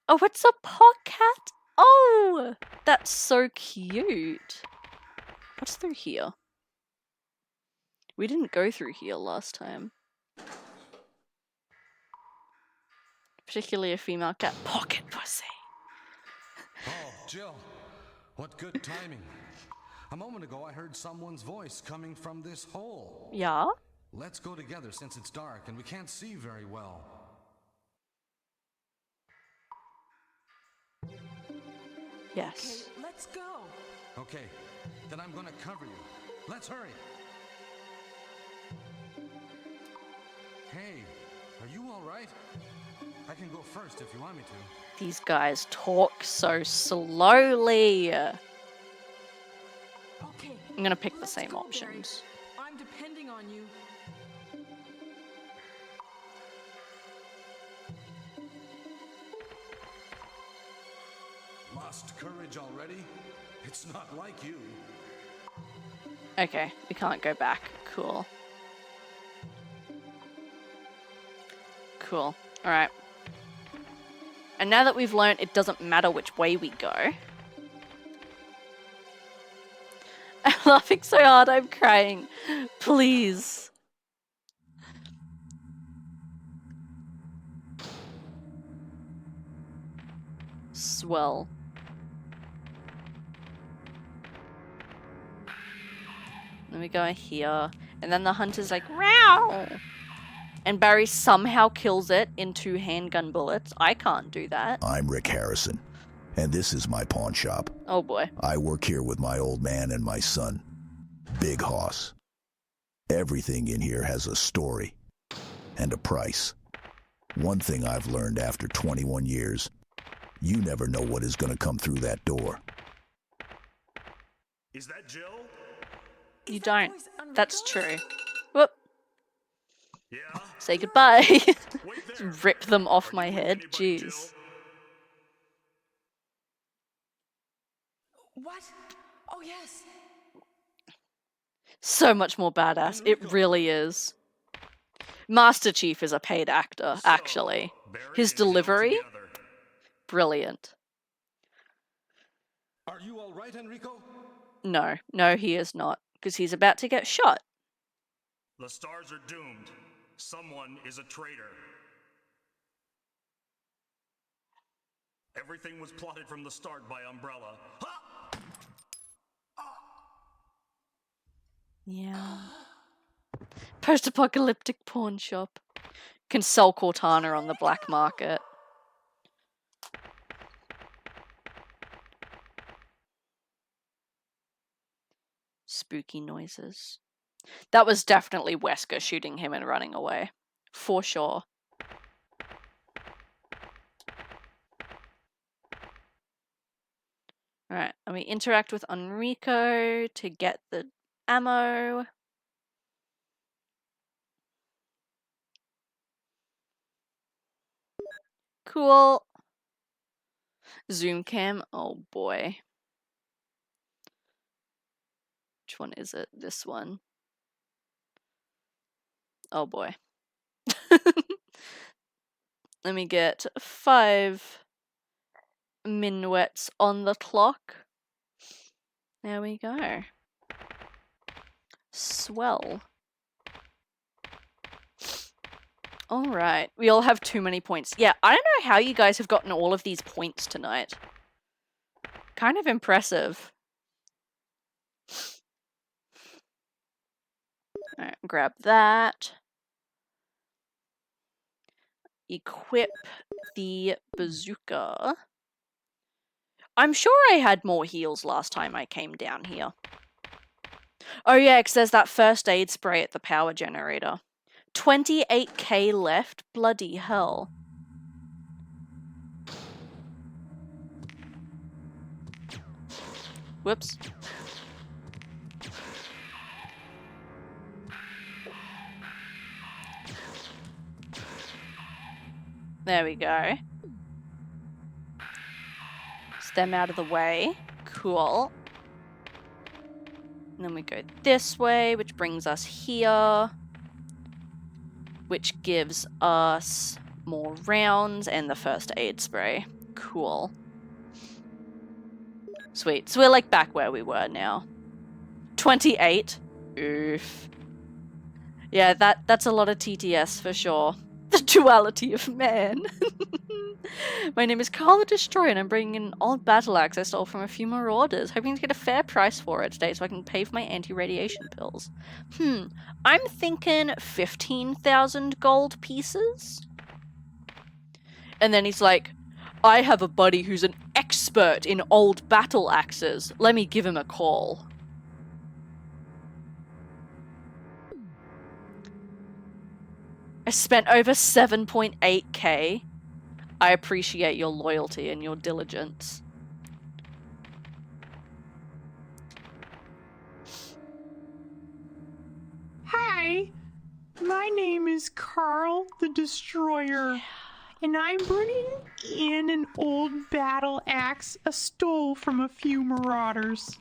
Oh, it's a pocket. Oh, that's so cute. What's through here? We didn't go through here last time. Particularly a female cat. Pocket pussy. Oh, Jill. What good timing. A moment ago, I heard someone's voice coming from this hole. Yeah? Let's go together since it's dark and we can't see very well. Yes. Okay, let's go. Okay, then I'm gonna cover you. Let's hurry. Hey, are you all right? I can go first if you want me to. These guys talk so slowly. Okay. I'm gonna pick the same options. Barry. I'm depending on you. Lost courage already? It's not like you. Okay, we can't go back. Cool. Cool. Alright. And now that we've learned it doesn't matter which way we go. I'm laughing so hard I'm crying. Please. Swell. Then we go here. And then the hunter's like, "Row!" And Barry somehow kills it in 2 handgun bullets. I can't do that. I'm Rick Harrison, and this is my pawn shop. Oh boy. I work here with my old man and my son, Big Hoss. Everything in here has a story and a price. One thing I've learned after 21 years, you never know what is going to come through that door. Is that Jill? You don't. That's true. Whoop. Yeah. Say goodbye. Rip them off my head. Jeez. What? Oh, yes. So much more badass. It really is. Master Chief is a paid actor, actually. His delivery? Brilliant. Are you all right, Enrico? No, no, he is not, because he's about to get shot. The stars are doomed. Someone is a traitor. Everything was plotted from the start by Umbrella. Ha! Yeah. Post-apocalyptic pawn shop. Can sell Cortana on the black market. Spooky noises. That was definitely Wesker shooting him and running away. For sure. Alright, and we interact with Enrico to get the ammo. Cool. Zoom cam. Oh boy. Which one is it? This one. Oh boy. Let me get 5 minuets on the clock. There we go. Swell. Alright, we all have too many points. Yeah, I don't know how you guys have gotten all of these points tonight. Kind of impressive. Alright, grab that. Equip the bazooka. I'm sure I had more heals last time I came down here. Oh yeah, because there's that first aid spray at the power generator. 28k left? Bloody hell. Whoops. There we go. them out of the way. Cool. And then we go this way, which brings us here. Which gives us more rounds and the first aid spray. Cool. Sweet. So we're like back where we were now. 28. Oof. Yeah, that's a lot of TTS for sure. The duality of man. My name is Carla Destroy and I'm bringing an old battle axe I stole from a few marauders, hoping to get a fair price for it today so I can pay for my anti-radiation pills. I'm thinking 15,000 gold pieces? And then he's like, I have a buddy who's an expert in old battle axes. Let me give him a call. I spent over 7.8k. I appreciate your loyalty and your diligence. Hi, my name is Carl the Destroyer, and I'm bringing in an old battle axe I stole from a few marauders.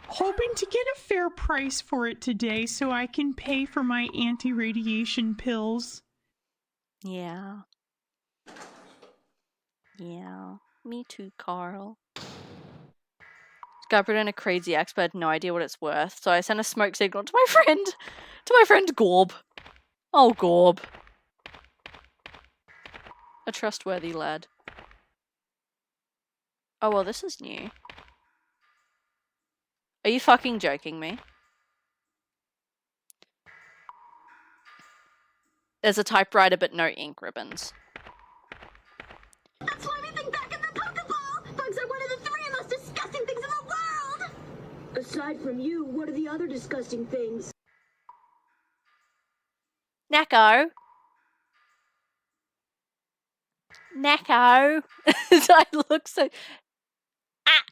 Hoping to get a fair price for it today so I can pay for my anti-radiation pills. Yeah. Yeah. Me too, Carl. This guy put in a crazy axe, but had no idea what it's worth, so I sent a smoke signal to my friend Gorb. Oh, Gorb. A trustworthy lad. Oh, well, this is new. Are you fucking joking me? There's a typewriter, but no ink ribbons. That's why we think back in the Pokeball! Bugs are one of the three most disgusting things in the world! Aside from you, what are the other disgusting things? Neko! Neko! I look so... Ah!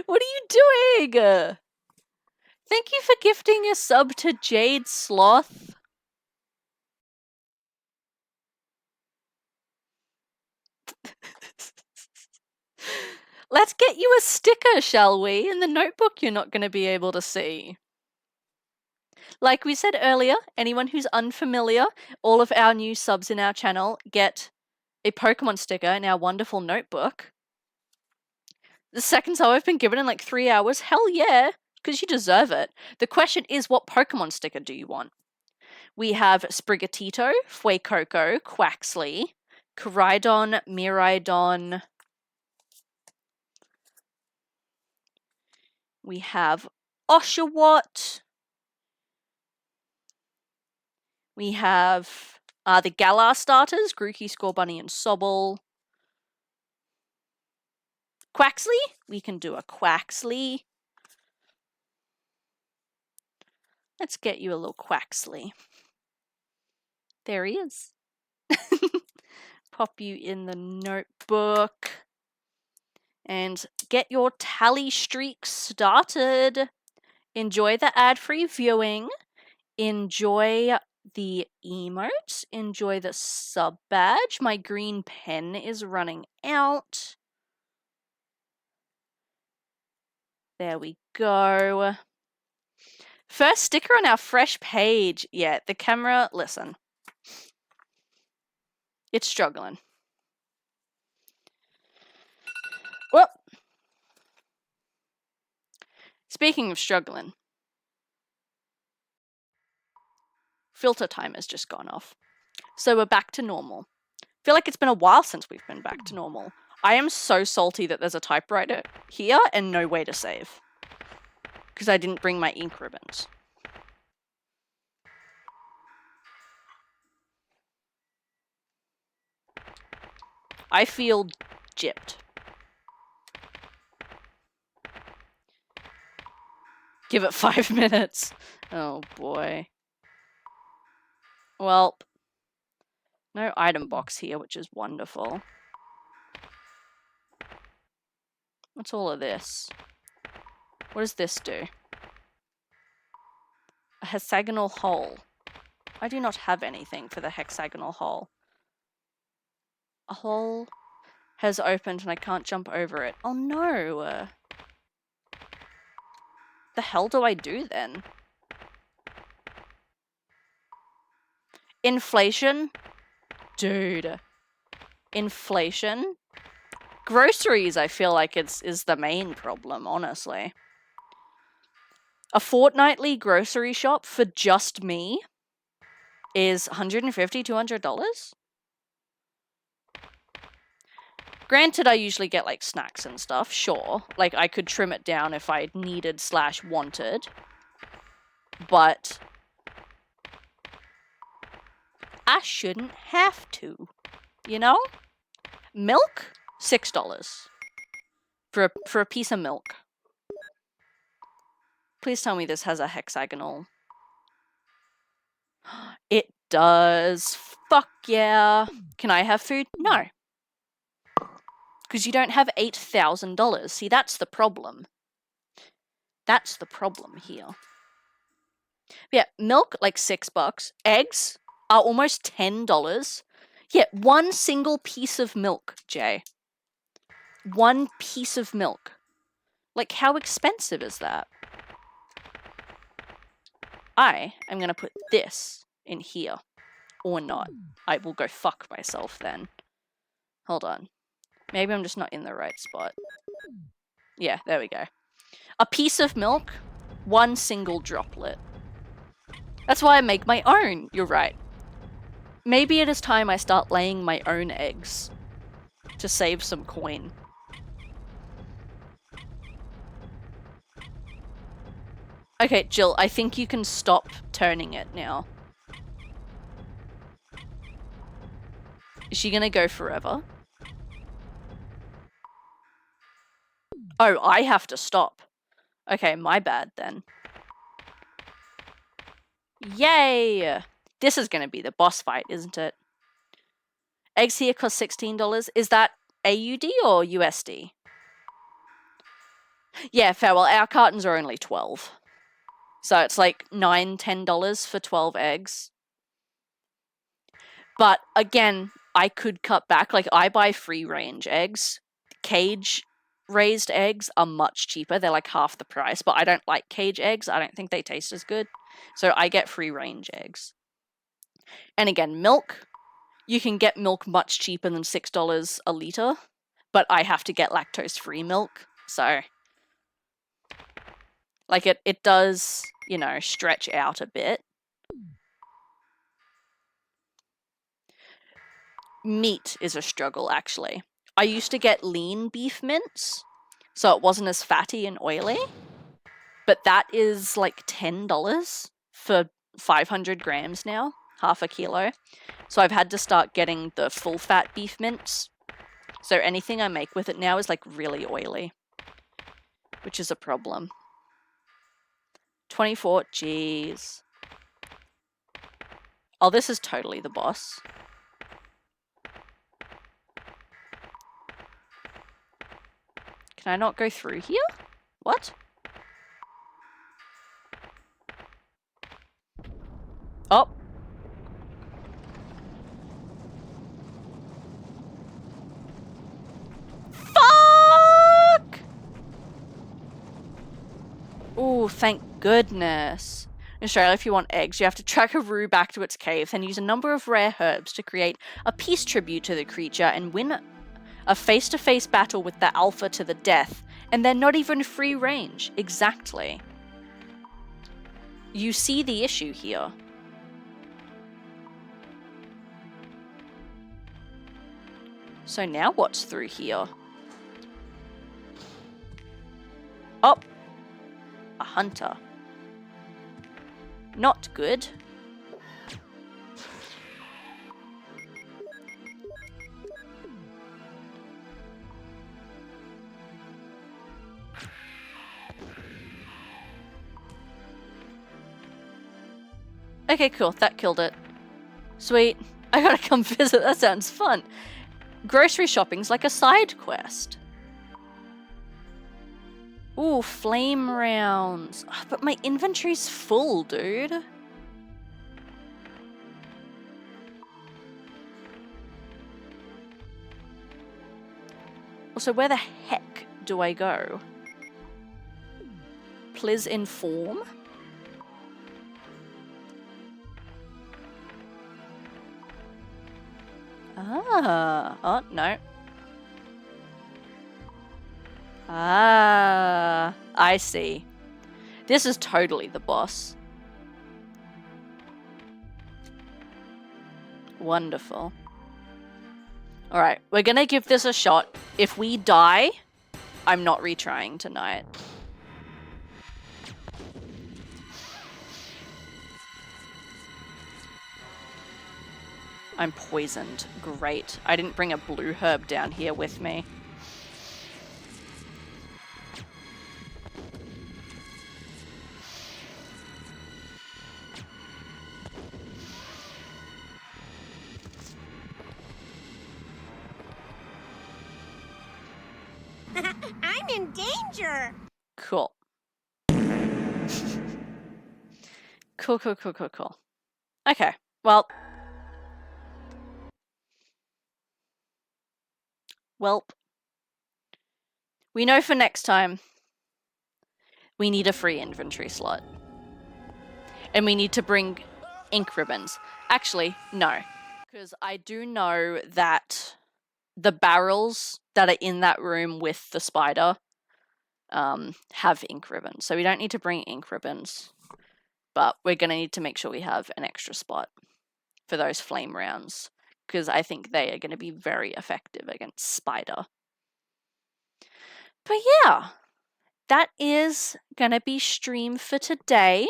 What are you doing? Thank you for gifting a sub to Jade Sloth. Let's get you a sticker, shall we? In the notebook you're not going to be able to see. Like we said earlier, anyone who's unfamiliar, all of our new subs in our channel get a Pokemon sticker in our wonderful notebook. The second sub I've been given in like 3 hours. Hell yeah, because you deserve it. The question is, what Pokemon sticker do you want? We have Sprigatito, Fuecoco, Quaxley, Koraidon, Miraidon. We have Oshawott. We have the Galar starters, Grookey, Scorbunny, and Sobble. Quaxley? We can do a Quaxley. Let's get you a little Quaxley. There he is. Pop you in the notebook. And get your tally streak started. Enjoy the ad-free viewing. Enjoy the emotes. Enjoy the sub badge. My green pen is running out. There we go. First sticker on our fresh page. Yeah, the camera, listen. It's struggling. Whoop. Speaking of struggling. Filter timer's just gone off. So we're back to normal. Feel like it's been a while since we've been back to normal. I am so salty that there's a typewriter here and no way to save. Because I didn't bring my ink ribbons. I feel gypped. Give it 5 minutes. Oh boy. Well, no item box here, which is wonderful. What's all of this? What does this do? A hexagonal hole. I do not have anything for the hexagonal hole. A hole. has opened and I can't jump over it. Oh no! The hell do I do then? Inflation? Dude. Inflation? Groceries, I feel like is the main problem, honestly. A fortnightly grocery shop for just me is $150, $200? Granted, I usually get, like, snacks and stuff, sure. Like, I could trim it down if I needed / wanted. But I shouldn't have to, you know? Milk? $6 for a piece of milk. Please tell me this has a hexagonal. It does. Fuck yeah. Can I have food? No. Because you don't have $8,000. See, that's the problem. That's the problem here. Yeah, milk, like $6. Eggs are almost $10. Yeah, one single piece of milk, Jay. One piece of milk. Like, how expensive is that? I am going to put this in here. Or not. I will go fuck myself then. Hold on. Maybe I'm just not in the right spot. Yeah, there we go. A piece of milk, one single droplet. That's why I make my own, you're right. Maybe it is time I start laying my own eggs to save some coin. Okay, Jill, I think you can stop turning it now. Is she gonna go forever? Oh, I have to stop. Okay, my bad then. Yay! This is gonna be the boss fight, isn't it? Eggs here cost $16. Is that AUD or USD? Yeah, fair. Well, our cartons are only 12. So it's like $9, $10 for 12 eggs. But again, I could cut back. Like, I buy free range eggs. Cage raised eggs are much cheaper. They're like half the price, but I don't like cage eggs. I don't think they taste as good. So I get free range eggs. And again, milk. You can get milk much cheaper than $6 a litre, but I have to get lactose-free milk. So, like, it does, you know, stretch out a bit. Meat is a struggle, actually. I used to get lean beef mince, so it wasn't as fatty and oily. But that is like $10 for 500 grams now, half a kilo. So I've had to start getting the full fat beef mince. So anything I make with it now is like really oily, which is a problem. 24, jeez. Oh, this is totally the boss. Can I not go through here? What? Oh. Fuck! Ooh, thank goodness. In Australia, if you want eggs, you have to track a roo back to its cave, then use a number of rare herbs to create a peace tribute to the creature and win a face-to-face battle with the alpha to the death. And they're not even free range. Exactly. You see the issue here. So now what's through here? Oh! A hunter. Not good. Okay, cool. That killed it. Sweet. I gotta come visit. That sounds fun. Grocery shopping's like a side quest. Ooh, flame rounds. Oh, but my inventory's full, dude. So where the heck do I go? Please inform. Ah, oh, no. Ah, I see. This is totally the boss. Wonderful. Alright, we're gonna give this a shot. If we die, I'm not retrying tonight. I'm poisoned. Great. I didn't bring a blue herb down here with me. I'm in danger! Cool. Cool. Okay, well. Welp. We know for next time, we need a free inventory slot. And we need to bring ink ribbons. Actually, no. Because I do know that the barrels that are in that room with the spider have ink ribbons. So we don't need to bring ink ribbons. But we're going to need to make sure we have an extra spot for those flame rounds. Because I think they are going to be very effective against spider. But yeah, that is going to be stream for today.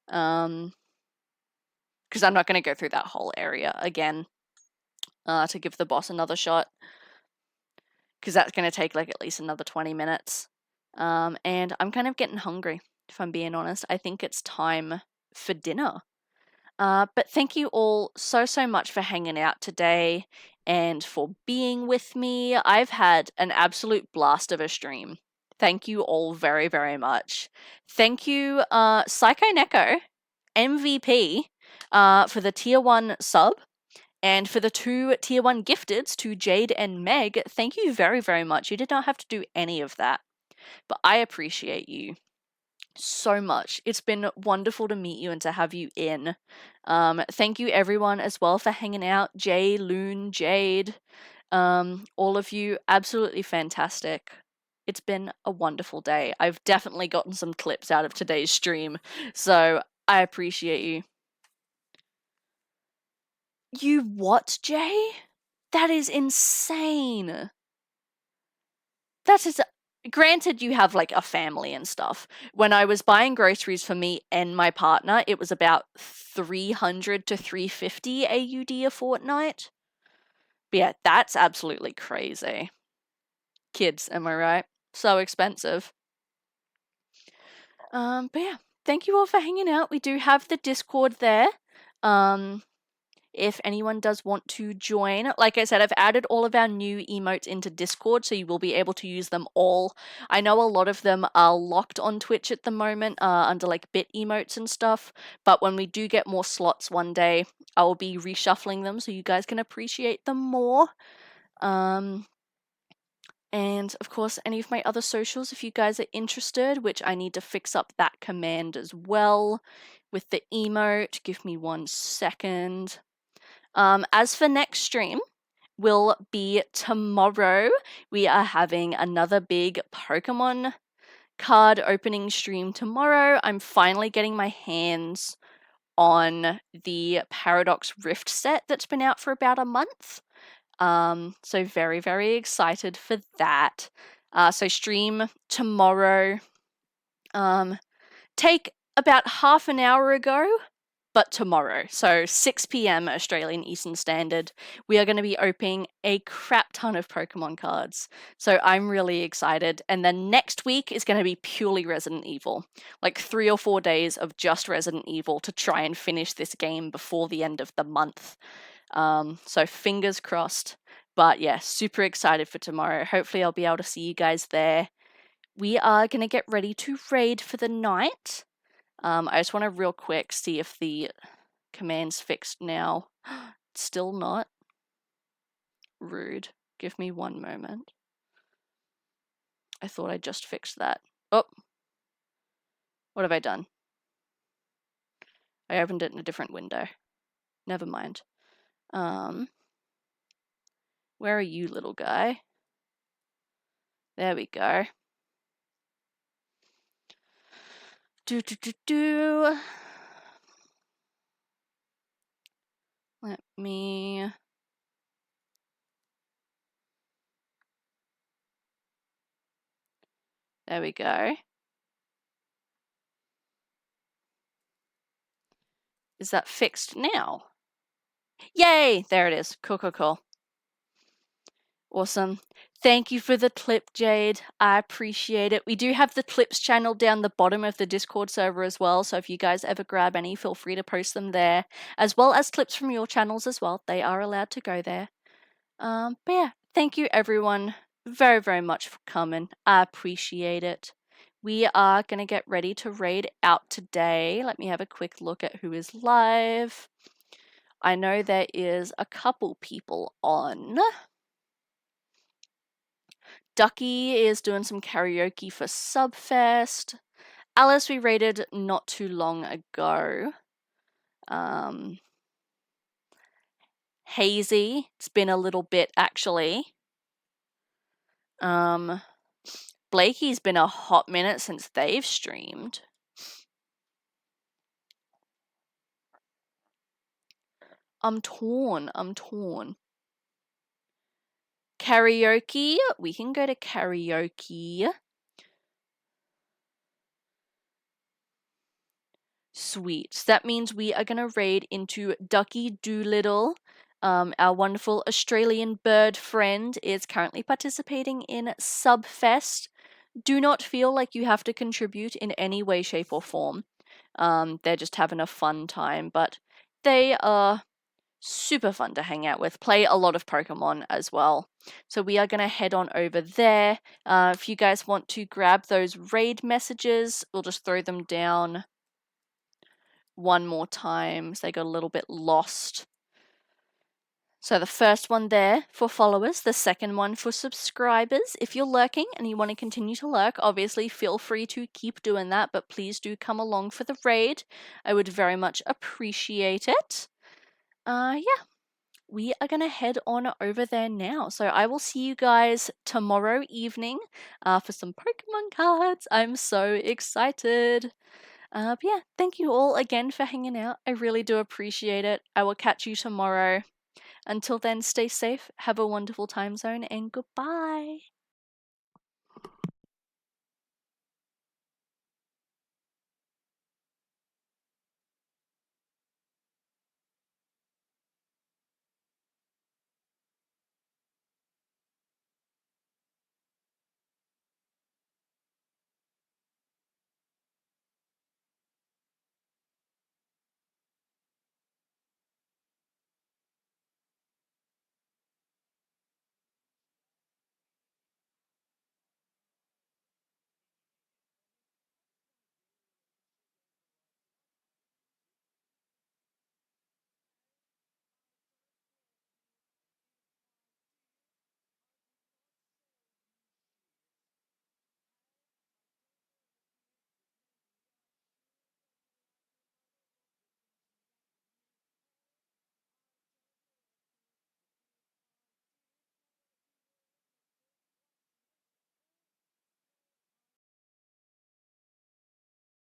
Because I'm not going to go through that whole area again to give the boss another shot. Because that's going to take like at least another 20 minutes. And I'm kind of getting hungry, if I'm being honest. I think it's time for dinner. But thank you all so much for hanging out today and for being with me. I've had an absolute blast of a stream. Thank you all very, very much. Thank you, Psycho Neko, MVP, for the tier 1 sub. And for the 2 tier 1 gifteds to Jade and Meg, thank you very, very much. You did not have to do any of that. But I appreciate you so much. It's been wonderful to meet you and to have you in. Thank you everyone as well for hanging out. Jay, Loon, Jade, all of you, absolutely fantastic. It's been a wonderful day. I've definitely gotten some clips out of today's stream, so I appreciate you. You what, Jay? That is insane. That is... Granted, you have, like, a family and stuff. When I was buying groceries for me and my partner, it was about 300 to 350 AUD a fortnight. But yeah, that's absolutely crazy. Kids, am I right? So expensive. But yeah, thank you all for hanging out. We do have the Discord there. If anyone does want to join, like I said, I've added all of our new emotes into Discord, so you will be able to use them all. I know a lot of them are locked on Twitch at the moment, under like bit emotes and stuff, but when we do get more slots one day, I will be reshuffling them so you guys can appreciate them more. And of course, any of my other socials, if you guys are interested, which I need to fix up that command as well with the emote. Give me 1 second. As for next stream, will be tomorrow. We are having another big Pokemon card opening stream tomorrow. I'm finally getting my hands on the Paradox Rift set that's been out for about a month. So very, very excited for that. So stream tomorrow. Take about half an hour ago, but tomorrow, so 6 p.m. Australian Eastern Standard, we are going to be opening a crap ton of Pokemon cards. So I'm really excited. And then next week is going to be purely Resident Evil. Like 3 or 4 days of just Resident Evil to try and finish this game before the end of the month. So fingers crossed. But yeah, super excited for tomorrow. Hopefully I'll be able to see you guys there. We are going to get ready to raid for the night. I just want to real quick see if the command's fixed now. Still not. Rude. Give me 1 moment. I thought I just fixed that. Oh. What have I done? I opened it in a different window. Never mind. Where are you, little guy? There we go. Let me... There we go. Is that fixed now? Yay! There it is. Cool, cool, cool. Awesome. Thank you for the clip, Jade. I appreciate it. We do have the clips channel down the bottom of the Discord server as well, so if you guys ever grab any, feel free to post them there, as well as clips from your channels as well. They are allowed to go there. But yeah, thank you everyone very, very much for coming. I appreciate it. We are going to get ready to raid out today. Let me have a quick look at who is live. I know there is a couple people on. Ducky is doing some karaoke for Subfest. Alice we raided not too long ago. Hazy, it's been a little bit actually. Blakey's been a hot minute since they've streamed. I'm torn. Karaoke, we can go to karaoke. Sweet. So that means we are going to raid into Ducky Doolittle. Our wonderful Australian bird friend is currently participating in Subfest. Do not feel like you have to contribute in any way, shape, or form. They're just having a fun time, but they are super fun to hang out with. Play a lot of Pokemon as well. So we are going to head on over there. If you guys want to grab those raid messages, we'll just throw them down one more time. So they got a little bit lost. So the first one there for followers, the second one for subscribers. If you're lurking and you want to continue to lurk, obviously feel free to keep doing that, but please do come along for the raid. I would very much appreciate it. Yeah, we are going to head on over there now. So I will see you guys tomorrow evening for some Pokemon cards. I'm so excited. But yeah, thank you all again for hanging out. I really do appreciate it. I will catch you tomorrow. Until then, stay safe, have a wonderful time zone, and goodbye.